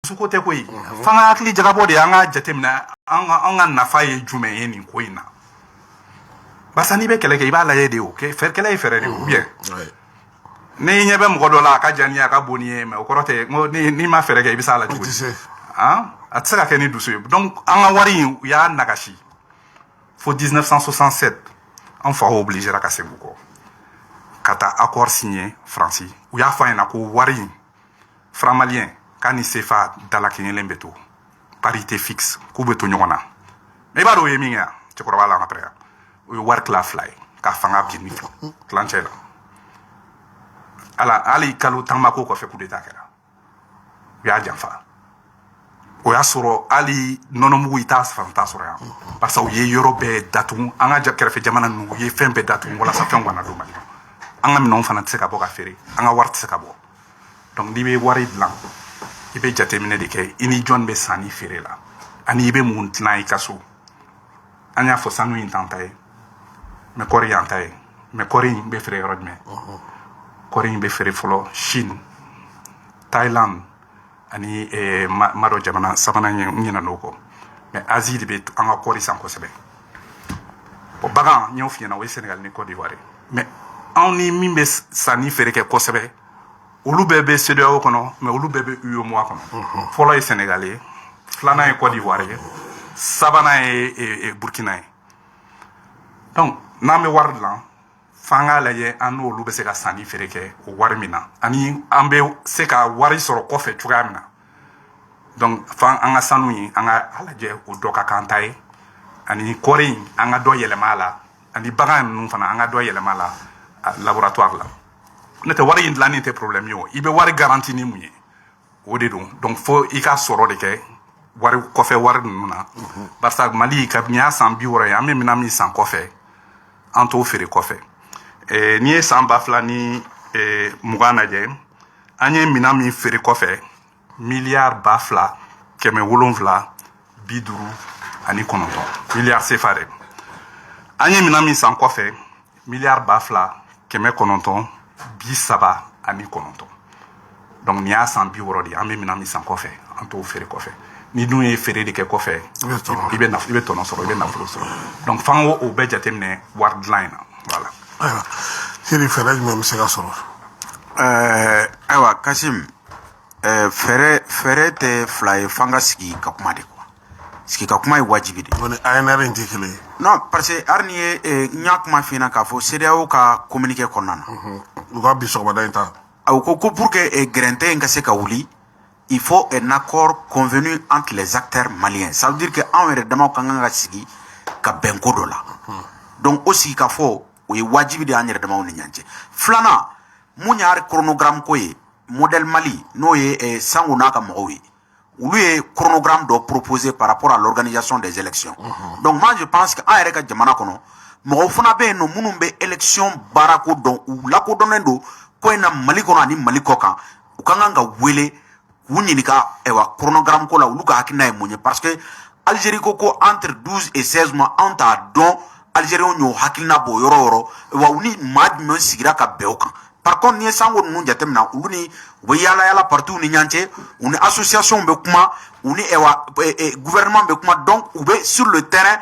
dusuko tɛ koyi f'an ka hakili jagabɔ de an ka jateminɛ an ka nafa ye jumɛn ye nin ko in na barisa n'i bɛ kɛlɛ kɛ i b'a lajɛ de o kɛlɛ ye fɛɛrɛ de ou bien n'i ɲɛ bɛ mɔgɔ dɔ la a ka jan ni a ka bon ni ye mais o kɔrɔ tɛ ko n'i ma fɛɛrɛ kɛ i bɛ s'a la cogo di a tɛ se ka kɛ ni dusu ye donc an ka wari in u y'a nagasi fo 1967 an faw obligera ka segin u kɔ ka taa accord signé Faransi u y'a fɔ a ɲɛna ko wari in franc malien k'a ni CFA dalakɛɲɛlen bɛ to parité fixe k'u bɛ to ɲɔgɔn na mais i b'a dɔn o ye min kɛ yan cɛkɔrɔba la après o ye wari tila fila ye ka fanga bin ni tilancɛ la hali kalo tanbako kɔfɛ coup d'état kɛra u y'a janfa o y'a sɔrɔ hali nɔnɔmugu i t'a sɔrɔ yan parce que u ye yɔrɔ bɛɛ datugu an ka kɛrɛfɛ jamana ninnu u ye fɛn bɛɛ datugu walasa fɛnw kana don Mali an ka minɛnw fana tɛ se ka bɔ ka feere an ka wari tɛ se ka bɔ donc n'i bɛ wari dilan i bɛ jateminɛ de kɛ i ni jɔn bɛ sanni feere la ani i bɛ mun dilan i ka so an y'a fɔ sanu in t'an ta ye mais kɔɔri y'an ta ye mais kɔɔri in bɛ feere yɔrɔ jumɛn kɔɔri in bɛ feere fɔlɔ Chine Thaïlande ani madɔ jamana sabanan ye n ɲinɛ n'o kɔ mais Asie de bɛ an ka kɔɔri san kosɛbɛ bon bagan n y'o f'i ɲɛna o ye Sénégal ni Côte d'Ivoire mais anw ni min bɛ sanni feere kɛ kosɛbɛ olu bɛɛ bɛ CEDEAO kɔnɔ mais olu bɛɛ bɛ UEMOA kɔnɔ fɔlɔ ye Sénégal ye filanan ye Côte d'Ivoire ye sabanan ye Burkina ye donc n'an bɛ wari dilan f'an k'a lajɛ an n'olu bɛ se ka sanni feere kɛ o wari min na ani an bɛ se ka wari sɔrɔ kɔfɛ cogoya min na donc f'an an ka sanu in an ka lajɛ o dɔ ka kan ta ye ani kɔɔri in an ka dɔ yɛlɛma a la ani bagan ninnu fana an ka dɔ yɛlɛma a la laboratoire la n'o tɛ wari in dilanni tɛ problème ye o i bɛ wari garanti ni mun ye o de don donc fo i ka sɔrɔ de kɛ wari kɔfɛ wari ninnu na barisa Mali kabini y'a san 60 ye an bɛ minɛn min san kɔfɛ an t'o feere kɔfɛ n'i ye san 2000 ni 20 lajɛ an ye minɛn min feere kɔfɛ miliyari 2,750 ani 9 miliyari CFA de an ye minɛn min san kɔfɛ miliyari 2,930 ani 9 donc nin y'a san 60 de ye an bɛ minɛn min san kɔfɛ an t'o feere kɔfɛ ni dun ye feere de kɛ kɔfɛ i bɛ tɔnɔ sɔrɔ i bɛ nafolo sɔrɔ donc f'an k'o bɛɛ jateminɛ wari dilan in na voilà. ayiwa seri fɛɛrɛ jumɛn bɛ se ka sɔrɔ ayiwa Kasim fɛɛrɛ tɛ fila ye f'an ka sigi ka kuma de quoi sigi ka kuma ye wajibi de o ni ANR in tɛ kelen ye non parce que hali ni ye n y'a kuma f'i ɲɛna k'a fɔ CEDEAO ka communiqué kɔnɔna na u ka bi sɔgɔmada in ta ko pour que gɛrɛntɛ in ka se ka wuli il faut un accord convenu entre les acteurs maliens ça veut dire que anw yɛrɛ damaw ka kan ka sigi ka bɛn ko dɔ la donc o sigi ka fɔ o ye wajibi de y'an yɛrɛ damaw ni ɲɔgɔn cɛ filanan mun y'a chronogramme ko ye modèle Mali n'o ye Sango n'a ka mɔgɔw ye olu ye chronogramme dɔ proposé par rapport à l'organisation des élections donc moi je pense que an yɛrɛ ka jamana kɔnɔ mɔgɔw fana bɛ yen nɔ minnu bɛ élection baara ko dɔn u lakodɔnnen don ko in na Mali kɔnɔ ani Mali kɔ kan u ka kan ka wele k'u ɲininka chronogramme ko la olu ka hakilina ye mun ye parce que Algérie ko entre 12 et 16 mois an t'a dɔn Algériens y'o hakilina bɔ yɔrɔ yɔrɔ wa u ni maa jumɛn sigira ka bɛn o kan. Par contre ni ye sanko ninnu jateminɛ olu ni u bɛ yaala yaala partis ni ɲɔgɔn cɛ u ni association bɛ kuma u ni gouvernement bɛ kuma donc u bɛ sur le terrain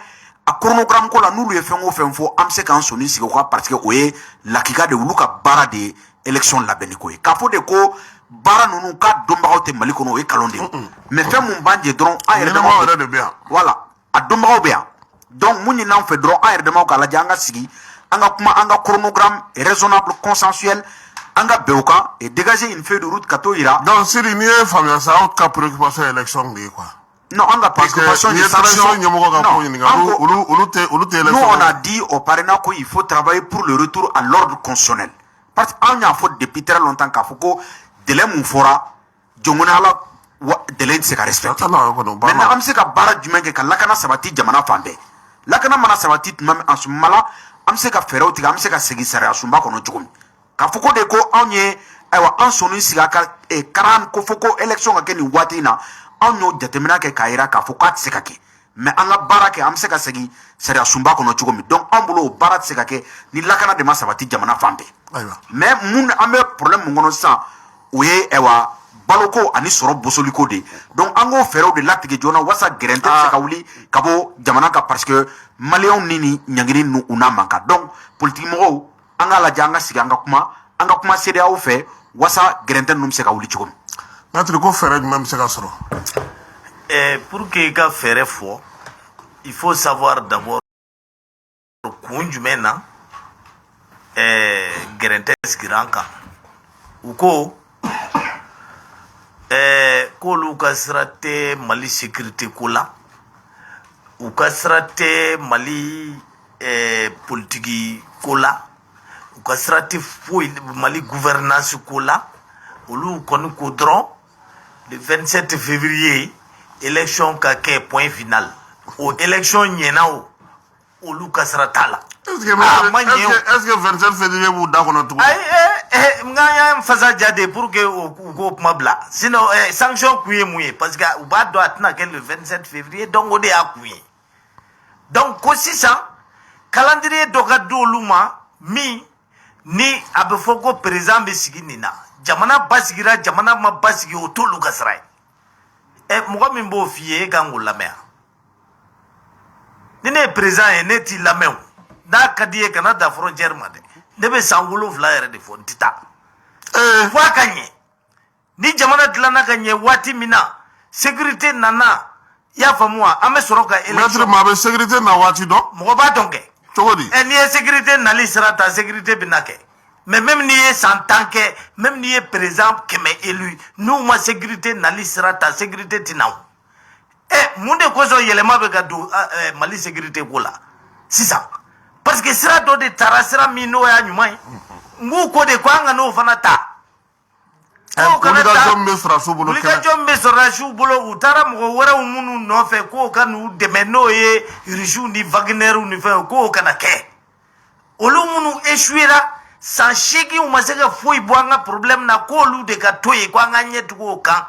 a chronogramme ko la n'olu ye fɛn o fɛn fɔ an bɛ se k'an sɔnni sigi o kan parce que o ye lakika de olu ka baara de ye élection labɛnni ko ye k'a fɔ de ko baara ninnu ka dɔnbagaw tɛ Mali kɔnɔ o ye nkalon de ye mais fɛn mun b'an jɛ dɔrɔn an yɛrɛ damaw yɛrɛ de bɛ yan voilà a dɔnbagaw bɛ yan donc mun ɲin'an fɛ dɔrɔn an yɛrɛ damaw k'a lajɛ an ka sigi an ka kuma an ka chronogramme raisonnable consensuel an ka bɛn o kan et dégager une feuille de route ka t'o yira. donc Siri n'i ye faamuya sa aw ka préoccupation élection de ye quoi. Non, on a préoccupation de sanction. Nous, on a dit au parrainage qu'il faut travailler pour le retour à l'ordre constitutionnel. Parce qu'on a fait depuis très longtemps qu'il faut que délai mon fora, Djongonala, délai se respecte. Maintenant, on sait que Bara Dumengue, que Lakana Sabati, Jamana Fande. Lakana Mana Sabati, même en ce moment-là, on sait que Ferro, on sait que Segui Sara, Sumba, qu'on a dit. Quand faut que ko on y est, on sonne Sigaka et Karan, Kofoko, élection à Kenny Watina. On y'o jateminɛ kɛ k'a yira k'a fɔ k'a tɛ se ka kɛ mais an ka baara kɛ an bɛ se ka segin sariya sunba kɔnɔ cogo min donc an bolo o baara tɛ se ka kɛ ni lakana de ma sabati jamana fan bɛɛ mais mun an bɛ problème mun kɔnɔ sisan o ye baloko ani sɔrɔ bosoliko de donc an k'o fɛɛrɛw de latigɛ joona walasa gɛrɛntɛ bɛ se ka wuli ka bɔ jamana kan parce que maliyɛnw ni ɲangini ninnu u n'a man kan donc politique mɔgɔw an k'a lajɛ an ka sigi an ka kuma CEDEAO fɛ walasa gɛrɛntɛ ninnu bɛ se ka wuli cogo min. Maître ko fɛrɛ jumɛn bɛ se ka sɔrɔ. Pour que i ka fɛrɛ fɔ il faut savoir d'abord kun jumɛn na gɛrɛntɛ sigira an kan u ko k'olu ka sira tɛ Mali sécurité ko la u ka sira tɛ Mali politique ko la u ka sira tɛ foyi Mali gouvernance ko la olu kɔni ko dɔrɔn le 27 février élection ka kɛ point final o élection ɲɛna o olu ka sira t'a la. est-ce que 27 février b'u da kɔnɔ tugun. ayi n ka y'an fasa ja de pour que u k'o kuma bila sinon sanction kun ye mun ye parce que u b'a dɔn a tɛna kɛ le 27 février donc o de y'a kun ye donc ko sisan calendrier dɔ ka di olu ma min ni a bɛ fɔ ko président bɛ sigi nin na. Jamana basigira jamana ma basigi o t'olu ka sira ye mɔgɔ min b'o f'i ye e kan k'o lamɛn ni ne ye président ye ne t'i lamɛn o n'a ka di ye kana da frontière ma dɛ ne bɛ san 7 yɛrɛ de fɔ n tɛ taa fo a ka ɲɛ ni jamana dilanna ka ɲɛ waati min na sécurité nana i y'a faamu wa an bɛ sɔrɔ ka élection. maître maa bɛ sécurité na waati dɔn. mɔgɔ b'a dɔn kɛ. cogo di. n'i ye sécurité nali sira ta sécurité bɛ na kɛ. Mais même n'i ye 100 ans kɛ même n'i ye président 100 élu n'u ma sécurité nali sira ta sécurité tɛ na o mun de kosɔn yɛlɛma bɛ ka don Mali sécurité ko la sisan parce que sira dɔ de taara sira min n'o y'a ɲuman ye n b'u ko de ko an ka n'o fana ta. wulikajɔ min bɛ sɔrɔdasiw bolo kɛnɛ. wulikajɔ min bɛ sɔrɔdasiw bolo u taara mɔgɔ wɛrɛw minnu nɔfɛ k'o ka n'u dɛmɛ n'o ye Russes ni Wagner ni fɛnw k'o kana kɛ olu minnu échouera. San 8 u ma se ka foyi bɔ an ka problème na k'olu de ka to yen ko an ka ɲɛ tugu o kan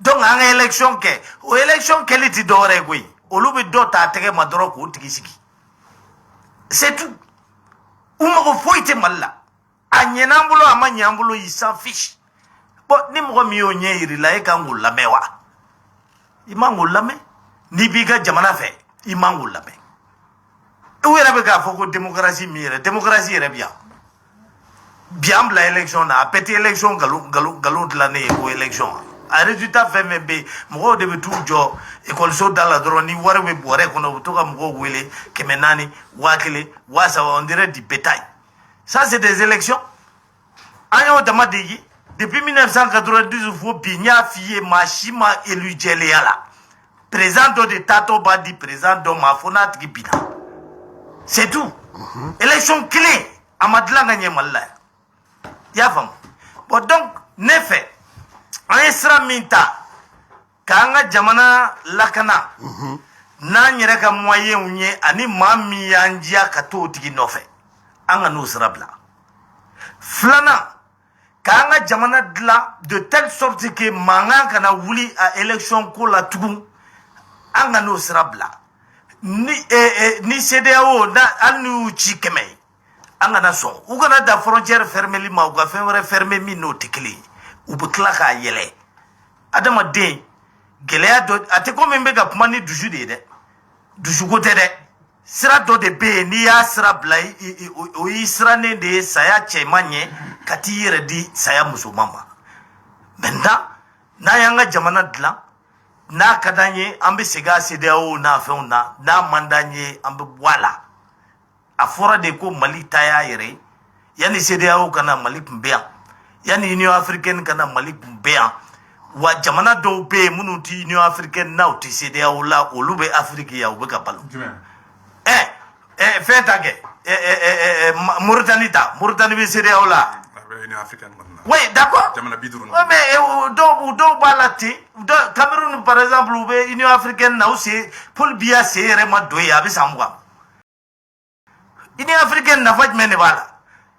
donc an ka élection kɛ o élection kɛli tɛ dɔwɛrɛ ye koyi olu bɛ dɔ ta a tɛgɛ ma dɔrɔn k'o tigi sigi c'est tout u mago foyi tɛ Mali la a ɲɛna an bolo a ma ɲɛ an bolo ils s'en fichent bon ni mɔgɔ min y'o ɲɛ yir'i la e kan k'o lamɛn wa i man k'o lamɛn n'i b'i ka jamana fɛ i man k'o lamɛn u yɛrɛ bɛ k'a fɔ ko démocratie min yɛrɛ démocratie yɛrɛ bi yan. Bien la élection na a pété élection galon dilannen ye ko élection a résultat fɛn fɛn bɛ yen mɔgɔw de bɛ t'u jɔ école da la dɔrɔn ni wari bɛ bɔrɛ kɔnɔ u bɛ to ka mɔgɔw wele 400 1000 3000 on dirait du bétail ça c'est des élections an y'o dama de ye depuis 1992 fo bi n y'a f'i ye maa si ma élu jɛlenya la président dɔ de taatɔ b'a di président dɔ ma fo n'a tigi binna c'est tout élection kelen a ma dilan ka ɲɛ Mali la yan. I y'a faamu bon donc ne fɛ an ye sira min ta k'an ka jamana lakana n'an yɛrɛ ka moyens ye ani maa min y'an diya ka t'o tigi nɔfɛ an ka n'o sira bila filanan k'an ka jamana dilan de telle sorte que mankan kana wuli a élection ko la tugun an ka n'o sira bila ni CEDEAO na hali n'u ci 100 an kana sɔn u kana da frontière fermeli ma u ka fɛn wɛrɛ fermer min n'o tɛ kelen ye u bɛ tila k'a yɛlɛ adamaden gɛlɛya dɔ a tɛ komi n bɛ ka kuma ni dusu de ye dɛ dusuko tɛ dɛ sira dɔ de bɛ yen n'i y'a sira bila o y'i sirannen de ye saya cɛman ɲɛ ka t'i yɛrɛ di saya musoman ma maintenant n'a y'an ka jamana dilan n'a ka d'an ye an bɛ segin a CEDEAO n'a fɛnw na n'a man d'an ye an bɛ bɔ a la a fɔra de ko Mali ta y'a yɛrɛ ye yanni CEDEAO kana Mali tun bɛ yan yanni Union africaine kana Mali tun bɛ yan wa jamana dɔw bɛ yen minnu tɛ Union africaine n'a u tɛ CEDEAO la olu bɛ Afrique yan u bɛ ka balo fɛn ta kɛ Mauritanie ta Mauritanie bɛ CEDEAO la oui d'accord mais dɔw b'a la ten Cameroun par exemple u bɛ Union africaine na u se Paul Biya se yɛrɛ ma don yen a bɛ san 20 Union africaine nafa jumɛn de b'a la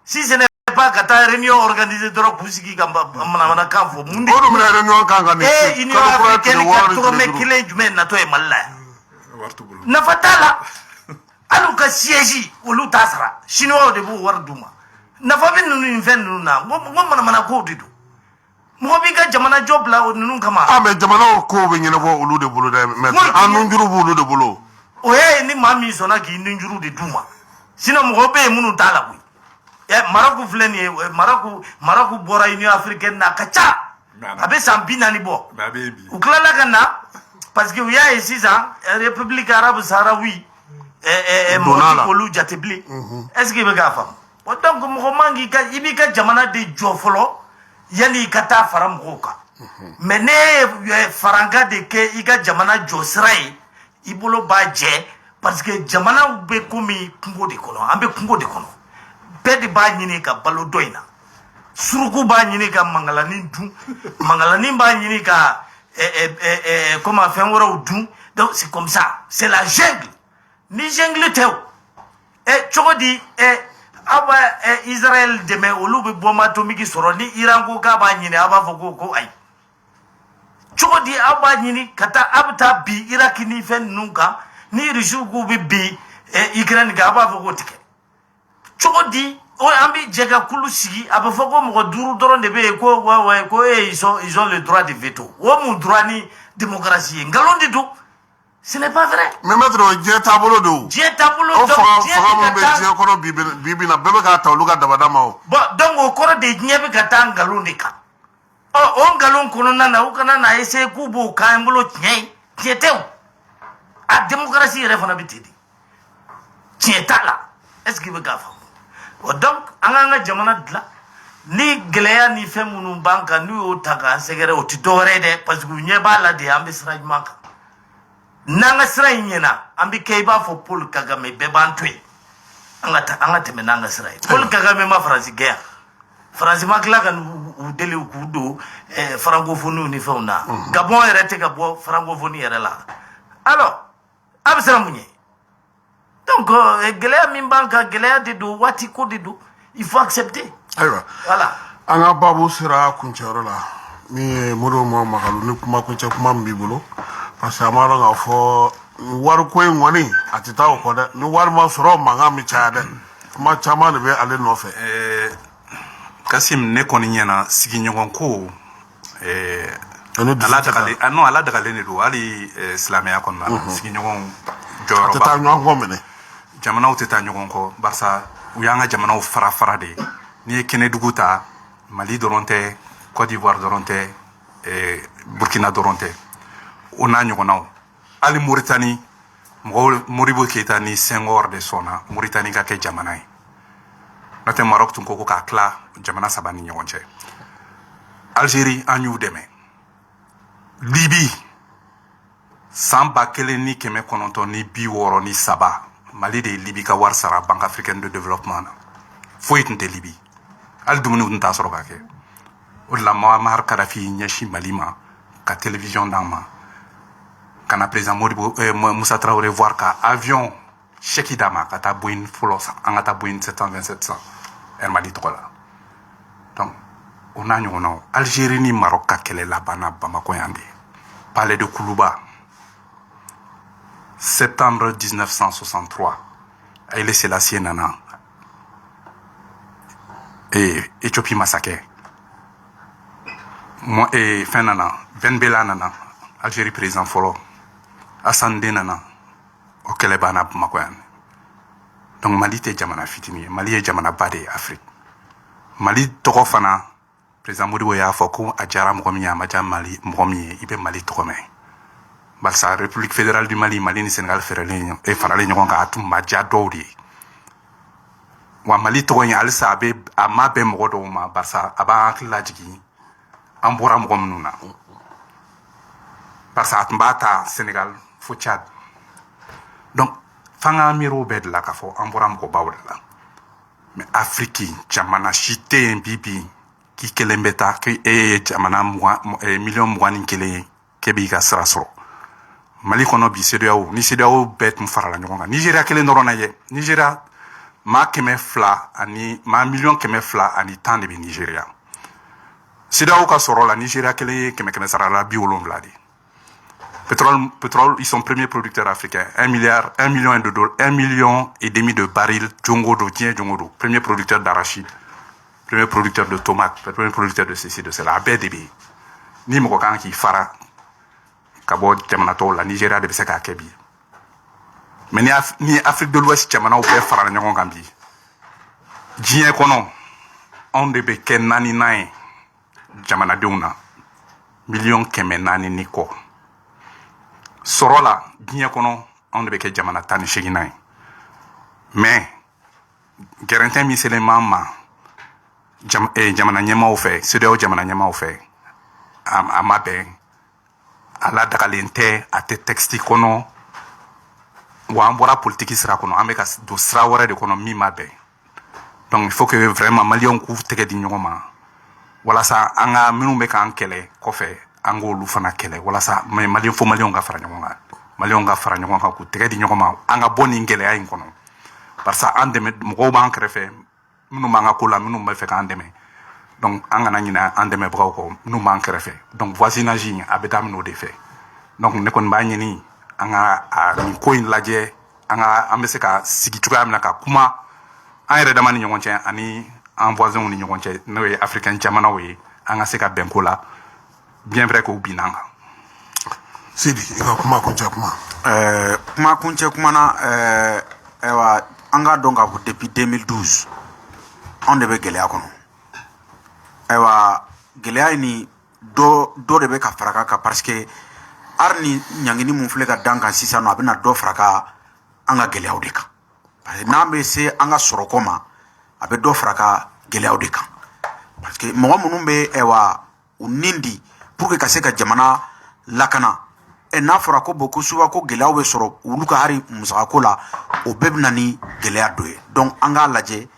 si ce n'est pas ka taa réunion organiser dɔrɔn k'u sigi ka manamanakan fɔ mun de Union africaine ka tɔgɔmɛ kelen jumɛn natɔ ye Mali la yan nafa t'a la hali u ka siège olu t'a sara chinois de b'o wari d'u ma nafa bɛ ninnu ni fɛn ninnu na n ko manamanakow de don mɔgɔ b'i ka jamana jɔ bila o ninnu kama mais jamanaw kow bɛ ɲɛnabɔ olu de bolo dɛ mais an nunjuru b'olu de bolo o ye ni maa min sɔnna k'i nunjuru de d'u ma sinon mɔgɔ bɛ yen minnu t'a la koyi Maroc filɛ nin ye Maroc bɔra Union africaine na a ka ca a bɛ san 40 bɔ u tilala ka na parce que u y'a ye sisan République arabe saharawi mɔgɔ ti k'olu jate bilen est ce que i bɛ k'a faamu donc mɔgɔ man i b'i ka jamana de jɔ fɔlɔ yanni i ka taa fara mɔgɔw kan mais ne ye faranka de kɛ i ka jamana jɔ sira ye i bolo b'a jɛ parce que jamanaw bɛ komi kungo de kɔnɔ an bɛ kungo de kɔnɔ bɛɛ de b'a ɲini ka balo dɔ in na suruku b'a ɲini ka mangalani dun mangalani b'a ɲini ka comment fɛn wɛrɛw dun donc c'est comme ça c'est la jungle ni jungle tɛ o cogo di aw bɛ Israël dɛmɛ olu bɛ bombe atomique sɔrɔ ni Iran ko k'a b'a ɲini a b'a fɔ ko ayi cogo di aw b'a ɲini ka taa aw bɛ taa bi Iraki ni fɛn ninnu kan ni Rusiw k'u bɛ bi Ukraine kan a b'a fɔ k'o tɛ kɛ cogo di an bɛ jɛ ka kulu sigi a bɛ fɔ ko mɔgɔ 5 dɔrɔn de bɛ yen ko ils ont le droit de veto o mun droit ni démocratie ye nkalon de don ce n'est pas vrai. mais maître o diɲɛ taabolo don diɲɛ taabolo o fanga min bɛ diɲɛ kɔnɔ bi na bɛɛ bɛ k'a ta olu ka dabada ma o bon donc o kɔrɔ de diɲɛ bɛ ka taa nkalon de kan o nkalon kɔnɔna na u kana na essayer k'u b'o k'an bolo tiɲɛ ye tiɲɛ tɛ o a démocratie yɛrɛ fana bɛ ten de tiɲɛ t'a la est ce que i bɛ k'a faamu donc an k'an ka jamana dilan ni gɛlɛya ni fɛn minnu b'an kan n'u y'o ta k'an sɛgɛrɛ o tɛ dɔwɛrɛ ye dɛ parce que u ɲɛ b'a la de an bɛ sira ɲuman kan n'an ka sira in ɲɛna an bɛ kɛ i b'a fɔ Paul Kagame bɛɛ b'an to yen an ka tɛmɛ n'an ka sira ye Paul Kagame ma Faransi gɛn yan Faransi ma tila ka u deli k'u don francophonie ni fɛnw na Gabon yɛrɛ tɛ ka bɔ francophonie yɛrɛ la alors a bɛ siran mun ɲɛ donc gɛlɛya min b'an kan gɛlɛya de don waati ko de don il faut accepter ayiwa voilà an ka baabu sera kuncɛyɔrɔ la min ye Modibo Mamakalu ni kuma kuncɛ kuma min b'i bolo parce que an b'a dɔn k'a fɔ wariko in kɔni a tɛ taa o kɔ dɛ ni wari ma sɔrɔ mankan bɛ caya dɛ kuma caman de bɛ ale nɔfɛ Kasim ne kɔni ɲɛna sigiɲɔgɔn ko ala dagalen de don hali silamɛya kɔnɔna na sigiɲɔgɔn jɔyɔrɔba a tɛ taa ɲɔgɔn kɔ minɛ jamanaw tɛ taa ɲɔgɔn kɔ barisa u y'an ka jamanaw fara fara de n'i ye kɛnɛdugu ta Mali dɔrɔn tɛ Côte d'Ivoire dɔrɔn tɛ Burkina dɔrɔn tɛ o n'a ɲɔgɔnnaw hali Mauritanie mɔgɔw Modibo Keyita ni Senghor de sɔnna Mauritanie ka kɛ jamana ye n'o tɛ Maroc tun ko k'a tila jamana 3 ni ɲɔgɔn cɛ Algérie an y'u dɛmɛ Libye san 1993 Mali de ye Libye ka wari sara Banque africaine de développement na foyi tun tɛ Libye hali dumuni tun t'a sɔrɔ ka kɛ o de la Muammar Kadhafi ɲɛsin Mali ma ka télévision d'an ma ka na président Moussa Traoré voir ka avion chèque d'a ma ka taa Boeing fɔlɔ san an ka taa Boeing 727 Air Mali tɔgɔ la donc o n'a ɲɔgɔnnaw Algérie ni Maroc ka kɛlɛ labanna Bamako yan de Palais de Koulouba septembre 1963 Haile Selassie nana Éthiopie massacre moi et fin nana Ben Bella nana Algérie président folo Assane Den nana o kɛlɛ banna Bamako yan donc Mali tɛ jamana fitini ye Mali ye jamana ba de ye Afrique Mali tɔgɔ fana président Modibo y'a fɔ ko a diyara mɔgɔ min ye a ma diya Mali mɔgɔ min ye i bɛ Mali tɔgɔ mɛn barisa République fédérale du Mali Mali ni Sénégal faralen ɲɔgɔn kan a tun ma diya dɔw de ye wa Mali tɔgɔ in halisa a ma bɛn mɔgɔ dɔw ma barisa a b'an hakili lajigin an bɔra mɔgɔ minnu na barisa a tun b'a ta Sénégal fo Tchad donc f'an ka miiriw bɛɛ de la k'a fɔ an bɔra mɔgɔbaw de la mais Afrique jamana si tɛ yen bi k'i kelen bɛ taa k'e ye jamana miliyɔn 21 ye k'e b'i ka sira sɔrɔ Mali kɔnɔ bi CEDEAO ni CEDEAO bɛɛ tun farala ɲɔgɔn kan Nigeria kelen dɔrɔn na ye Nigeria maa 1,210 de bɛ Nigeria CEDEAO ka sɔrɔ la Nigeria kelen ye 100 sarala 70 de pétrole ils sont premiers producteurs africains 1 million et demi de barils jongo do premier producteur d'arachide premier producteur de tomates premier producteur de ceci de cela a bɛɛ de bɛ yen ni mɔgɔ kan k'i fara ka bɔ jamana tɔw la Nigeria de bɛ se k'a kɛ bi mais ni Afrique de l'Ouest jamanaw bɛɛ farala ɲɔgɔn kan bi diɲɛ kɔnɔ anw de bɛ kɛ 4nan ye jamanadenw na 400,000 ni kɔ sɔrɔ la diɲɛ kɔnɔ anw de bɛ kɛ jamana 18nan ye mais gɛrɛntɛ min selen ma jamana ɲɛmaaw fɛ CEDEAO jamana ɲɛmaaw fɛ a ma bɛn a ladagalen tɛ a tɛ texte kɔnɔ wa an bɔra politiki sira kɔnɔ an bɛ ka don sira wɛrɛ de kɔnɔ min ma bɛn donc il faut que vraiment maliyɛnw k'u tɛgɛ di ɲɔgɔn ma walasa an ka minnu bɛ k'an kɛlɛ kɔfɛ an k'olu fana kɛlɛ walasa maliyɛnw ka fara ɲɔgɔn kan maliyɛnw ka fara ɲɔgɔn kan k'u tɛgɛ di ɲɔgɔn ma an ka bɔ nin gɛlɛya in kɔnɔ parce que an dɛmɛ mɔgɔw b'an kɛrɛfɛ minnu b'an ka ko la minnu bɛ fɛ k'an dɛmɛ donc an kana ɲinɛ an dɛmɛbagaw kɔ minnu b'an kɛrɛfɛ donc voisinage in a bɛ daminɛ o de fɛ donc ne kɔni b'a ɲini an ka nin ko in lajɛ an bɛ se ka sigi cogoya min na ka kuma an yɛrɛ dama ni ɲɔgɔn cɛ ani an voisinw ni ɲɔgɔn cɛ n'o ye africain jamanaw ye an ka se ka bɛn ko la bien vrai que u binna an kan Sidi i ka kuma kuncɛ kuma kuma kuncɛ kuma na ayiwa an ka dɔn k'a fɔ depuis 2012 anw de bɛ gɛlɛya kɔnɔ ayiwa gɛlɛya in ni dɔ de bɛ ka fara kan parce que hali ni ɲangini mun filɛ ka dan kan sisan nɔ a bɛna dɔ fara kan an ka gɛlɛyaw de kan parce que n'an bɛ se an ka sɔrɔkɔ ma a bɛ dɔ fara kan gɛlɛyaw de kan parce que mɔgɔ minnu bɛ ayiwa u nin di pour que ka se ka jamana lakana n'a fɔra ko bon ko souvent ko gɛlɛyaw bɛ sɔrɔ olu ka hali musakako la o bɛɛ bɛ na ni gɛlɛya dɔ ye donc an k'a lajɛ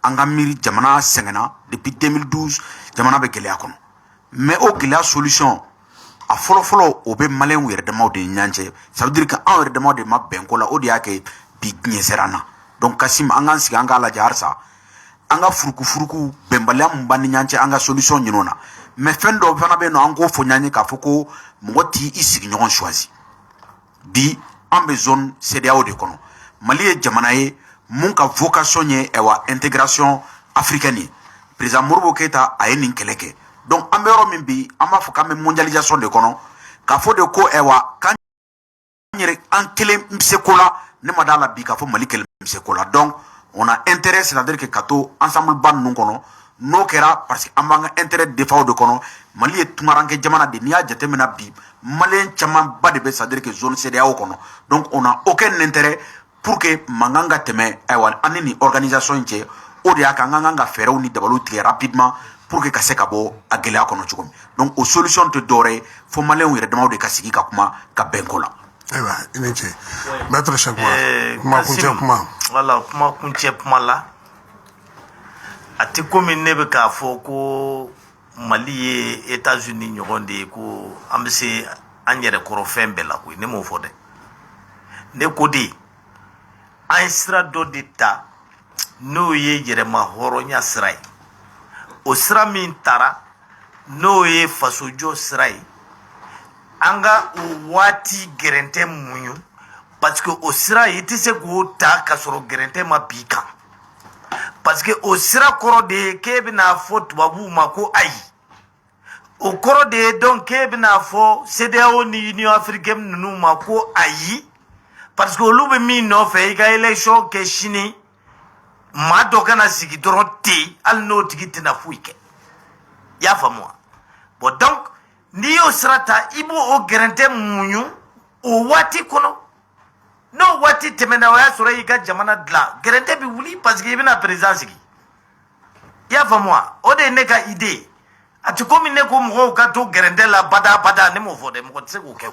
an ka miiri jamana sɛgɛnna depuis 2012 jamana bɛ gɛlɛya kɔnɔ mais o gɛlɛya solution a fɔlɔfɔlɔ o bɛ maliyɛnw yɛrɛ damaw de ɲɔgɔn cɛ ça veut dire que anw yɛrɛ damaw de ma bɛn ko la o de y'a kɛ bi ɲɛsɛra na donc Kasim an k'an sigi an k'a lajɛ halisa an ka furuku bɛnbaliya min b'an ni ɲɔgɔn cɛ an ka solution ɲini o na mais fɛn dɔ fana bɛ yen nɔ an k'o fɔ ɲɔgɔn ye k'a fɔ ko mɔgɔ t'i sigiɲɔgɔn choisi bi an bɛ zone CEDEAO de kɔnɔ Mali ye jamana ye mun ka vocation ye intégration africaine ye président Modibo Keyita a ye nin kɛlɛ kɛ donc an bɛ yɔrɔ min bi an b'a fɔ k'an bɛ mondialisation de kɔnɔ k'a fɔ de ko k'an yɛrɛ an kelen bɛ se ko la ne ma d'a la bi k'a fɔ Mali kelen bɛ se ko la donc on a intérêt c'est-à-dire que ka to ensemble ba ninnu kɔnɔ n'o kɛra parce que an b'an ka intérêt défend de kɔnɔ Mali ye tungaranke jamana de n'i y'a jateminɛ bi maliyɛn caman ba de bɛ c'est-à-dire que zone CEDEAO kɔnɔ donc on a aucun intérêt pour que mankan ka tɛmɛ ayiwa an ni nin organisation in cɛ o de y'a kɛ an ka kan ka fɛɛrɛw ni dabaliw tigɛ rapidement pour que ka se ka bɔ a gɛlɛya kɔnɔ cogo min donc o solution tɛ dɔwɛrɛ ye fo maliyɛnw yɛrɛ damaw de ka sigi ka kuma ka bɛn ko la. ayiwa i ni ce maître Cheikh kuma kuncɛ kuma voilà kuma kuncɛ kuma la a tɛ komi ne bɛ k'a fɔ ko Mali ye États-Unis ɲɔgɔn de ye ko an bɛ se an yɛrɛ kɔrɔ fɛn bɛɛ la koyi ne m'o fɔ dɛ ne ko de an ye sira dɔ de ta n'o ye yɛrɛma hɔrɔnya sira ye o sira min taara n'o ye fasojɔ sira ye an ka o waati gɛrɛntɛ muɲu parce que au sira i tɛ se k'o ta ka sɔrɔ gɛrɛntɛ ma b'i kan parce que o sira kɔrɔ de ye k'e bɛna fɔ tubabuw ma ko ayi o kɔrɔ de ye donc k'e bɛna fɔ CEDEAO ni Union africaine ninnu ma ko ayi parce que olu bɛ min nɔfɛ i ka élection kɛ sini maa dɔ kana sigi dɔrɔn ten hali n'o tigi tɛna foyi kɛ i y'a faamu wa bon donc n'i y'o sira ta i b'o gɛrɛntɛ muɲu o waati kɔnɔ n'o waati tɛmɛna o y'a sɔrɔ i ka jamana dilan gɛrɛntɛ bɛ wuli parce que i bɛna président sigi i y'a faamu wa o de ye ne ka idée ye a tɛ komi ne ko mɔgɔw ka to gɛrɛntɛ la bada ne m'o fɔ dɛ mɔgɔ tɛ se k'o kɛ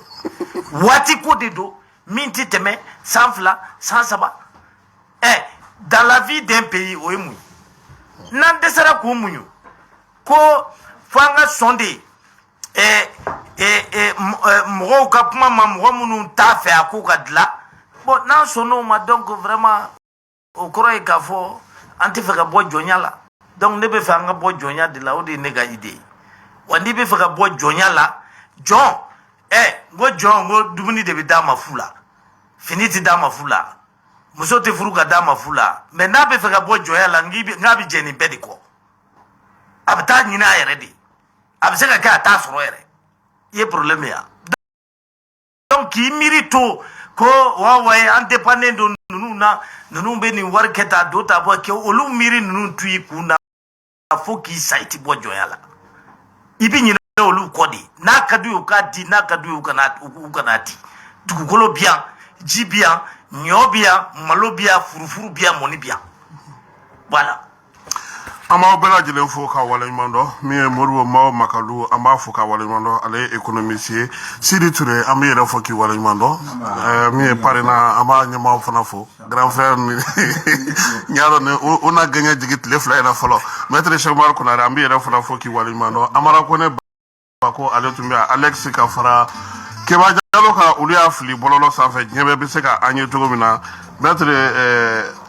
waati ko de don min tɛ tɛmɛ san 2 san 3 dans la vie d'un pays o ye mun ye n'an dɛsɛra k'o muɲu ko fo an ka sɔn de mɔgɔw ka kuma ma mɔgɔ minnu t'a fɛ a ko ka dilan bon n'an sɔnn'o ma donc vraiment o kɔrɔ ye k'a fɔ an tɛ fɛ ka bɔ jɔnya la donc ne bɛ fɛ an ka bɔ jɔnya de la o de ye ne ka idée ye wa n'i bɛ fɛ ka bɔ jɔnya la jɔn n ko jɔn n ko dumuni de bɛ d'a ma fu la fini tɛ d'a ma fu la muso tɛ furu ka d'a ma fu la mais n'a bɛ fɛ ka bɔ jɔnya la n k'a bɛ jɛ nin bɛɛ de kɔ a bɛ taa ɲini a yɛrɛ de a bɛ se ka kɛ a t'a sɔrɔ yɛrɛ i ye problème ye yan donc k'i miiri to ko wa an dépendant don ninnu na ninnu bɛ nin wari kɛ ta do ta bɔ kɛ olu miiri ninnu to i kun na fo k'i sa i tɛ bɔ jɔnya la i bɛ ɲinɛ olu kɔ de n'a ka d'u ye u k'a di n'a ka d'u ye u kana di dugukolo bɛ yan ji bɛ yan ɲɔ bɛ yan malo bɛ yan furufuru bɛ yan mɔni bɛ yan voilà. an b'aw bɛɛ lajɛlen fo k'a waleɲuman dɔn min ye Modibo Mawo Makalu an b'a fo k'a waleɲuman dɔn ale ye économiste ye Sidi Ture an bɛ yɛrɛ fo k'i waleɲuman dɔn min ye parrainant an b'a ɲɛmaaw fana fo grand frère ni n y'a dɔn o na gɛɲɛ jigi tile 2 yɛrɛ fɔlɔ maître Cheikh Umaru Konare an bɛ yɛrɛ fana fo k'i waleɲuman dɔn Amara Kone ko ale tun bɛ Alex ka fara Keba Jalo kan olu y'a fili bɔlɔlɔ sanfɛ diɲɛ bɛɛ bɛ se ka an ye cogo min na maître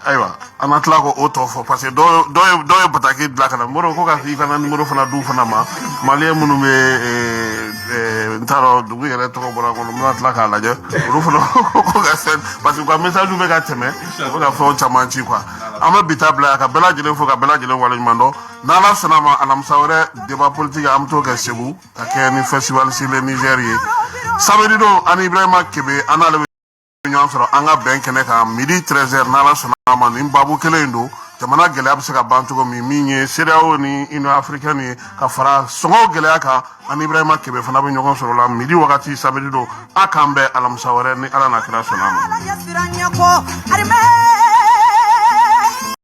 ayiwa an ka tila k'o tɔ fɔ parce que dɔw ye bataki dilan ka na Modibo ko ka i fana numéro fana du fana ma maliyɛn minnu bɛ n t'a dɔn dugu yɛrɛ tɔgɔ bɔra kɔnɔ n bɛna tila k'a lajɛ olu fana ko ka sɛn parce que u ka message bɛ ka tɛmɛ u bɛ ka fɛnw caman ci quoi an bɛ bi ta bila yan ka bɛɛ lajɛlen fo ka bɛɛ lajɛlen waleɲuman dɔn n'Ala sɔnna ma alamisa wɛrɛ débat politique an bɛ t'o kɛ Segu ka kɛ ni festival sur le Niger ye samedi don ani Ibrahima Kebe an n'ale bɛ ɲɔgɔn sɔrɔ an ka bɛn kɛnɛ kan midi 13h n'Ala sɔnna ma nin babu kelen in don jamana gɛlɛya bɛ se ka ban cogo min ye CEDEAO ni Union africaine ye ka fara sɔngɔw gɛlɛya kan ani Ibrahima Kebe fana bɛ ɲɔgɔn sɔrɔ la midi wagati samedi don a k'an bɛn alamisa wɛrɛ ni Ala n'a kira sɔnna ma.